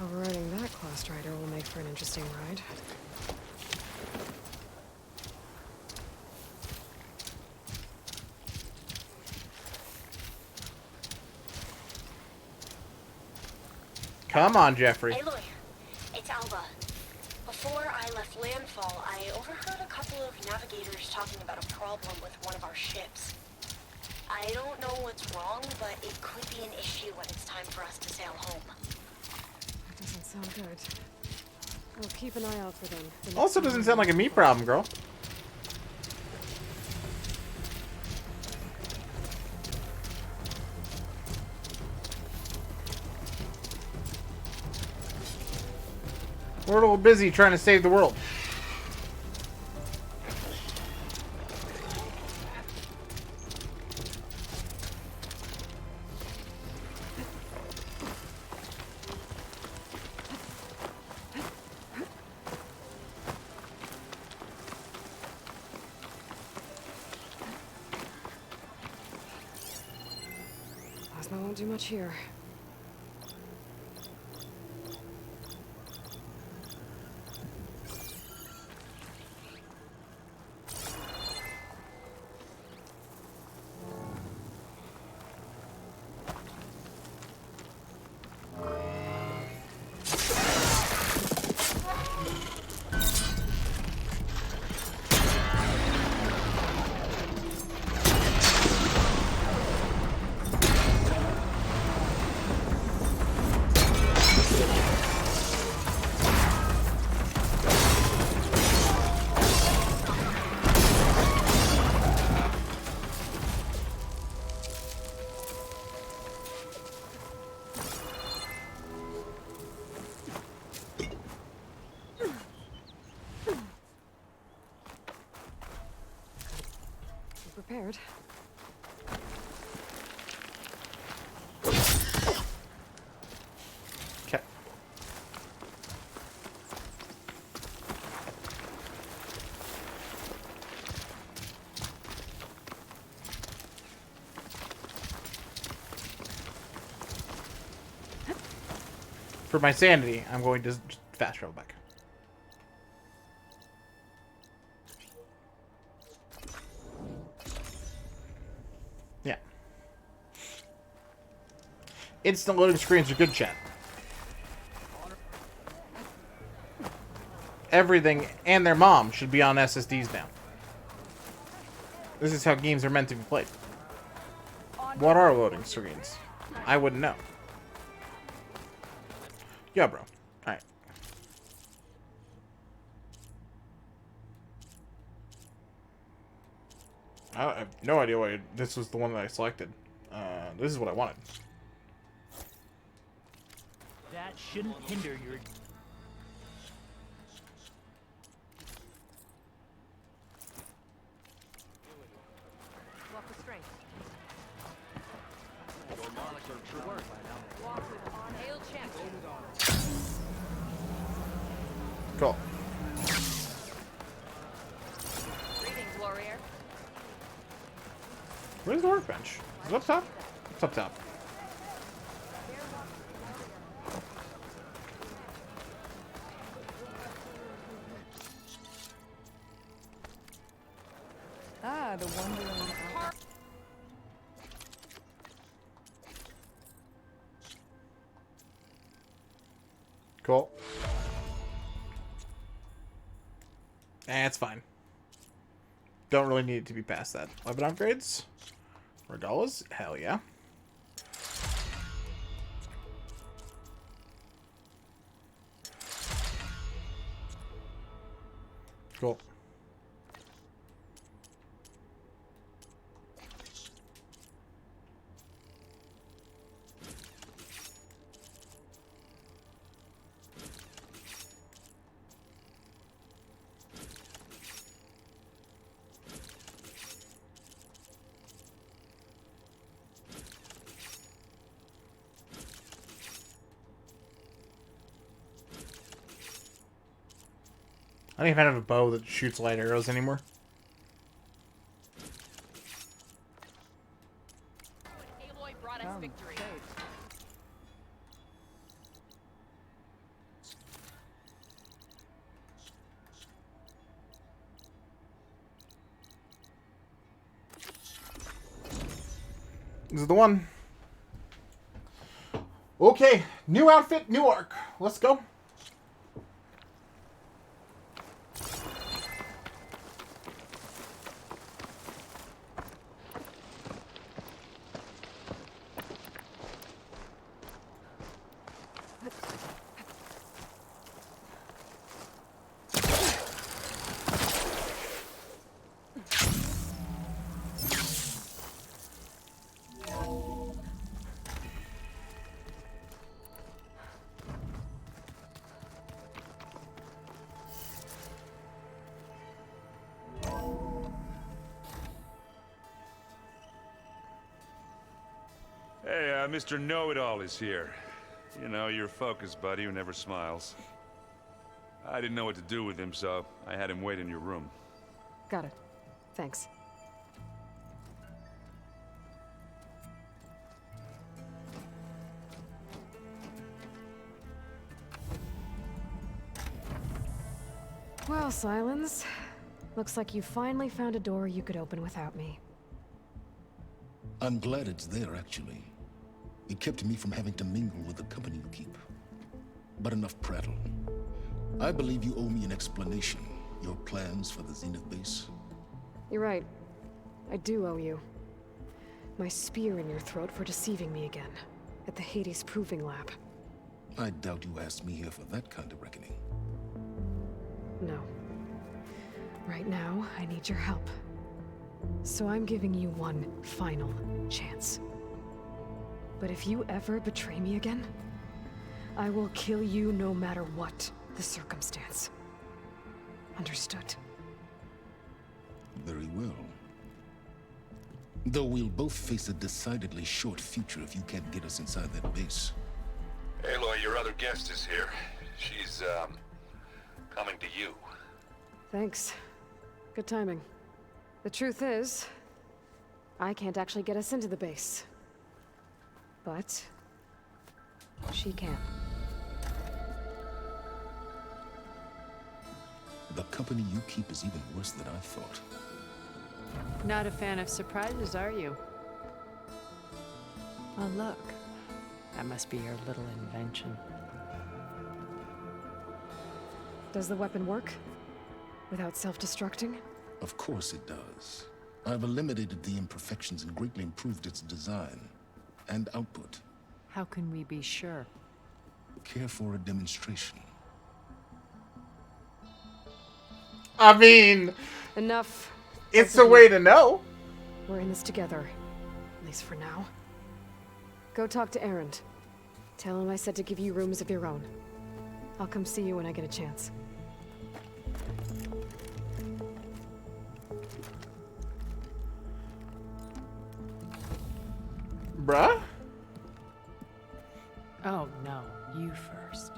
Overriding that class strider will make for an interesting ride. Come on, Jeffrey. Aloy, it's Alba. Before I left landfall, I overheard a couple of navigators talking about a problem with one of our ships. I don't know what's wrong, but it could be an issue when it's time for us to sail home. That doesn't sound good. I'll keep an eye out for them. Also doesn't sound like a me problem, girl. We're a little busy trying to save the world. Plasma won't do much here. Prepared. For my sanity, I'm going to fast travel back. Yeah. Instant loading screens are good, chat. Everything and their mom should be on SSDs now. This is how games are meant to be played. What are loading screens? I wouldn't know. Yeah, bro. Alright. I have no idea why this was the one that I selected. This is what I wanted. That shouldn't hinder your... Walk with strength. Hail champion. Cool. Greetings, warrior. Where's the workbench? Is it up top? It's up top. Ah, the wandering hour. Cool. That's fine. Don't really need it to be past that. Weapon upgrades? Regalas? Hell yeah. Cool. I don't even have a bow that shoots light arrows anymore. Aloy brought us victory. This is the one. Okay, new outfit, new arc. Let's go. Hey, Mr. Know-It-All is here. You know, your focus buddy who never smiles. I didn't know what to do with him, so I had him wait in your room. Got it. Thanks. Well, Silence. Looks like you finally found a door you could open without me. I'm glad it's there, actually. It kept me from having to mingle with the company you keep. But enough prattle. I believe you owe me an explanation. Your plans for the Zenith base? You're right. I do owe you. My spear in your throat for deceiving me again. At the Hades Proving Lab. I doubt you asked me here for that kind of reckoning. No. Right now, I need your help. So I'm giving you one final chance. But if you ever betray me again, I will kill you no matter what the circumstance. Understood? Very well. Though we'll both face a decidedly short future if you can't get us inside that base. Aloy, your other guest is here. She's, coming to you. Thanks. Good timing. The truth is, I can't actually get us into the base. But she can. The company you keep is even worse than I thought. Not a fan of surprises, are you? Oh, look. That must be your little invention. Does the weapon work? Without self-destructing? Of course it does. I've eliminated the imperfections and greatly improved its design and output. How can we be sure? Care for a demonstration? I mean... Enough. It's a way to know. We're in this together. At least for now. Go talk to Erend. Tell him I said to give you rooms of your own. I'll come see you when I get a chance. Bruh? Oh, no. You first.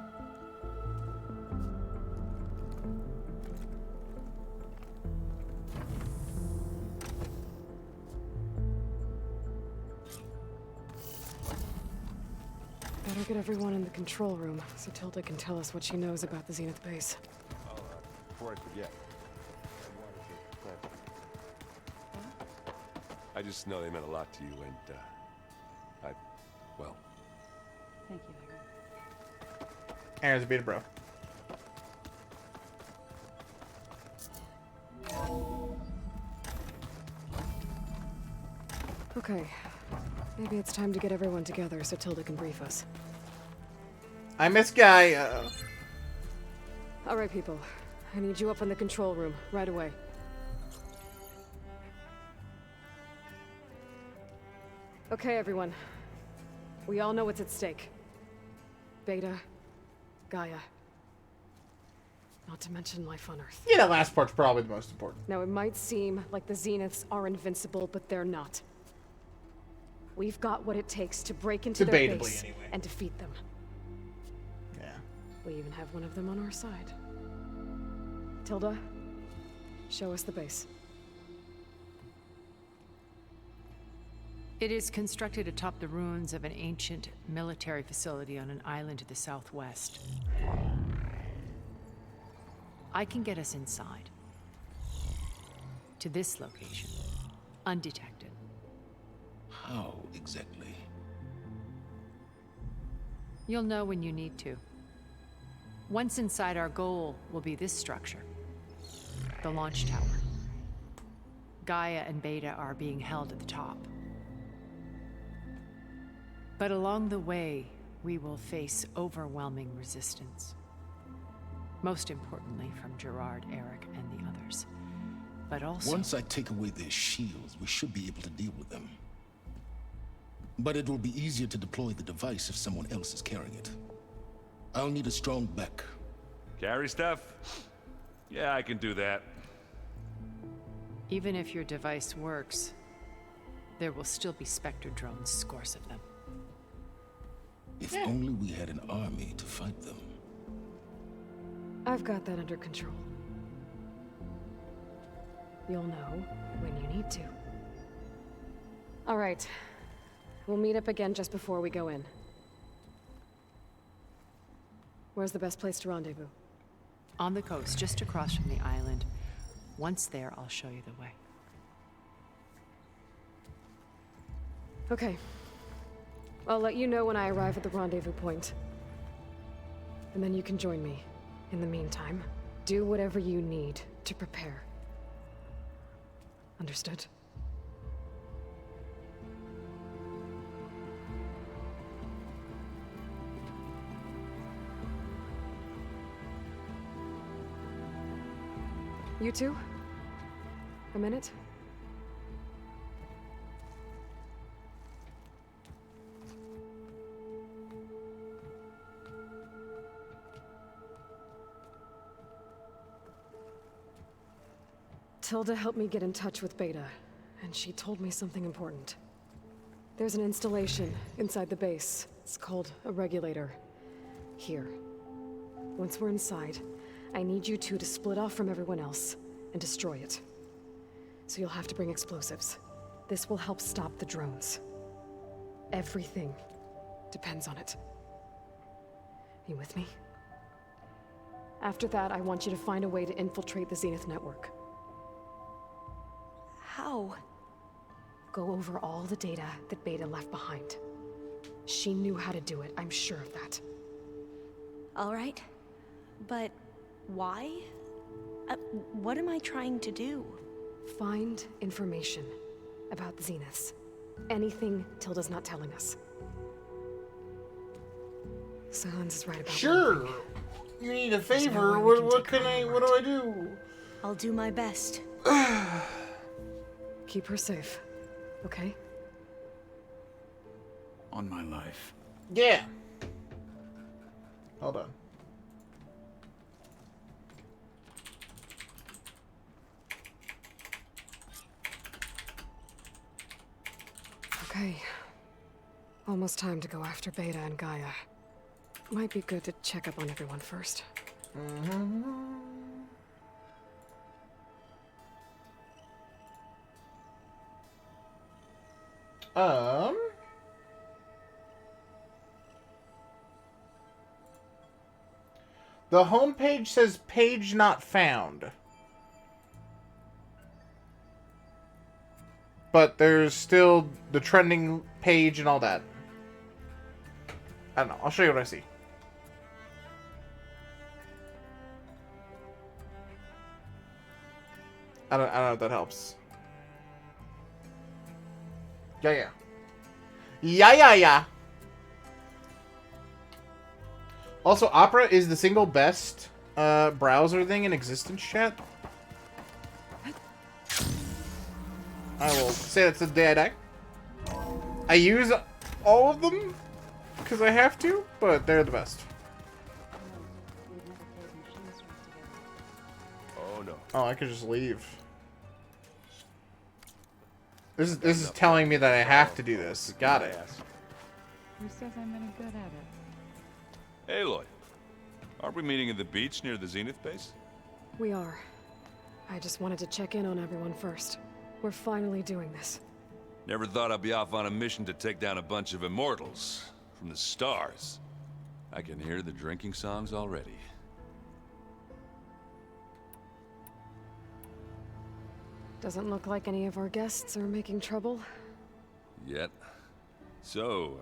Better get everyone in the control room so Tilda can tell us what she knows about the Zenith base. Oh, before I forget, I just know they meant a lot to you, and well. Thank you, Aaron's a beta bro. Okay. Maybe it's time to get everyone together so Tilda can brief us. I miss Gaia. Alright, people. I need you up in the control room, right away. Okay, everyone. We all know what's at stake. Beta, Gaia. Not to mention life on Earth. Yeah, that last part's probably the most important. Now, it might seem like the Zeniths are invincible, but they're not. We've got what it takes to break into their base and defeat them. Yeah. We even have one of them on our side. Tilda, show us the base. It is constructed atop the ruins of an ancient military facility on an island to the southwest. I can get us inside. To this location. Undetected. How exactly? You'll know when you need to. Once inside, our goal will be this structure. The launch tower. Gaia and Beta are being held at the top. But along the way, we will face overwhelming resistance. Most importantly from Gerard, Eric, and the others. But also... Once I take away their shields, we should be able to deal with them. But it will be easier to deploy the device if someone else is carrying it. I'll need a strong back. Carry stuff? Yeah, I can do that. Even if your device works, there will still be Spectre drones, scores of them. If only we had an army to fight them. I've got that under control. You'll know when you need to. All right. We'll meet up again just before we go in. Where's the best place to rendezvous? On the coast, just across from the island. Once there, I'll show you the way. Okay. I'll let you know when I arrive at the rendezvous point. And then you can join me. In the meantime, do whatever you need to prepare. Understood? You two? A minute? Tilda helped me get in touch with Beta, and she told me something important. There's an installation inside the base. It's called a regulator. Here. Once we're inside, I need you two to split off from everyone else and destroy it. So you'll have to bring explosives. This will help stop the drones. Everything depends on it. You with me? After that, I want you to find a way to infiltrate the Zenith network. How? Go over all the data that Beta left behind. She knew how to do it, I'm sure of that. All right. But why? What am I trying to do? Find information about the Zeniths. Anything Tilda's not telling us. Silence is right about Sure. You need a favor. What do I do? I'll do my best. Keep her safe, okay? On my life. Yeah. Hold on. Okay. Almost time to go after Beta and Gaia. Might be good to check up on everyone first. The homepage says page not found. But there's still the trending page and all that. I don't know. I'll show you what I see. I don't know if that helps. Yeah. Also, Opera is the single best browser thing in existence, chat. I will say that's the day I die. I use all of them because I have to, but they're the best. Oh no. Oh, I could just leave. This is telling me that I have to do this. Got it. Who says I'm any good at it? Hey, Lloyd. Aren't we meeting at the beach near the Zenith base? We are. I just wanted to check in on everyone first. We're finally doing this. Never thought I'd be off on a mission to take down a bunch of immortals from the stars. I can hear the drinking songs already. Doesn't look like any of our guests are making trouble. Yet. So,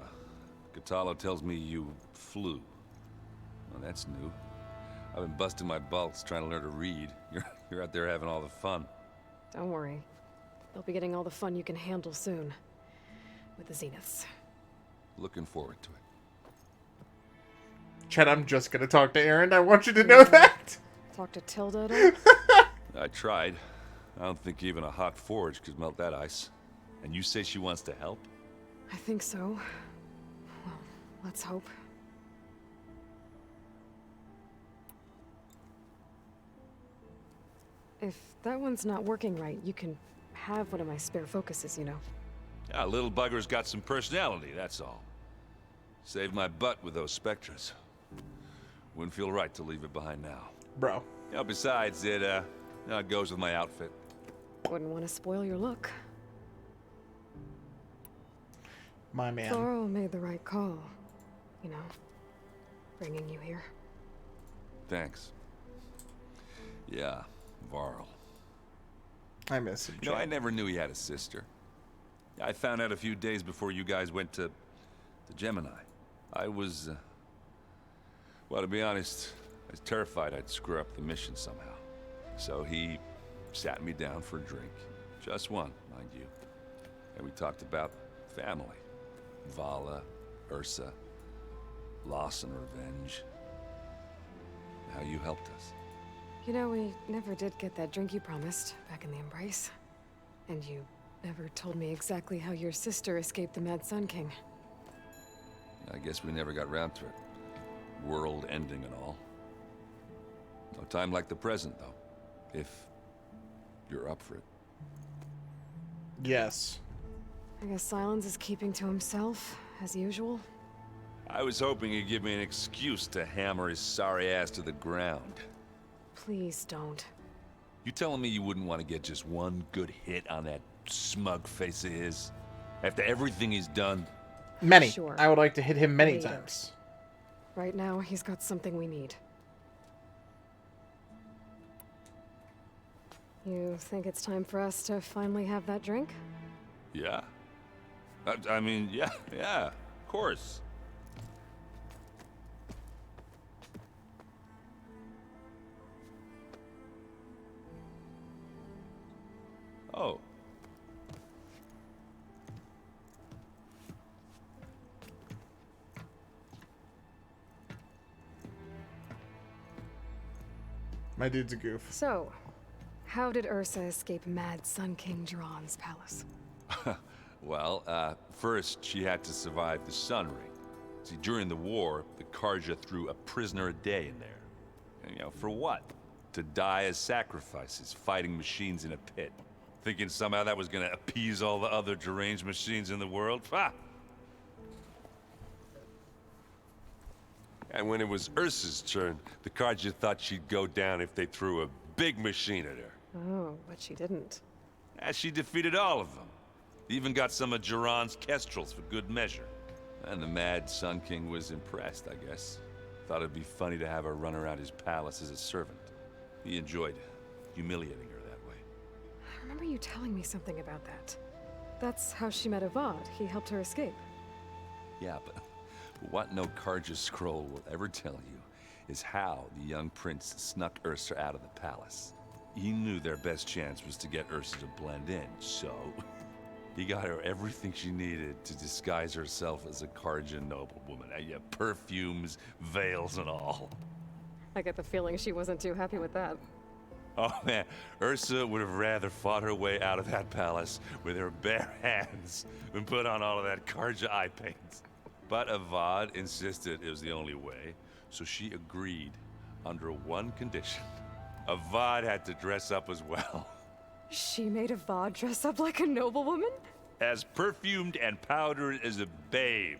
Katalo tells me you flew. Well, that's new. I've been busting my balls trying to learn to read. You're out there having all the fun. Don't worry. They'll be getting all the fun you can handle soon. With the Zeniths. Looking forward to it. Chet, I'm just gonna talk to Aaron. I want you to know that. Talk to Tilda at all? I tried. I don't think even a hot forge could melt that ice. And you say she wants to help? I think so. Well, let's hope. If that one's not working right, you can have one of my spare focuses, you know. Yeah, little bugger's got some personality, that's all. Saved my butt with those Spectras. Wouldn't feel right to leave it behind now. Bro. You know, besides, it goes with my outfit. Wouldn't want to spoil your look. My man. Thorough made the right call. You know, bringing you here. Thanks. Yeah, Varl. I miss him, You know, I never knew he had a sister. I found out a few days before you guys went to Gemini. I was, well, to be honest, I was terrified I'd screw up the mission somehow. So he sat me down for a drink. Just one, mind you. And we talked about family. Vala, Ursa, loss and revenge. How you helped us. You know, we never did get that drink you promised back in the Embrace. And you never told me exactly how your sister escaped the Mad Sun King. I guess we never got round to it. World ending and all. No time like the present, though. If you're up for it. Yes. I guess Silence is keeping to himself, as usual. I was hoping he'd give me an excuse to hammer his sorry ass to the ground. Please don't. You telling me you wouldn't want to get just one good hit on that smug face of his? After everything he's done? Many. Sure. I would like to hit him many Later. times. Right now, he's got something we need. You think it's time for us to finally have that drink? Yeah? I mean, yeah, of course. Oh. My dude's a goof. So, how did Ursa escape Mad Sun King Jiran's palace? Well, first she had to survive the Sun Ring. See, during the war, the Karja threw a prisoner a day in there. And, you know, for what? To die as sacrifices, fighting machines in a pit. Thinking somehow that was gonna appease all the other deranged machines in the world? Ha! And when it was Ursa's turn, the Karja thought she'd go down if they threw a big machine at her. Oh, but she didn't. And she defeated all of them. Even got some of Jiran's kestrels for good measure. And the Mad Sun King was impressed, I guess. Thought it'd be funny to have her run around his palace as a servant. He enjoyed humiliating her that way. I remember you telling me something about that. That's how she met Avad. He helped her escape. Yeah, but what no Karja scroll will ever tell you is how the young prince snuck Ursa out of the palace. He knew their best chance was to get Ursa to blend in, so he got her everything she needed to disguise herself as a Karja noblewoman. Yeah, perfumes, veils, and all. I get the feeling she wasn't too happy with that. Oh man, Ursa would have rather fought her way out of that palace with her bare hands than put on all of that Karja eye paint. But Avad insisted it was the only way, so she agreed under one condition. Avad had to dress up as well. She made Avad dress up like a noblewoman? As perfumed and powdered as a babe.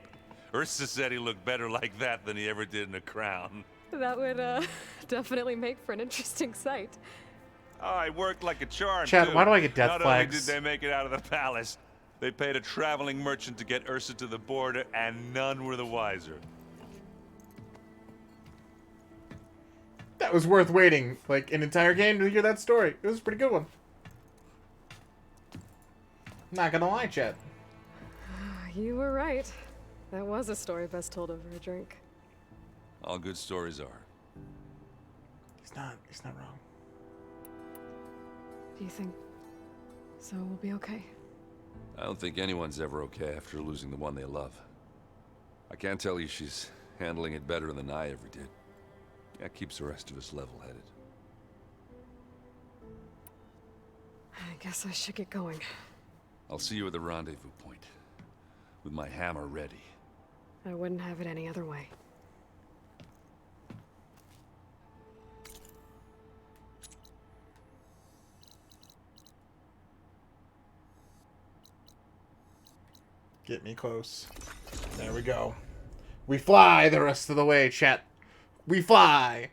Ursa said he looked better like that than he ever did in a crown. That would, definitely make for an interesting sight. Oh, it worked like a charm, Chad, too. why do I get death Not flags? only did they make it out of the palace, they paid a traveling merchant to get Ursa to the border, and none were the wiser. That was worth waiting, like, an entire game to hear that story. It was a pretty good one. Not gonna lie, Chad. You were right. That was a story best told over a drink. All good stories are. He's not wrong. Do you think so we'll be okay? I don't think anyone's ever okay after losing the one they love. I can't tell you she's handling it better than I ever did. That keeps the rest of us level-headed. I guess I should get going. I'll see you at the rendezvous point, with my hammer ready. I wouldn't have it any other way. Get me close. There we go. We fly the rest of the way, chat. We fly!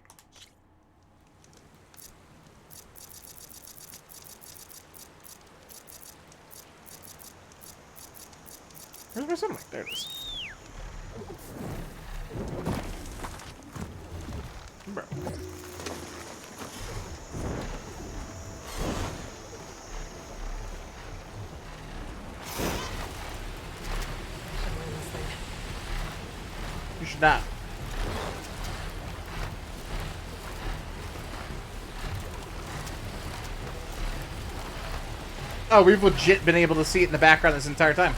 Where's my sunlight? There it is. Bro. You should not. Oh, we've legit been able to see it in the background this entire time.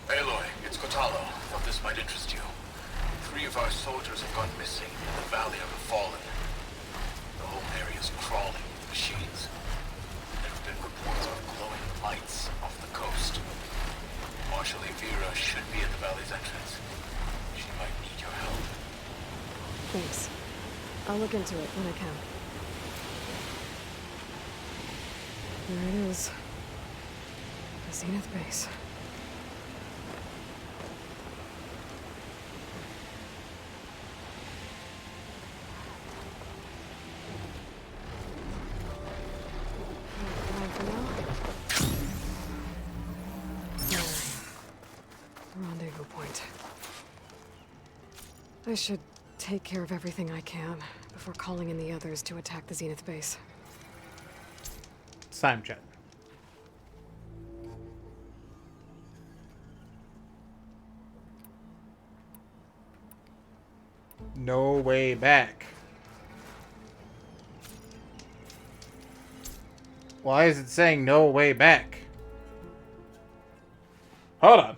Aloy, it's Kotalo. Thought this might interest you. 3 of our soldiers have gone missing in the valley. Thanks. I'll look into it when I can. There it is. The Zenith base. Rendezvous point. I should take care of everything I can before calling in the others to attack the Zenith base. It's time, chat. No way back. Why is it saying no way back? Hold on.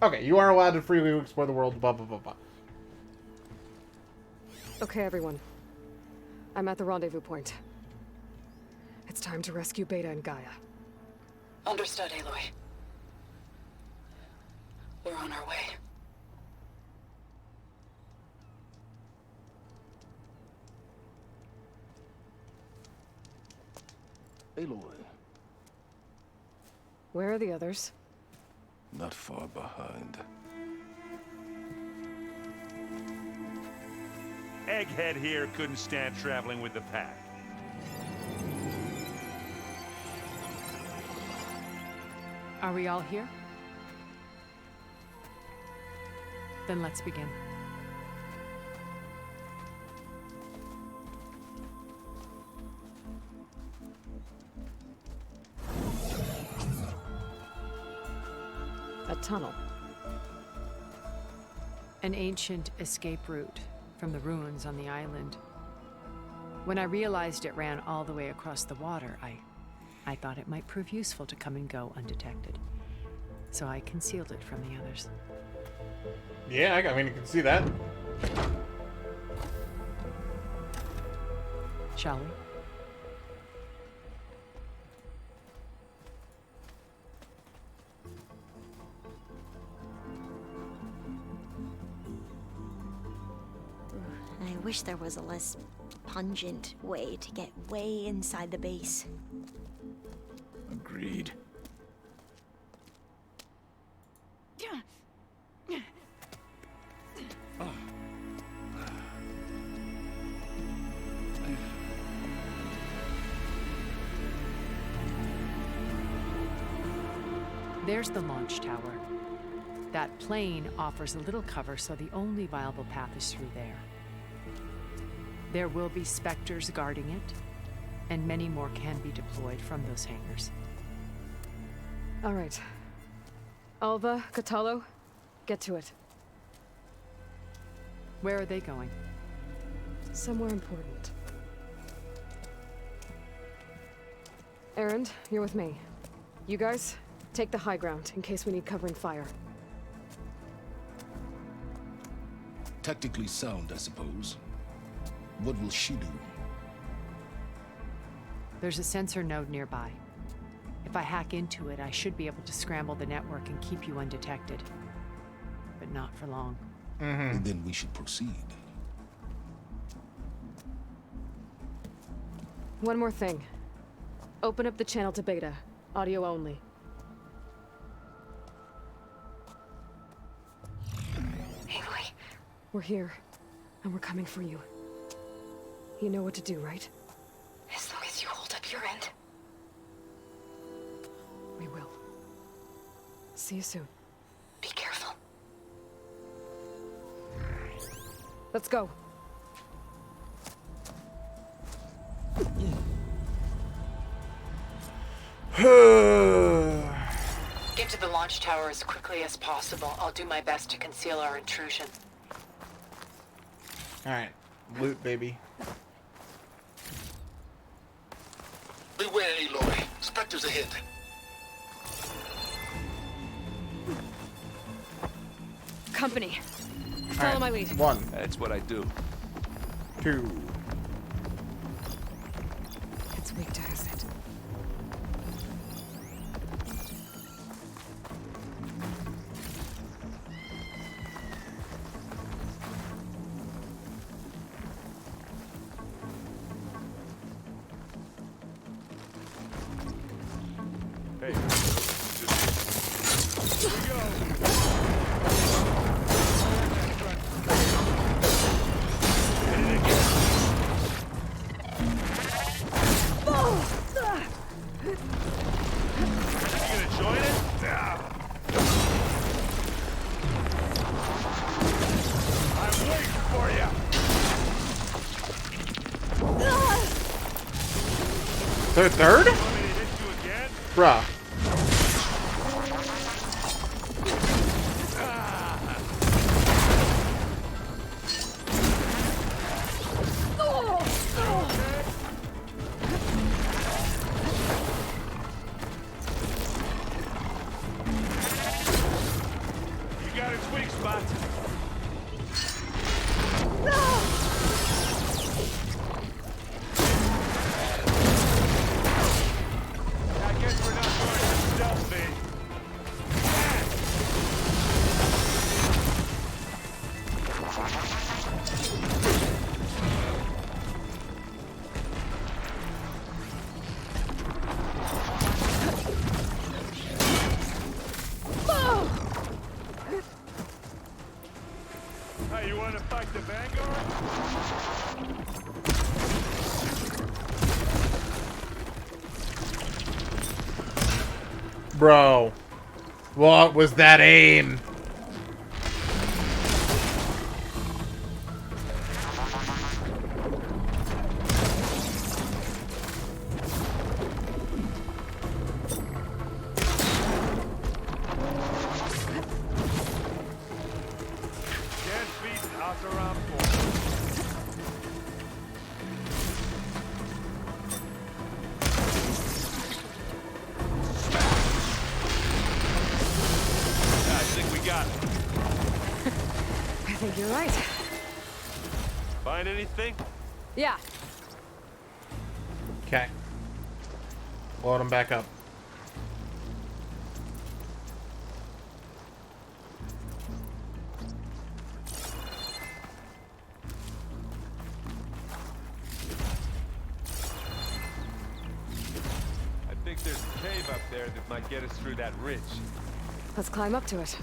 Okay, you are allowed to freely explore the world, blah, blah, blah, blah. Okay, everyone. I'm at the rendezvous point. It's time to rescue Beta and Gaia. Understood, Aloy. We're on our way. Aloy. Where are the others? Not far behind. Egghead here couldn't stand traveling with the pack. Are we all here? Then let's begin. A tunnel. An ancient escape route from the ruins on the island. When I realized it ran all the way across the water, I thought it might prove useful to come and go undetected. So I concealed it from the others. Yeah, I mean, you can see that. Shall we? I wish there was a less pungent way to get way inside the base. Agreed. There's the launch tower. That plane offers a little cover, so the only viable path is through there. There will be Spectres guarding it, and many more can be deployed from those hangars. All right. Alva, Catalo, get to it. Where are they going? Somewhere important. Erend, you're with me. You guys, take the high ground in case we need covering fire. Tactically sound, I suppose. What will she do? There's a sensor node nearby. If I hack into it, I should be able to scramble the network and keep you undetected. But not for long. And then we should proceed. One more thing. Open up the channel to Beta. Audio only. Aloy. We're here, and we're coming for you. You know what to do, right? As long as you hold up your end. We will. See you soon. Be careful. Let's go. Get to the launch tower as quickly as possible. I'll do my best to conceal our intrusion. Alright. Loot, baby. Beware, Aloy. Spectres ahead. company. Follow my lead. 1. That's what I do. 2. It's weak to acid. Hey, here we go. Third? Bruh. You got its weak spot. I guess we're not going to stealthy. Hey, you want to fight the Vanguard? Bro. What was that aim? Can't beat Asaram. I think we got it. I think you're right. Find anything? Yeah. Okay. Load him back up. I think there's a cave up there that might get us through that ridge. Let's climb up to it.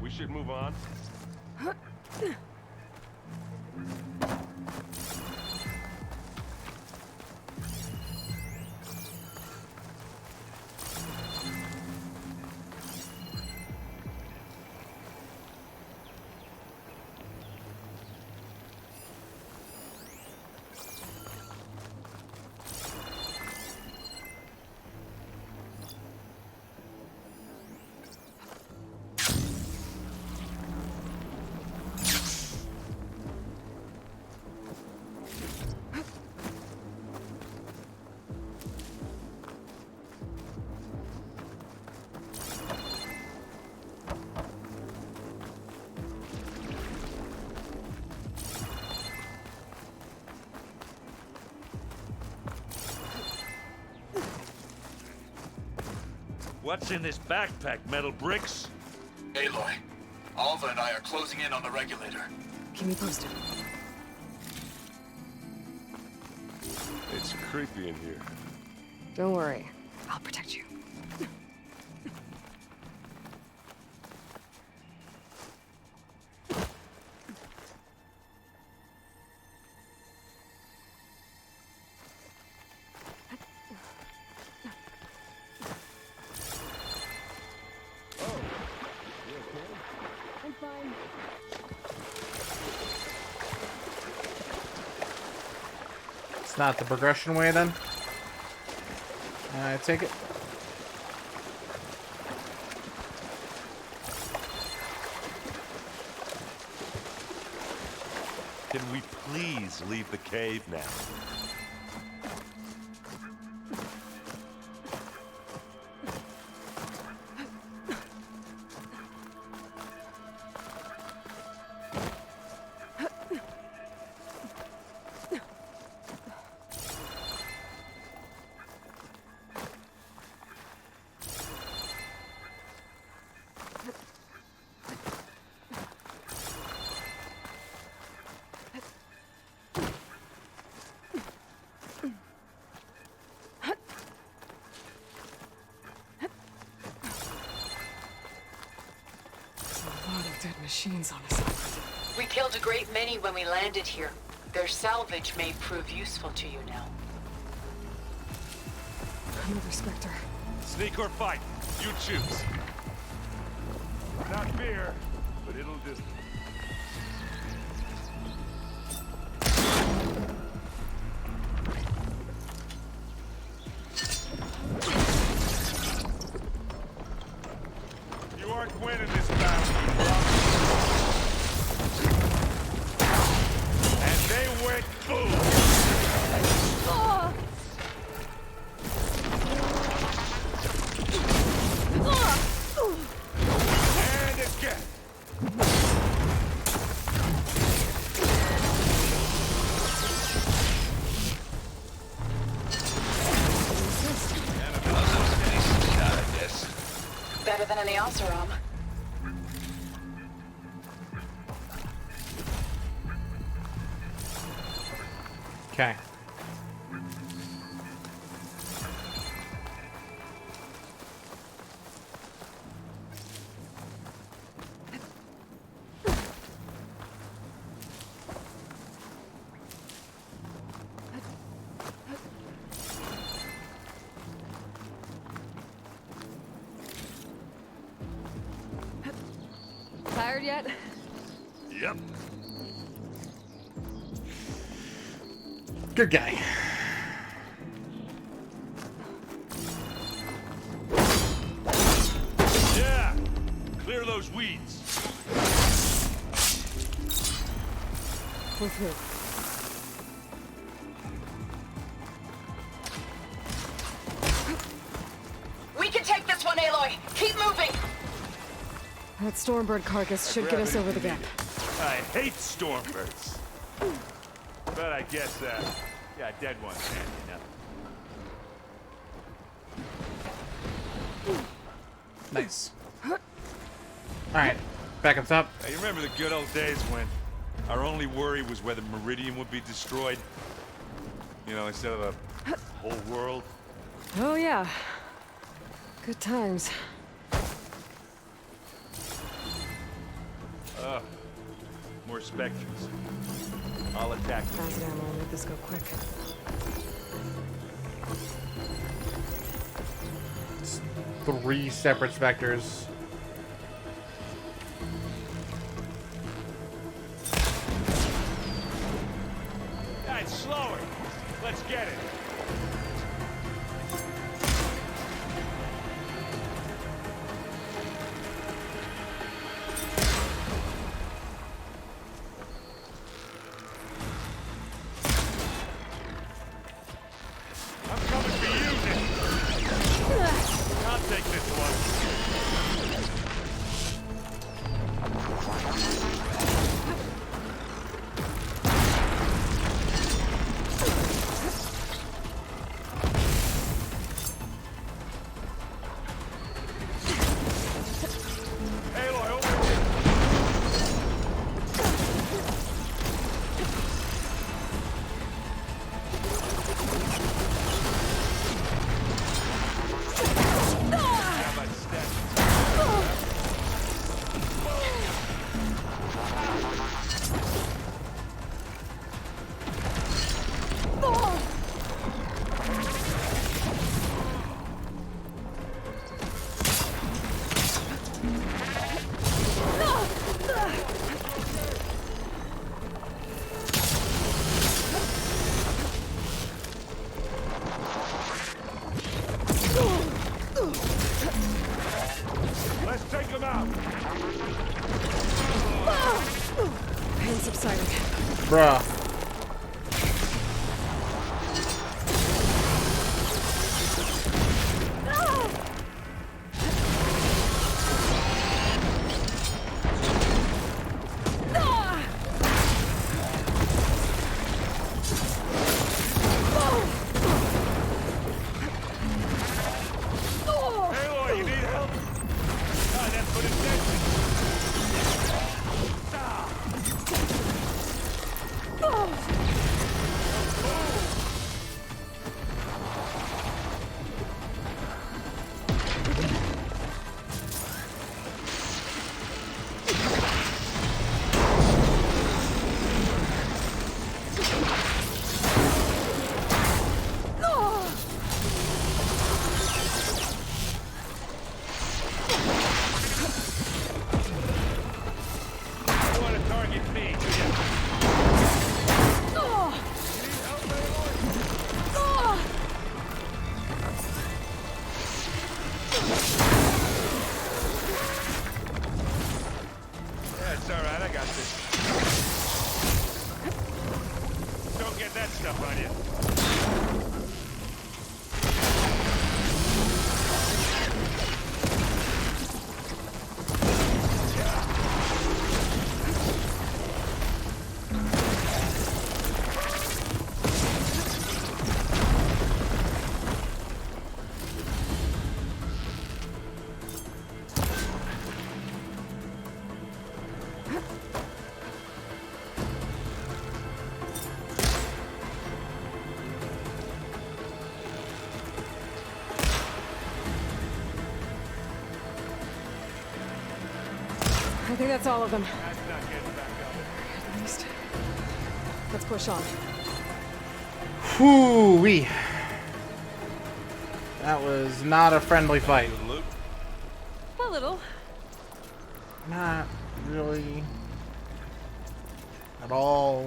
We should move on. What's in this backpack, metal bricks? Aloy, Alva and I are closing in on the regulator. Keep me posted. It's creepy in here. Don't worry. I'll protect you. I'm fine. It's not the progression way then. I take it. Can we please leave the cave now? Dead machines on us. We killed a great many when we landed here. Their salvage may prove useful to you now. Another Spectre. Sneak or fight, you choose. Not fear, but it'll just... You aren't winning this battle. And they went boom! And again! Better than any Oseram. Okay. Tired yet? Yep. Good guy. Yeah! Clear those weeds. We're through. We can take this one, Aloy! Keep moving! That Stormbird carcass should get us over the gap. I hate stormbirds. But I guess, yeah, dead ones, man, you know. Nice. Alright, back up top. Hey, you remember the good old days when our only worry was whether Meridian would be destroyed? You know, instead of the whole world? Oh yeah. Good times. More specters. I'll attack with Acid ammo will make this go quick. It's 3 separate specters. Yeah, it's slower. Let's get it. Bruh. Aloy, you need help? Ah, that's what it says. You want to target me, do you? Yeah, it's all right. I got this. Don't get that stuff on you. I think that's all of them. That's not getting back up. At least. Let's push on. Whoo-wee. That was not a friendly fight. A little. Not really. At all.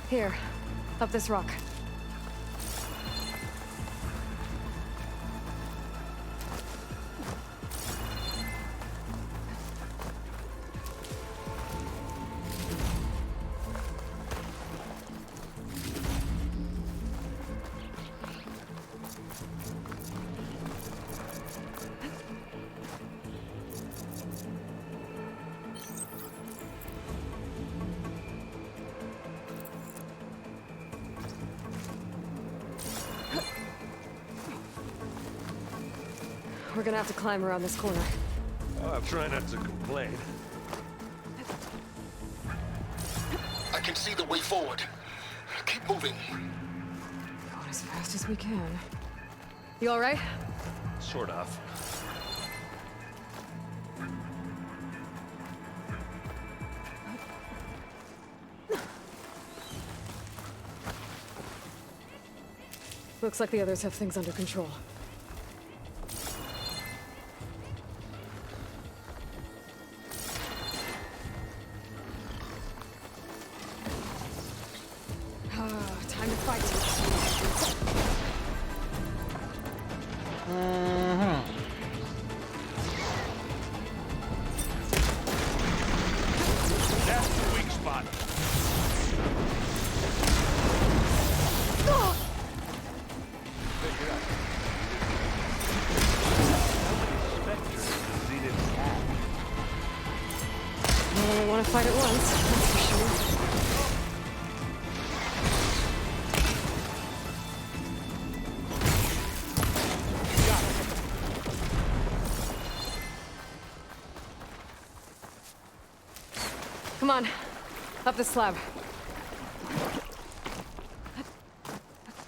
Here, up this rock. We're gonna have to climb around this corner. Oh, I'll try not to complain. I can see the way forward. Keep moving. Going as fast as we can. You all right? Sort of. Looks like the others have things under control. Time to fight. That's the weak spot. We want to fight at once, that's for sure. Come on, up the slab.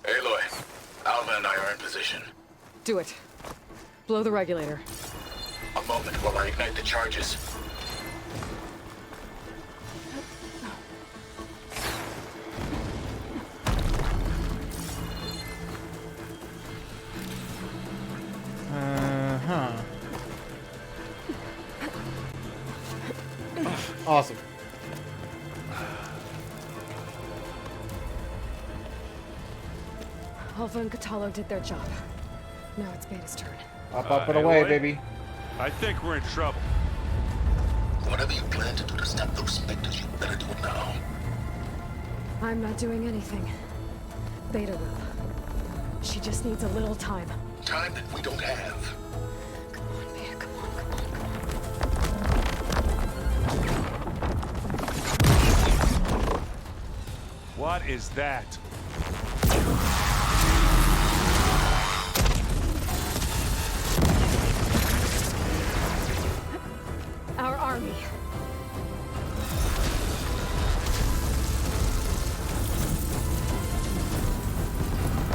Aloy, Alva and I are in position. Do it. Blow the regulator. A moment while I ignite the charges. Awesome. Alpha and Catalo did their job. Now it's Beta's turn. Up and away, baby. I think we're in trouble. Whatever you plan to do to stop those specters, you better do it now. I'm not doing anything. Beta will. She just needs a little time. Time that we don't have. Come on, Beta, come on, come on. What is that? Our army.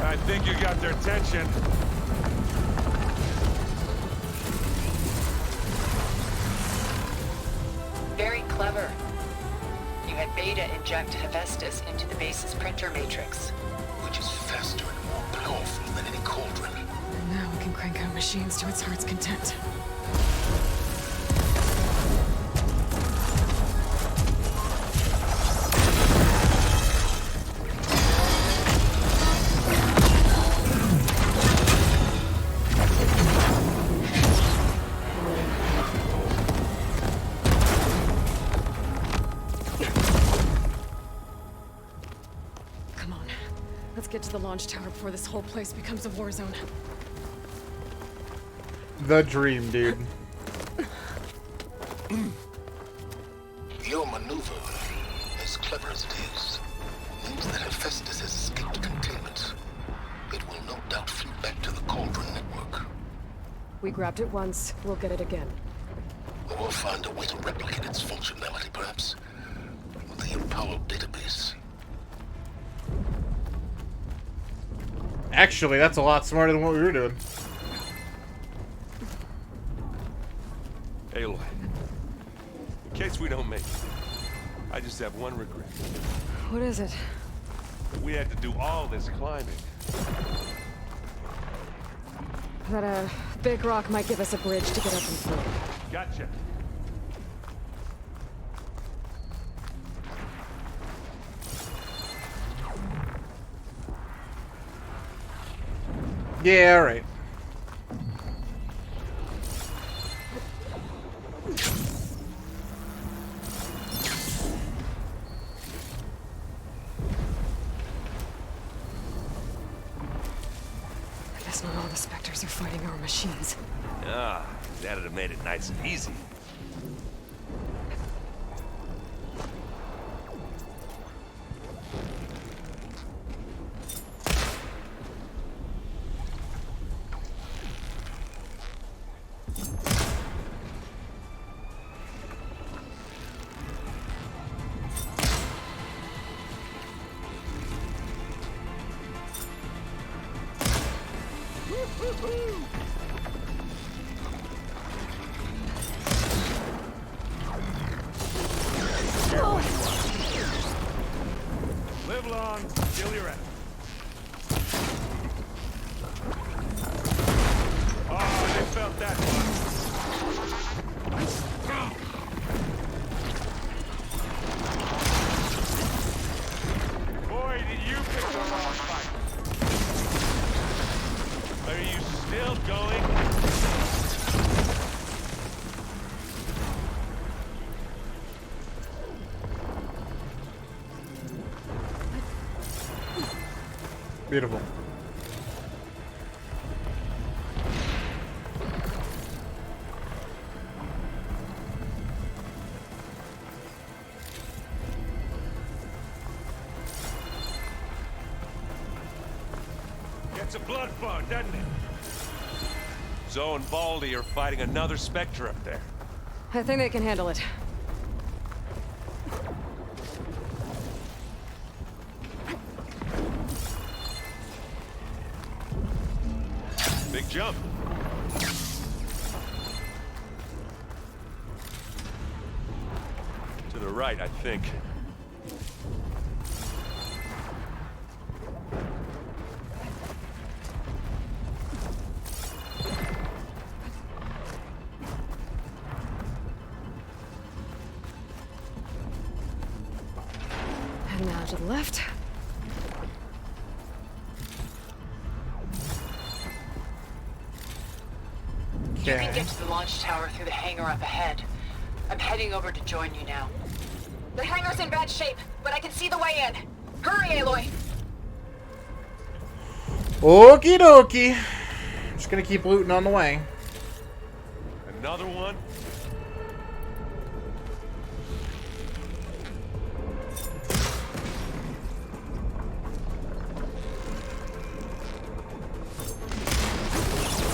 I think you got their attention. Very clever. You had Beta inject Hephaestus into the base's printer matrix. Which is faster and more powerful than any cauldron. And now we can crank out machines to its heart's content. Get to the launch tower before this whole place becomes a war zone. The dream, dude. Your maneuver, as clever as it is, means that Hephaestus has escaped containment. It will no doubt flew back to the Cauldron network. We grabbed it once, we'll get it again. Or find a way to replicate its functionality, perhaps, with the empowered database. Actually, that's a lot smarter than what we were doing. Aloy, in case we don't make it, I just have one regret. What is it? We had to do all this climbing. That a big rock might give us a bridge to get up and through. Gotcha. Yeah, alright. I guess not all the specters are fighting our machines. Ah, that'd have made it nice and easy. Live long, kill your enemy. Oh, they felt that one. Boy, did you pick the wrong fight. Are you still going? Beautiful. Gets a blood fun, doesn't it? Zoe and Baldy are fighting another Spectre up there. I think they can handle it. Big jump. To the right, I think. to the left. You can get to the launch tower through the hangar up ahead. I'm heading over to join you now. The hangar's in bad shape, but I can see the way in. Hurry, Aloy! Okie dokie. Just gonna keep looting on the way. Another one?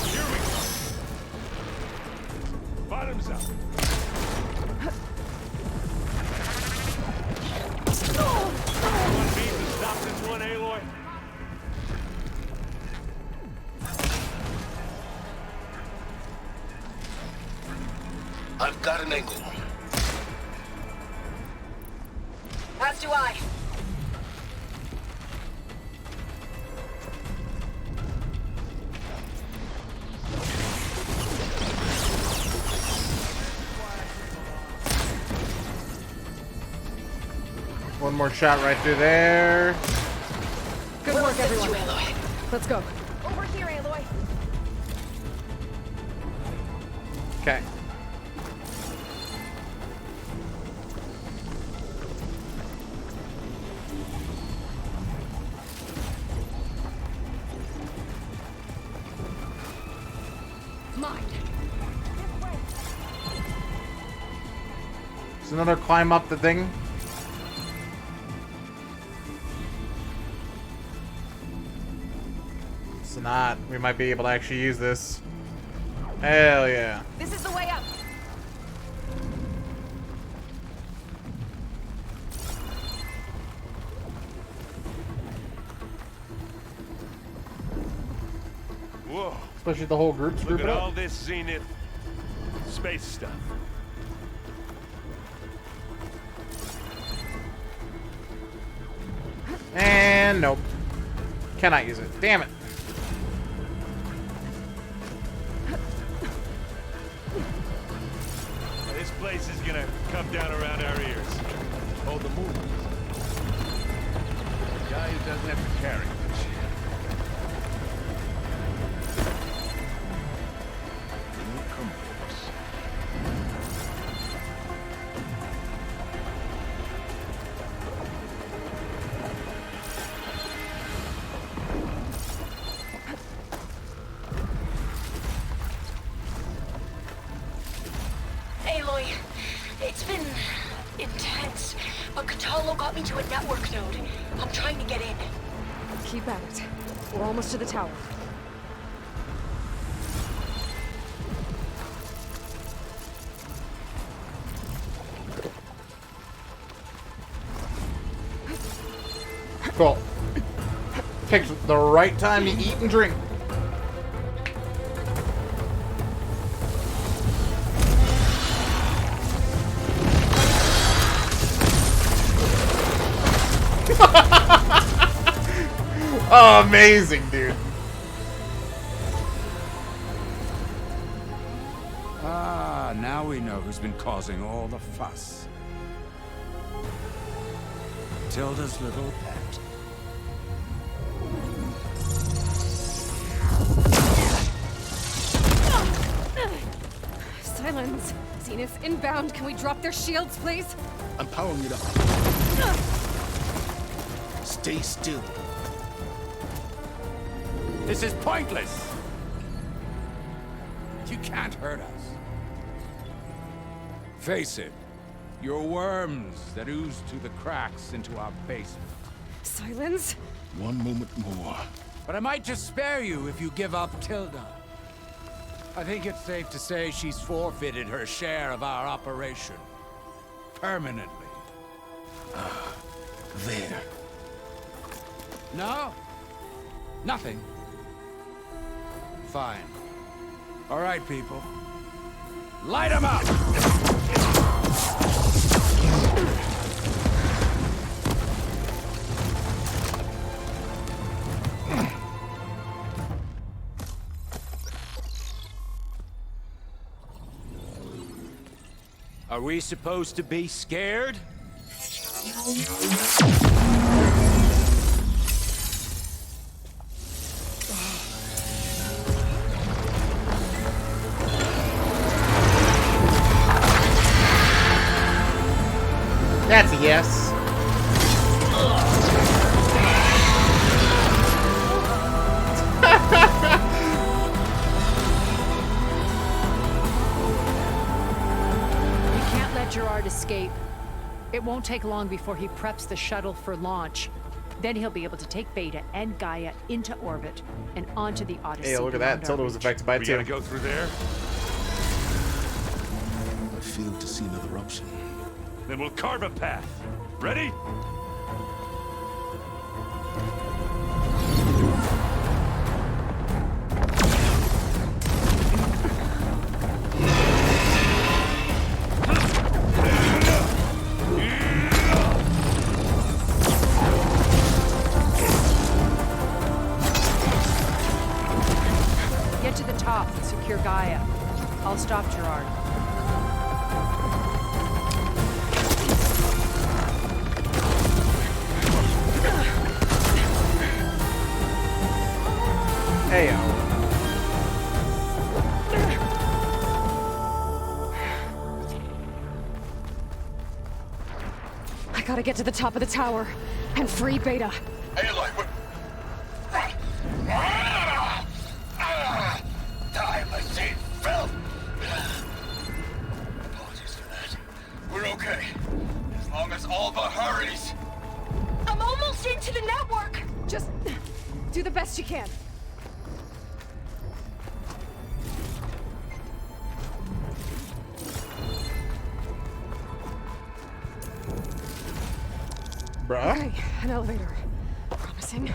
Here we go. Bottoms up. Want me to stop this one, Aloy? I've got an angle. As do I. One more shot right through there. Good work, everyone. Let's go. Over here, Aloy. Okay. Mine. Is another climb up the thing? It's not. We might be able to actually use this. Hell yeah. This is the way up. Whoa. Especially the whole group's Look grouping at up. all this Zenith space stuff. And nope. Cannot use it. Damn it. This place is gonna come down around our ears. Oh, the moon. The guy who doesn't have to carry much. Come for us. Aloy, it's been intense, but Katalo got me to a network node. I'm trying to get in. Keep at it. We're almost to the tower. Cool. Takes the right time to eat and drink. Oh, amazing, dude. Ah, now we know who's been causing all the fuss. Tilda's little pet. Silence. Zenith inbound. Can we drop their shields, please? I'm powering it up. Stay still. This is pointless. You can't hurt us. Face it, you're worms that ooze through the cracks into our basement. Silence? One moment more. But I might just spare you if you give up Tilda. I think it's safe to say she's forfeited her share of our operation. Permanently. There. No? Nothing. Fine. All right, people. Light 'em up! Are we supposed to be scared? It won't take long before he preps the shuttle for launch. Then he'll be able to take Beta and Gaia into orbit and onto the Odyssey. Hey, look at that. Tilda was affected by it too. We gotta go through there? I failed to see another option. Then we'll carve a path. Ready? Get to the top and secure Gaia. I'll stop Gerard. Hey, I gotta get to the top of the tower and free Beta. Aloy, what? Die, my Saint filth! Apologies for that. We're okay. As long as Alva hurries. I'm almost into the network! Just do the best you can. bruh. Okay, an elevator. Promising.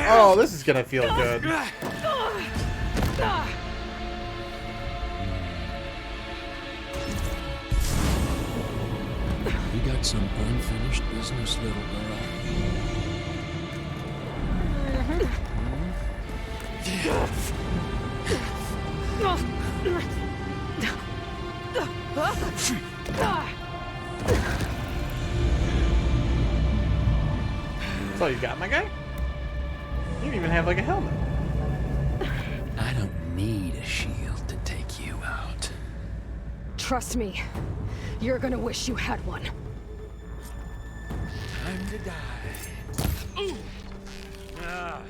Oh, this is gonna feel good. You got some unfinished business, little girl. That's all you got, my guy? You don't even have like a helmet. I don't need a shield to take you out. Trust me, you're gonna wish you had one. Time to die. Ooh. Ah.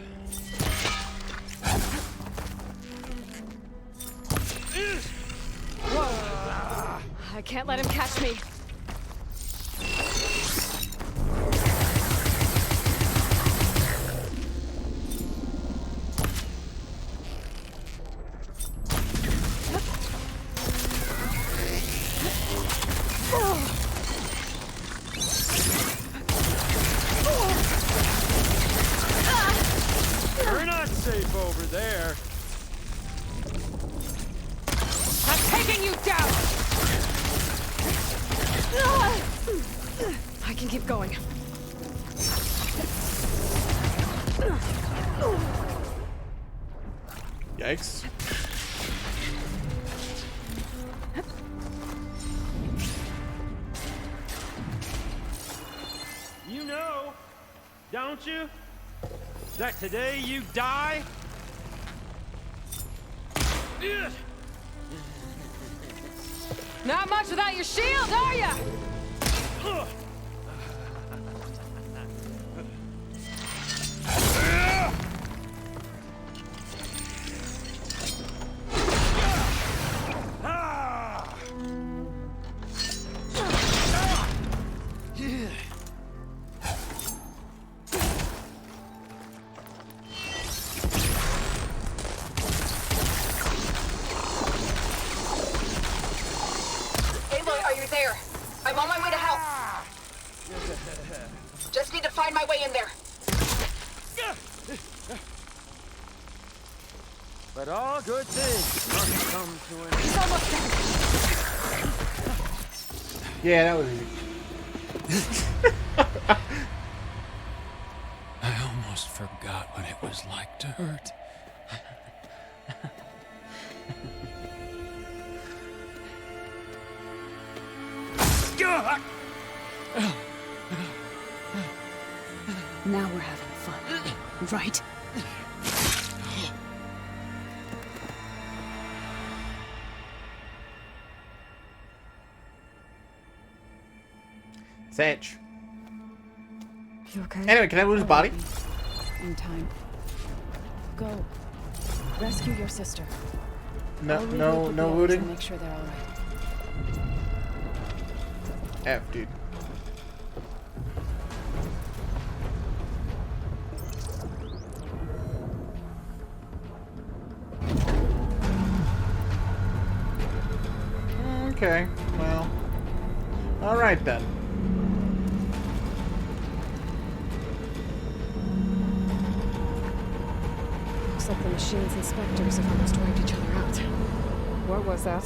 Whoa! I can't let him catch me. You're not safe over there. I'm taking you down! I can keep going. Yikes. You know, don't you? That today you die? Not much without your shield, are ya? Aloy, are you there? I'm on my way to help. Just need to find my way in there. But all good things must come to an end. He's almost done. Yeah, that was easy. I almost forgot what it was like to hurt. Now we're having fun, right? Sanch. You okay? Anyway, can I move his body? In time. Go. Rescue your sister. No, I'll leave you no, with no the others looting. and make sure they're all right. F, dude. Okay, well. Alright then. Looks like the machine's inspectors have almost wiped each other out. What was that?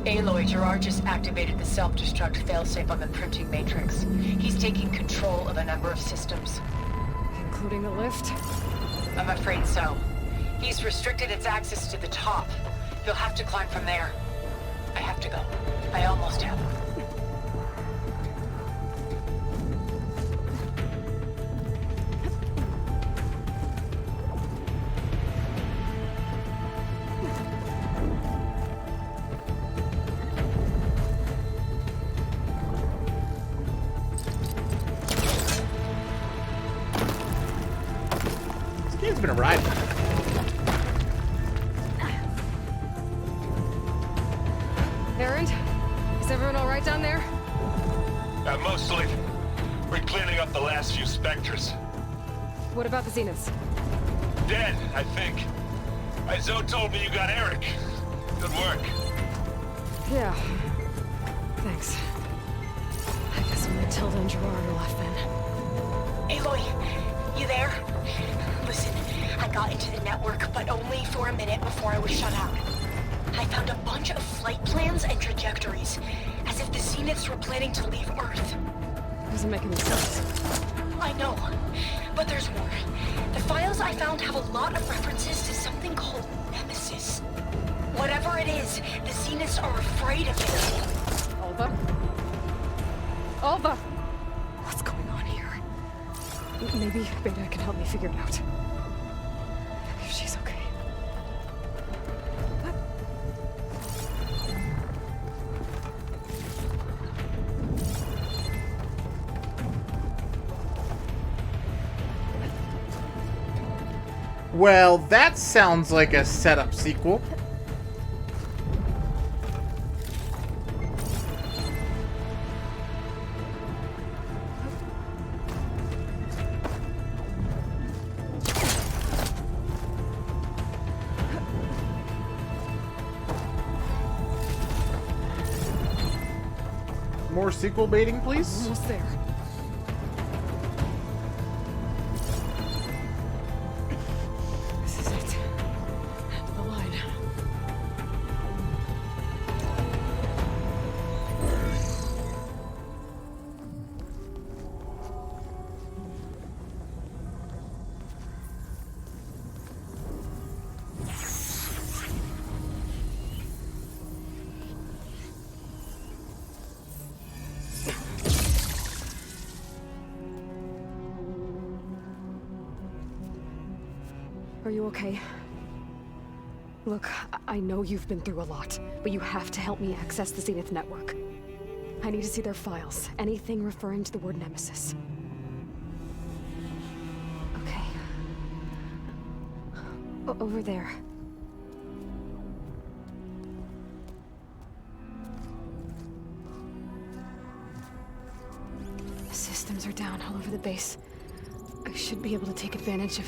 Aloy, Gerard just activated the self-destruct failsafe on the printing matrix. He's taking control of a number of systems. Including the lift? I'm afraid so. He's restricted its access to the top. You'll have to climb from there. I have to go. I almost have. This game's been a ride. Errand? Is everyone alright down there? Mostly. We're cleaning up the last few specters. What about the Zeniths? Dead, I think. Izo told me you got Eric. Good work. Yeah. Thanks. I guess only Tilda and Gerard are left then. Aloy, you there? Listen, I got into the network, but only for a minute before I was shut out. I found a bunch of flight plans and trajectories, as if the Zeniths were planning to leave Earth. Doesn't make any sense. I know, but there's more. The files I found have a lot of references to something called Nemesis. Whatever it is, the Zeniths are afraid of it. Alva? Alva! What's going on here? Maybe Beta can help me figure it out. If she's okay. Well, that sounds like a setup sequel. More sequel baiting, please? Almost there. This is it. End of the line. Are you okay? Look, I know you've been through a lot, but you have to help me access the Zenith network. I need to see their files, anything referring to the word Nemesis. Okay. Over there. The systems are down all over the base. I should be able to take advantage of...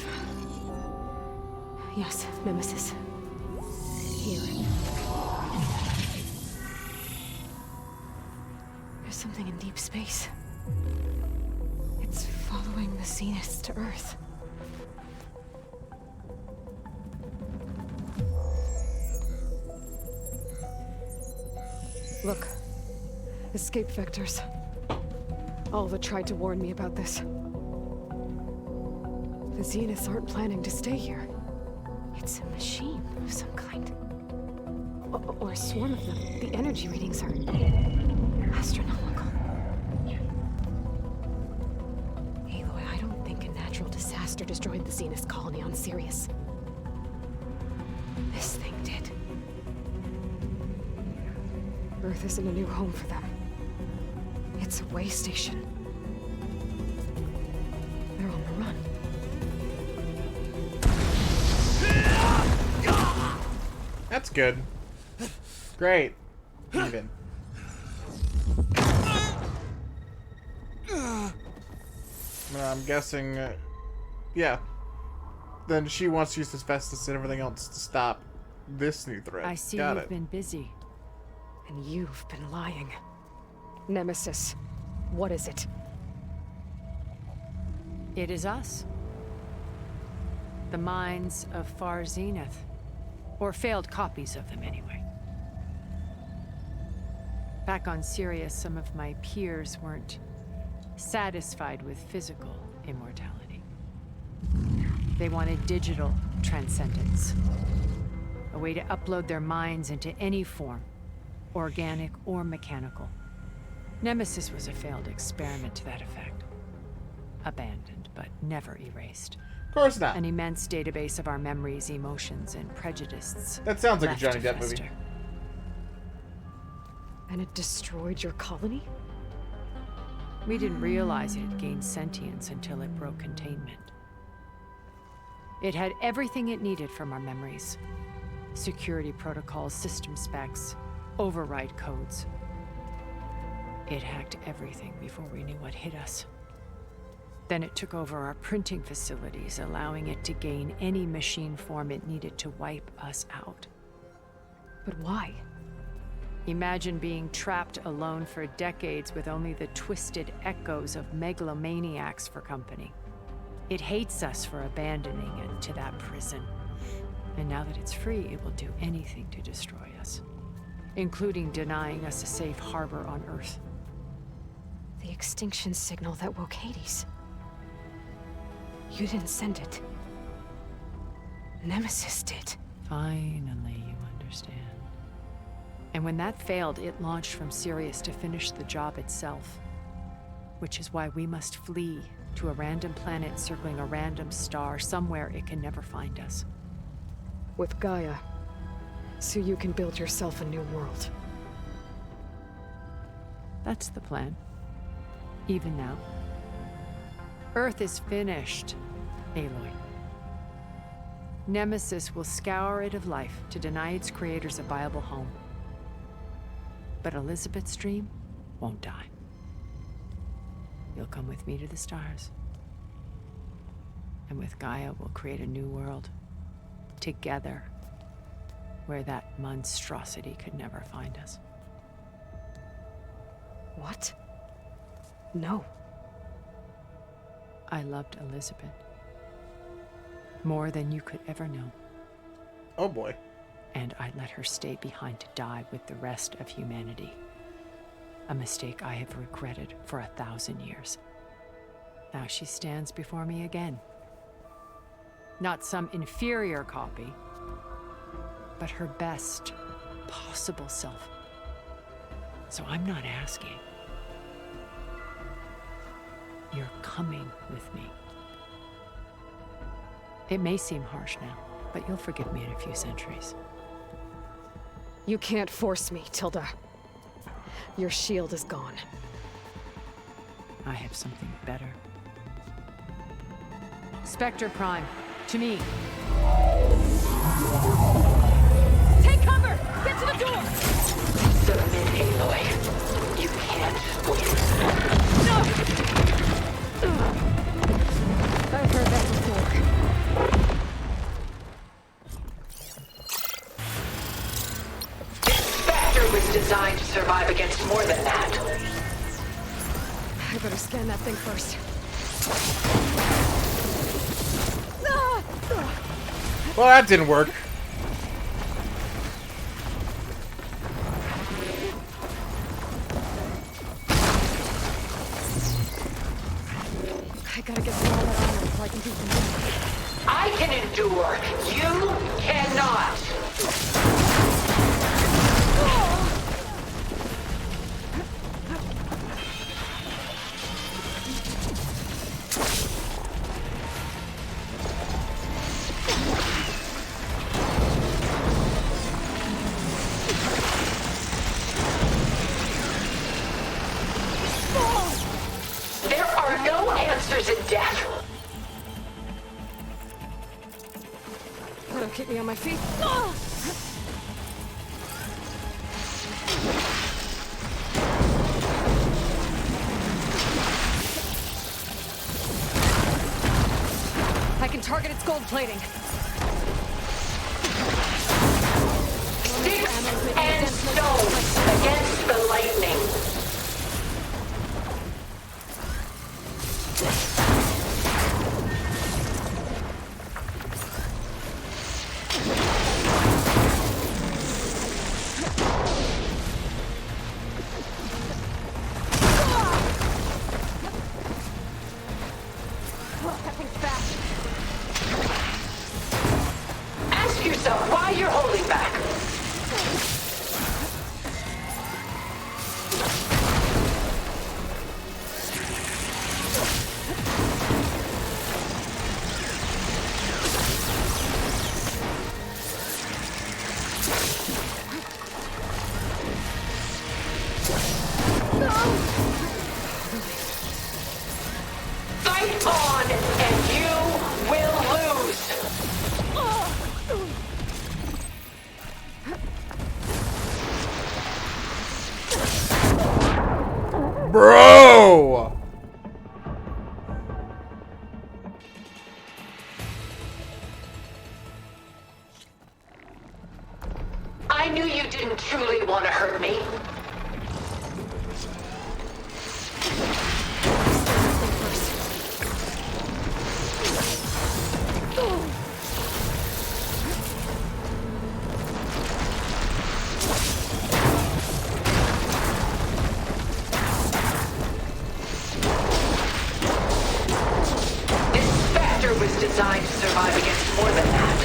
Yes, Nemesis. Here. There's something in deep space. It's following the Zeniths to Earth. Look. Escape vectors. Alva tried to warn me about this. The Zeniths aren't planning to stay here. It's a machine of some kind. Or a swarm of them. The energy readings are astronomical. Aloy, I don't think a natural disaster destroyed the Zenith colony on Sirius. This thing did. Earth isn't a new home for them. It's a way station. They're on the run. That's good. Great. Even. I'm guessing, yeah. Then she wants to use asbestos and everything else to stop this new threat. I see Got you've it. been busy. And you've been lying. Nemesis, what is it? It is us. The minds of Far Zenith. Or failed copies of them, anyway. Back on Sirius, some of my peers weren't satisfied with physical immortality. They wanted digital transcendence. A way to upload their minds into any form, organic or mechanical. Nemesis was a failed experiment to that effect. Abandoned, but never erased. Of course not. An immense database of our memories, emotions, and prejudices. That sounds like a left Johnny to Depp movie. fester. And it destroyed your colony? We didn't realize it had gained sentience until it broke containment. It had everything it needed from our memories. Security protocols, system specs, override codes. It hacked everything before we knew what hit us. Then it took over our printing facilities, allowing it to gain any machine form it needed to wipe us out. But why? Imagine being trapped alone for decades with only the twisted echoes of megalomaniacs for company. It hates us for abandoning it to that prison. And now that it's free, it will do anything to destroy us, including denying us a safe harbor on Earth. The extinction signal that woke Hades. You didn't send it. Nemesis did. Finally, you understand. And when that failed, it launched from Sirius to finish the job itself. Which is why we must flee to a random planet circling a random star, somewhere it can never find us. With Gaia. So you can build yourself a new world. That's the plan. Even now. Earth is finished, Aloy. Nemesis will scour it of life to deny its creators a viable home. But Elizabeth's dream won't die. You'll come with me to the stars. And with Gaia, we'll create a new world. Together. Where that monstrosity could never find us. What? No. I loved Elizabeth. More than you could ever know. Oh boy. And I let her stay behind to die with the rest of humanity. A mistake I have regretted for 1,000 years. Now she stands before me again. Not some inferior copy, but her best possible self. So I'm not asking. You're coming with me. It may seem harsh now, but you'll forgive me in a few centuries. You can't force me, Tilda. Your shield is gone. I have something better. Spectre Prime, to me. Take cover! Get to the door! Submit, Aloy. You can't win. No! I've heard that before. This Spectre was designed to survive against more than that. I better scan that thing first. Well, that didn't work. I gotta get through all that armor before I can do something. I can endure. You cannot. There are no answers in death. That'll keep me on my feet. target its gold plating. Sticks and stones against the lightning. Ask yourself why you're holding back. Fight on, and you will lose. Bro! I knew you didn't truly want to hurt me. This Spectre was designed to survive against more than that.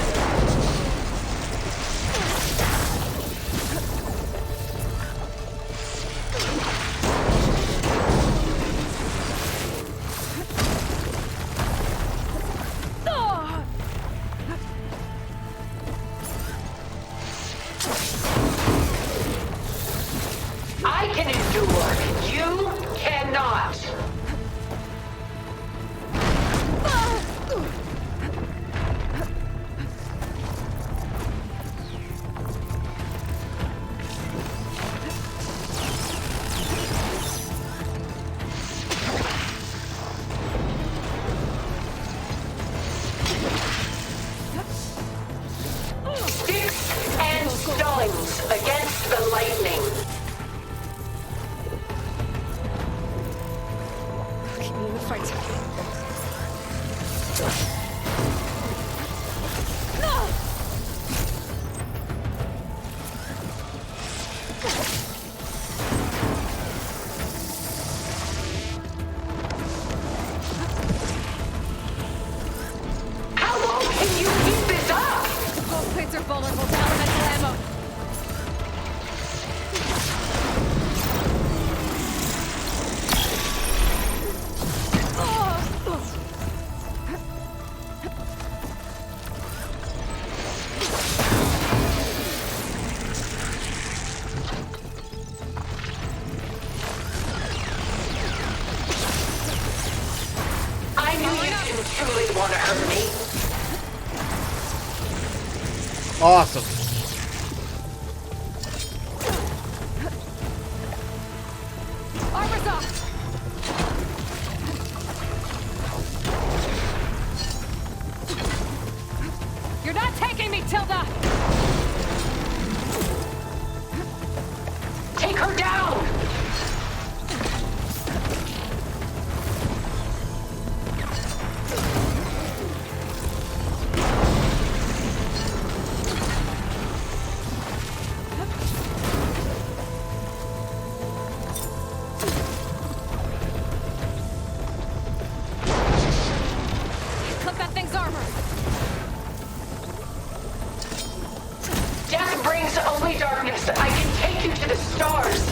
I can endure. You cannot. Sticks and stones against the lightning. Keep me in the fight. How long can you keep this up? Gold plates are vulnerable to elemental ammo. I knew you didn't truly want to hurt me. Awesome. Armor's off! You're not taking me, Tilda! Take her down! Clip that thing's armor! Death brings only darkness. I can take you to the stars.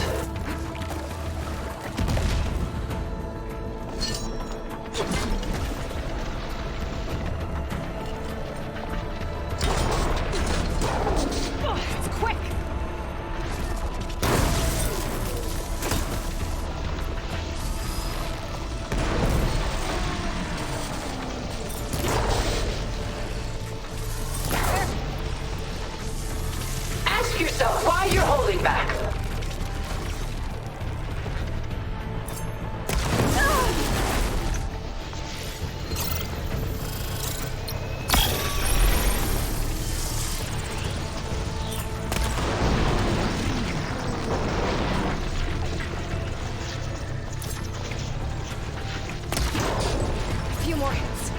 It's quick! few more hits.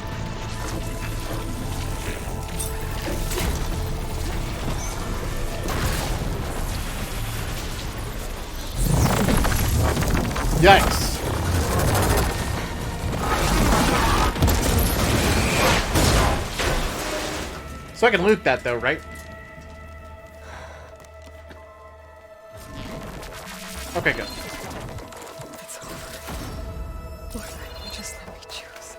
Yikes. So I can loot that though, right? Okay, good. It's over. Lord, you just let me choose.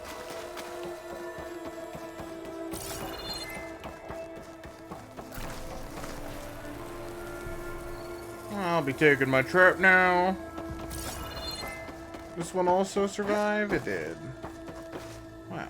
I'll be taking my trip now. This one also survived? It did. Wow.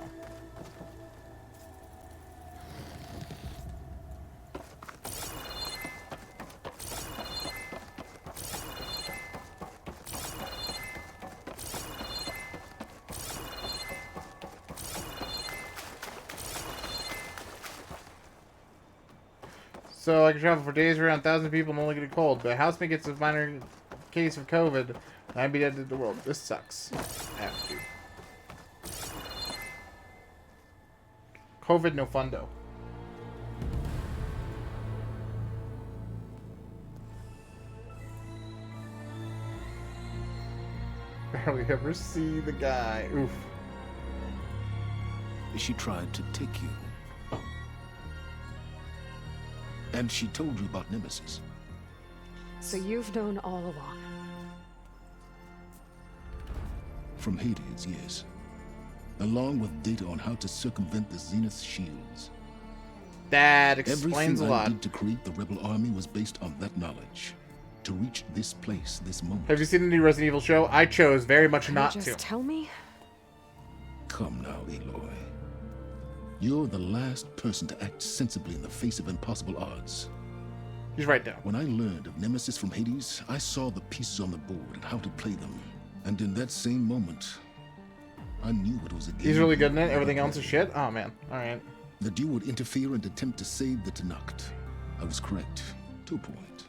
So I can travel for days around 1,000 people and only get a cold, but a housemate gets a minor case of COVID, and I'd be dead to the world. This sucks. I have to. COVID no fundo. Barely ever see the guy. Oof. She tried to take you. And she told you about Nemesis. So you've known all along. From Hades, yes. Along with data on how to circumvent the Zenith shields. That explains Everything a lot. I did to create the rebel army was based on that knowledge. To reach this place, this moment. Have you seen the new Resident Evil show? I chose very much not Just to. tell me. Come now, Aloy. You're the last person to act sensibly in the face of impossible odds. He's right there. When I learned of Nemesis from Hades, I saw the pieces on the board and how to play them. And in that same moment, I knew it was a game. He's really good in it. Everything else is shit. Oh man. All right. That you would interfere and attempt to save the Tenakth. I was correct, to a point.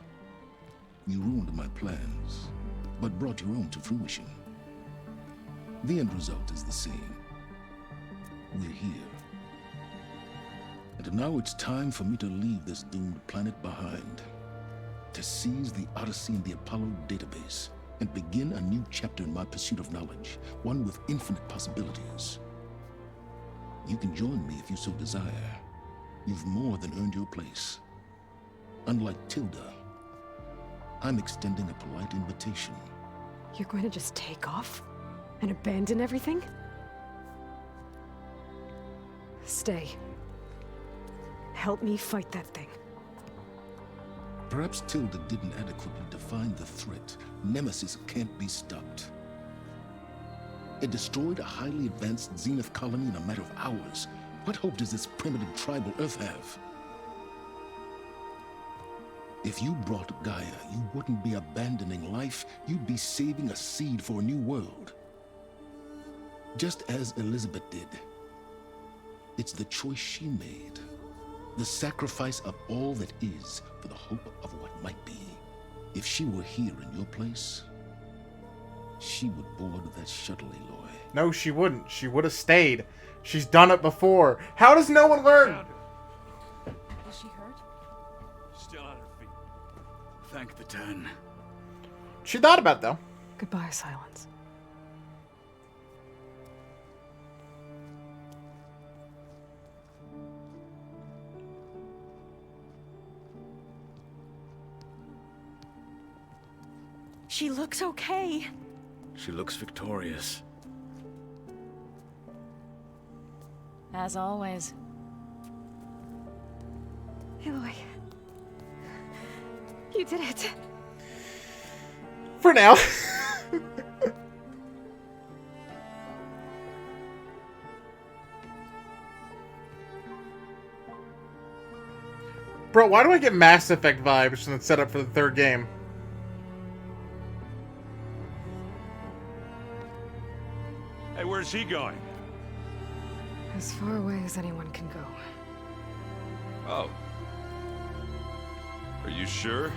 You ruined my plans, but brought your own to fruition. The end result is the same. We're here. And now it's time for me to leave this doomed planet behind. To seize the Odyssey and the Apollo database, and begin a new chapter in my pursuit of knowledge, one with infinite possibilities. You can join me if you so desire. You've more than earned your place. Unlike Tilda, I'm extending a polite invitation. You're going to just take off? And abandon everything? Stay. Help me fight that thing. Perhaps Tilda didn't adequately define the threat. Nemesis can't be stopped. It destroyed a highly advanced Zenith colony in a matter of hours. What hope does this primitive tribal Earth have? If you brought Gaia, you wouldn't be abandoning life, you'd be saving a seed for a new world. Just as Elizabeth did. It's the choice she made. The sacrifice of all that is for the hope of what might be. If she were here in your place, she would board that shuttle, Aloy. No, she wouldn't. She would have stayed. She's done it before. How does no one learn? Is she hurt? Still on her feet. Thank the 10. She thought about it, though. Goodbye, Silence. She looks okay. She looks victorious. As always. Aloy. You did it. For now. Bro, why do I get Mass Effect vibes from the setup for the third game? Hey, where's he going? As far away as anyone can go. Oh. Are you sure?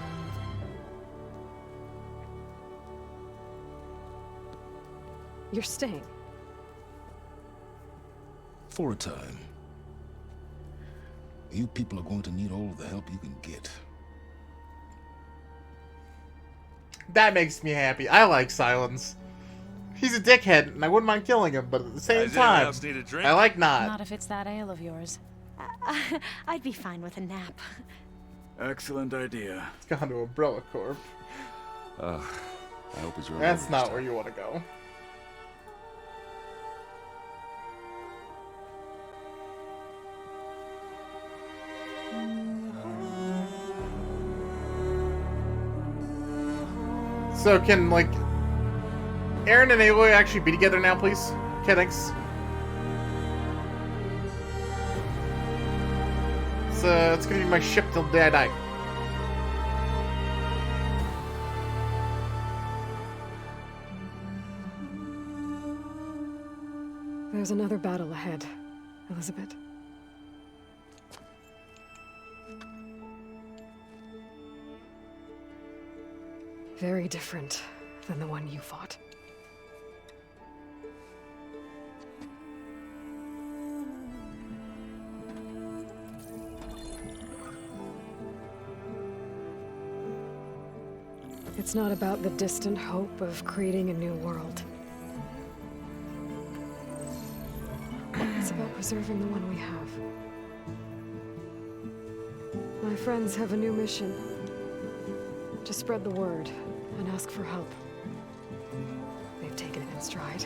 You're staying. For a time. You people are going to need all of the help you can get. That makes me happy. I like Silence. He's a dickhead, and I wouldn't mind killing him, but at the same Does anyone time, else need a drink? I like not. Not if it's that ale of yours. I'd be fine with a nap. Excellent idea. It's gone to Umbrella Corp. I hope he's right. That's not where you want to go. So can, like, Aaron and Aloy actually be together now, please? Okay, thanks. So it's gonna be my ship till the day I die. There's another battle ahead, Elizabeth. Very different than the one you fought. It's not about the distant hope of creating a new world. It's about preserving the one we have. My friends have a new mission. To spread the word and ask for help. They've taken it in stride.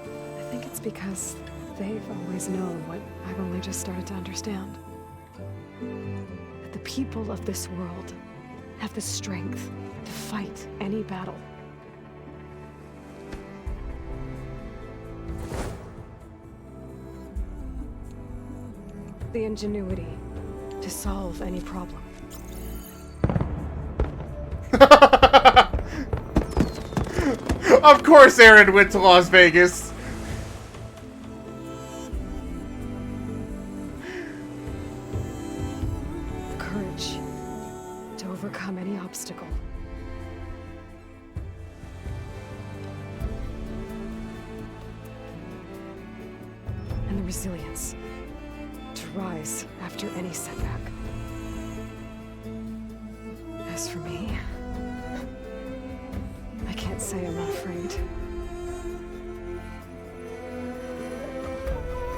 I think it's because they've always known what I've only just started to understand. That the people of this world have the strength to fight any battle. The ingenuity to solve any problem. Of course Aaron went to Las Vegas. Courage to overcome any obstacle. And the resilience to rise after any setback. As for me, I can't say I'm not afraid.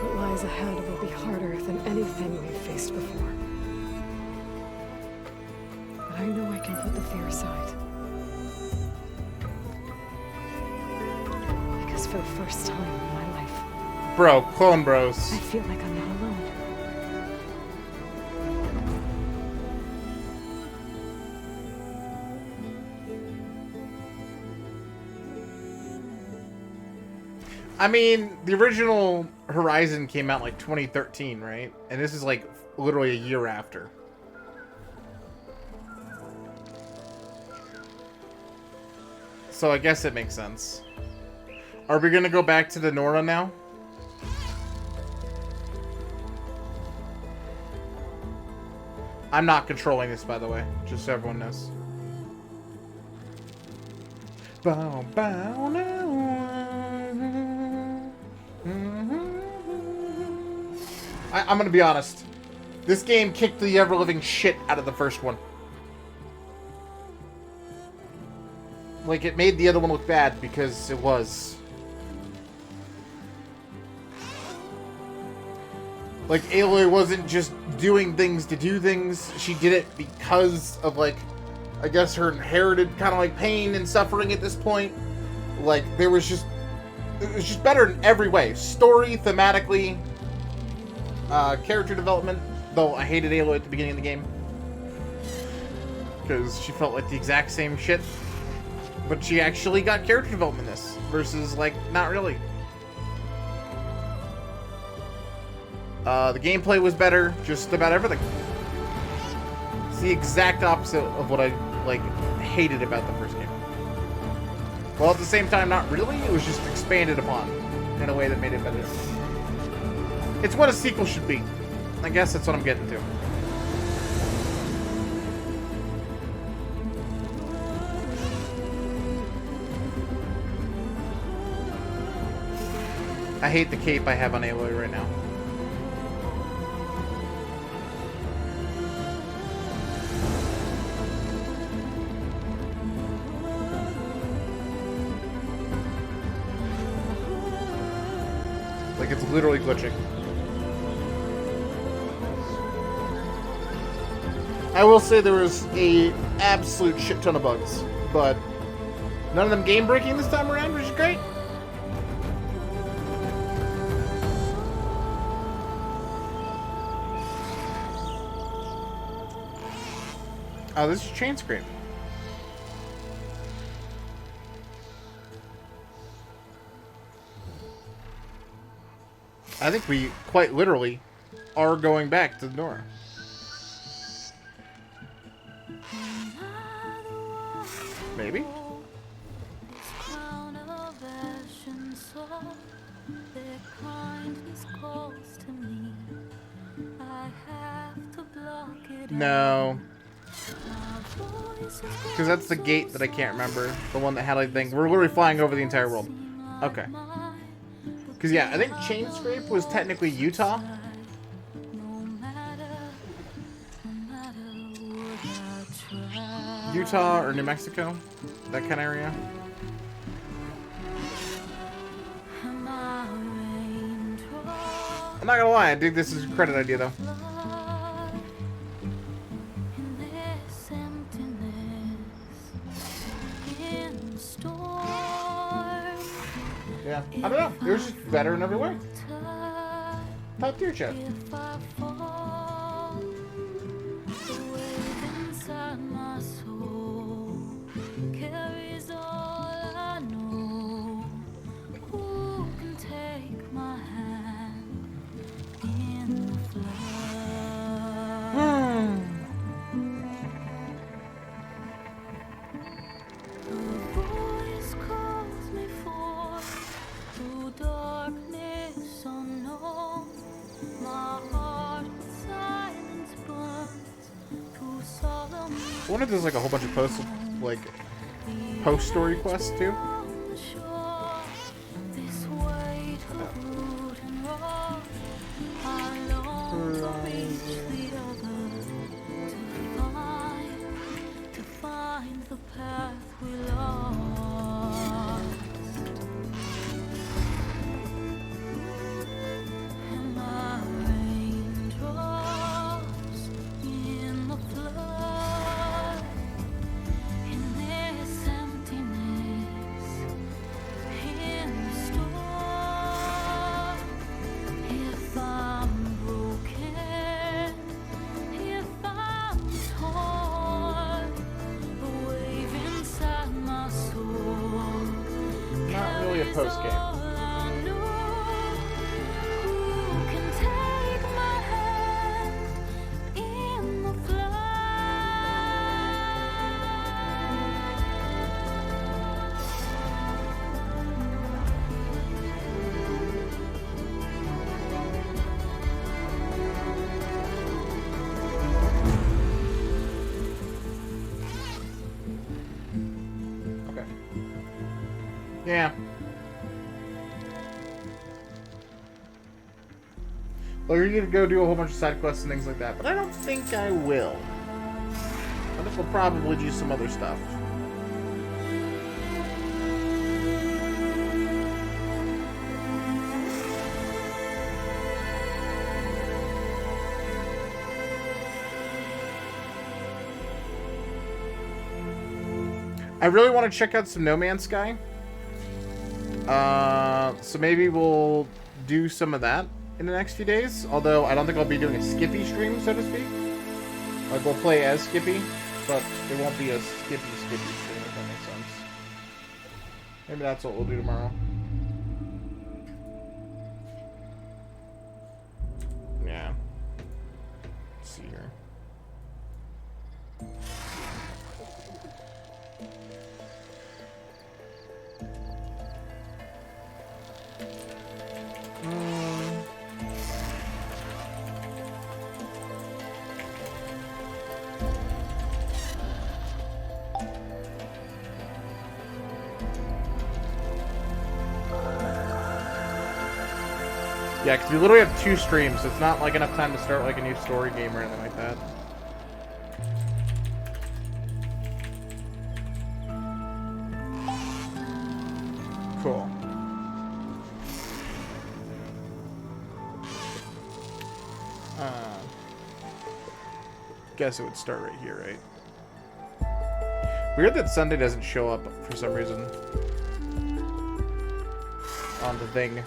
What lies ahead will be harder than anything we've faced before. But I know I can put the fear aside. Because for the first time in my life... Bro, Clone Bros. I feel like I'm not alone. I mean, the original Horizon came out like 2013, right? And this is like literally a year after. So I guess it makes sense. Are we gonna go back to the Nora now? I'm not controlling this, by the way, just so everyone knows. Bow, bow, now. I'm gonna be honest. This game kicked the ever-living shit out of the first one. Like, it made the other one look bad because it was. Like, Aloy wasn't just doing things to do things. She did it because of, like, I guess her inherited kind of, like, pain and suffering at this point. Like, there was just... It was just better in every way. Story, thematically, character development. Though I hated Aloy at the beginning of the game. Because she felt like the exact same shit. But she actually got character development in this. Versus, like, not really. The gameplay was better. Just about everything. It's the exact opposite of what I, like, hated about the first game. Well, at the same time, not really. It was just expanded upon in a way that made it better. It's what a sequel should be. I guess that's what I'm getting to. I hate the cape I have on Aloy right now. Like, it's literally glitching. I will say there was a absolute shit ton of bugs, but none of them game breaking this time around, which is great. Oh, this is chain scrape. I think we quite literally are going back to the door. Maybe? No. Because that's the gate that I can't remember. The one that had like thing. We're literally flying over the entire world. Okay. Because yeah, I think Chain Scrape was technically Utah. Utah or New Mexico. That kind of area. I'm not gonna lie, I think this is a credit idea though. Yeah, I don't know. It was just better in every way. Top tier chat. I wonder if there's like a whole bunch of post story quests too. Post game. Okay. Yeah. Well, you're going to go do a whole bunch of side quests and things like that, but I don't think I will. I think we'll probably do some other stuff. I really want to check out some No Man's Sky. So maybe we'll do some of that in the next few days, although I don't think I'll be doing a Skippy stream, so to speak. Like, we'll play as Skippy, but it won't be a Skippy stream, if that makes sense. Maybe that's what we'll do tomorrow. Yeah. Let's see here. Yeah, because we literally have 2 streams, so it's not like enough time to start like a new story game or anything like that. Cool. Guess it would start right here, right? Weird that Sunday doesn't show up for some reason on the thing.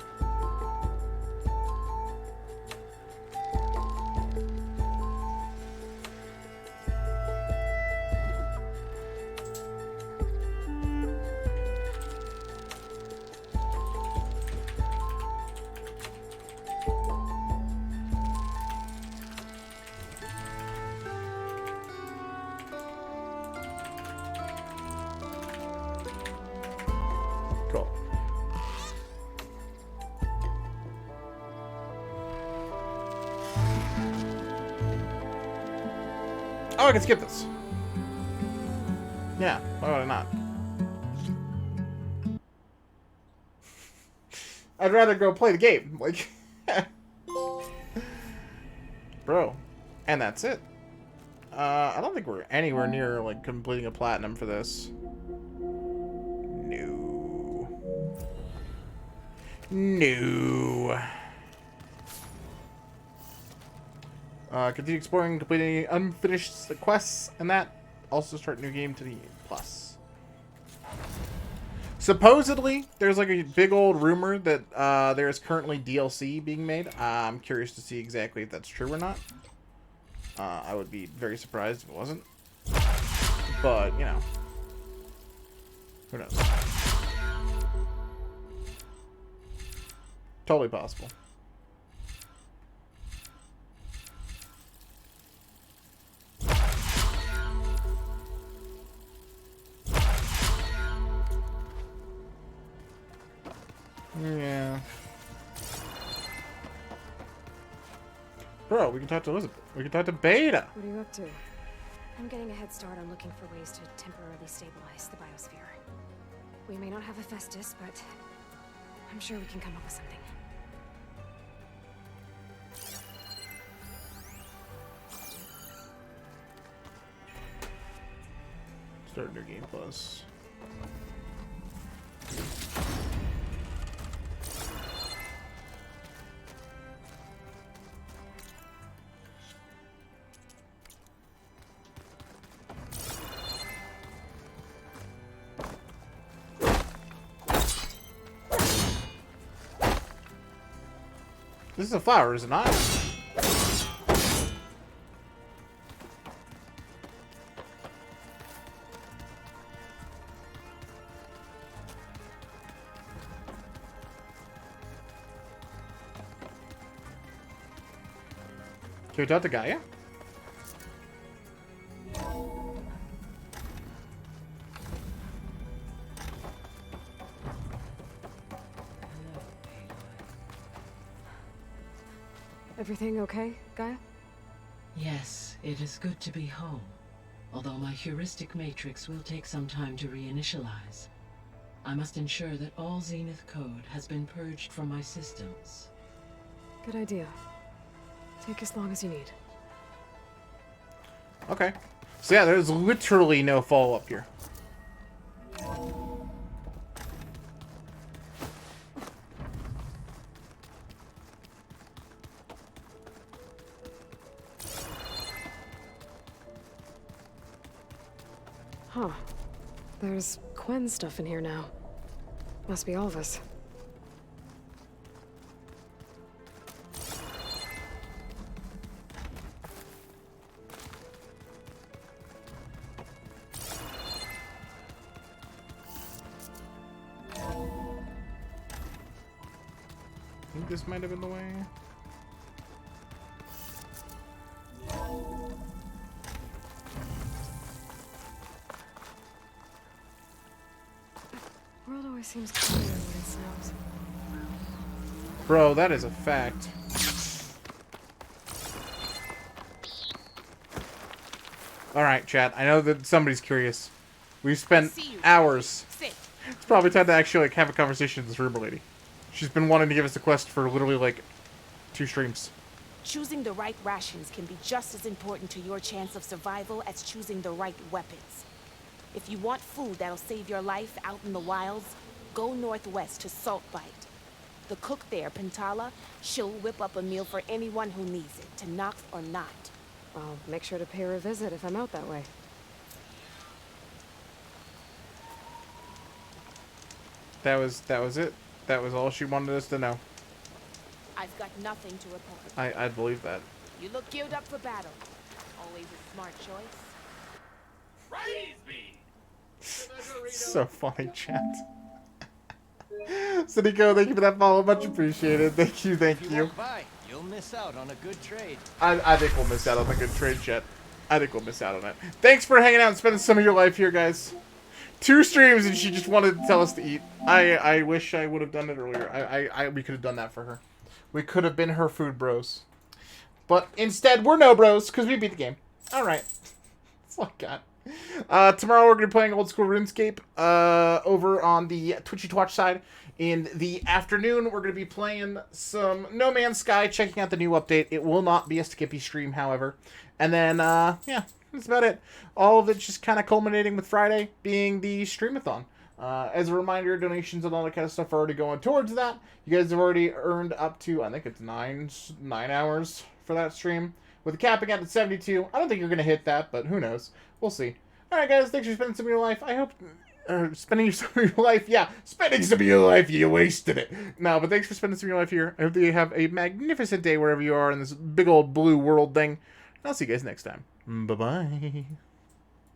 Cool. Oh, I can skip this. Yeah, why would I not? I'd rather go play the game. Like, bro. And that's it. I don't think we're anywhere near, like, completing a platinum for this. No. Continue exploring, complete any unfinished quests, and that. Also start new game to the plus. Supposedly, there's like a big old rumor that there is currently DLC being made. I'm curious to see exactly if that's true or not. I would be very surprised if it wasn't. But, you know. Who knows? Totally possible. Yeah. Bro, we can talk to Elizabeth. We can talk to Beta. What are you up to? I'm getting a head start on looking for ways to temporarily stabilize the biosphere. We may not have a Festus, but I'm sure we can come up with something. Start new game plus. This is a flower, is it not? Can we talk to Gaia? Everything okay, Gaia? Yes, it is good to be home. Although my heuristic matrix will take some time to reinitialize. I must ensure that all Zenith code has been purged from my systems. Good idea. Take as long as you need. Okay. So yeah, there's literally no follow-up here. Huh. There's Quen stuff in here now. Must be all of us. I think this might have been the way. The world always seems clearer when it snows. Bro, that is a fact. Alright, chat. I know that somebody's curious. We've spent hours. It's probably time to actually like have a conversation with this Remy lady. She's been wanting to give us a quest for literally like 2 streams. Choosing the right rations can be just as important to your chance of survival as choosing the right weapons. If you want food that'll save your life out in the wilds, go northwest to Saltbite. The cook there, Pintala, she'll whip up a meal for anyone who needs it, to knock or not. I'll make sure to pay her a visit if I'm out that way. That was it. That was all she wanted us to know. I've got nothing to report. I believe that. You look geared up for battle. Always a smart choice. Praise me! So funny, chat. Sinico, thank you for that follow. Much appreciated. Thank you, thank you. By, you'll miss out on a good trade. I think we'll miss out on the good trade, chat. I think we'll miss out on it. Thanks for hanging out and spending some of your life here, guys. 2 streams and she just wanted to tell us to eat. I wish I would have done it earlier. We could have done that for her. We could have been her food bros. But instead, we're no bros because we beat the game. Alright. That's all I got. Tomorrow we're going to be playing Old School RuneScape over on the Twitchy Twatch side. In the afternoon, we're going to be playing some No Man's Sky, checking out the new update. It will not be a Skippy stream, however. And then, yeah, that's about it. All of it just kind of culminating with Friday being the Streamathon. As a reminder, donations and all that kind of stuff are already going towards that. You guys have already earned up to, I think it's 9 hours for that stream. With the capping out at 72, I don't think you're going to hit that, but who knows. We'll see. Alright guys, thanks for spending some of your life. I hope... spending some of your life, yeah. Spending some of your life, you wasted it. No, but thanks for spending some of your life here. I hope that you have a magnificent day wherever you are in this big old blue world thing. And I'll see you guys next time. Bye-bye.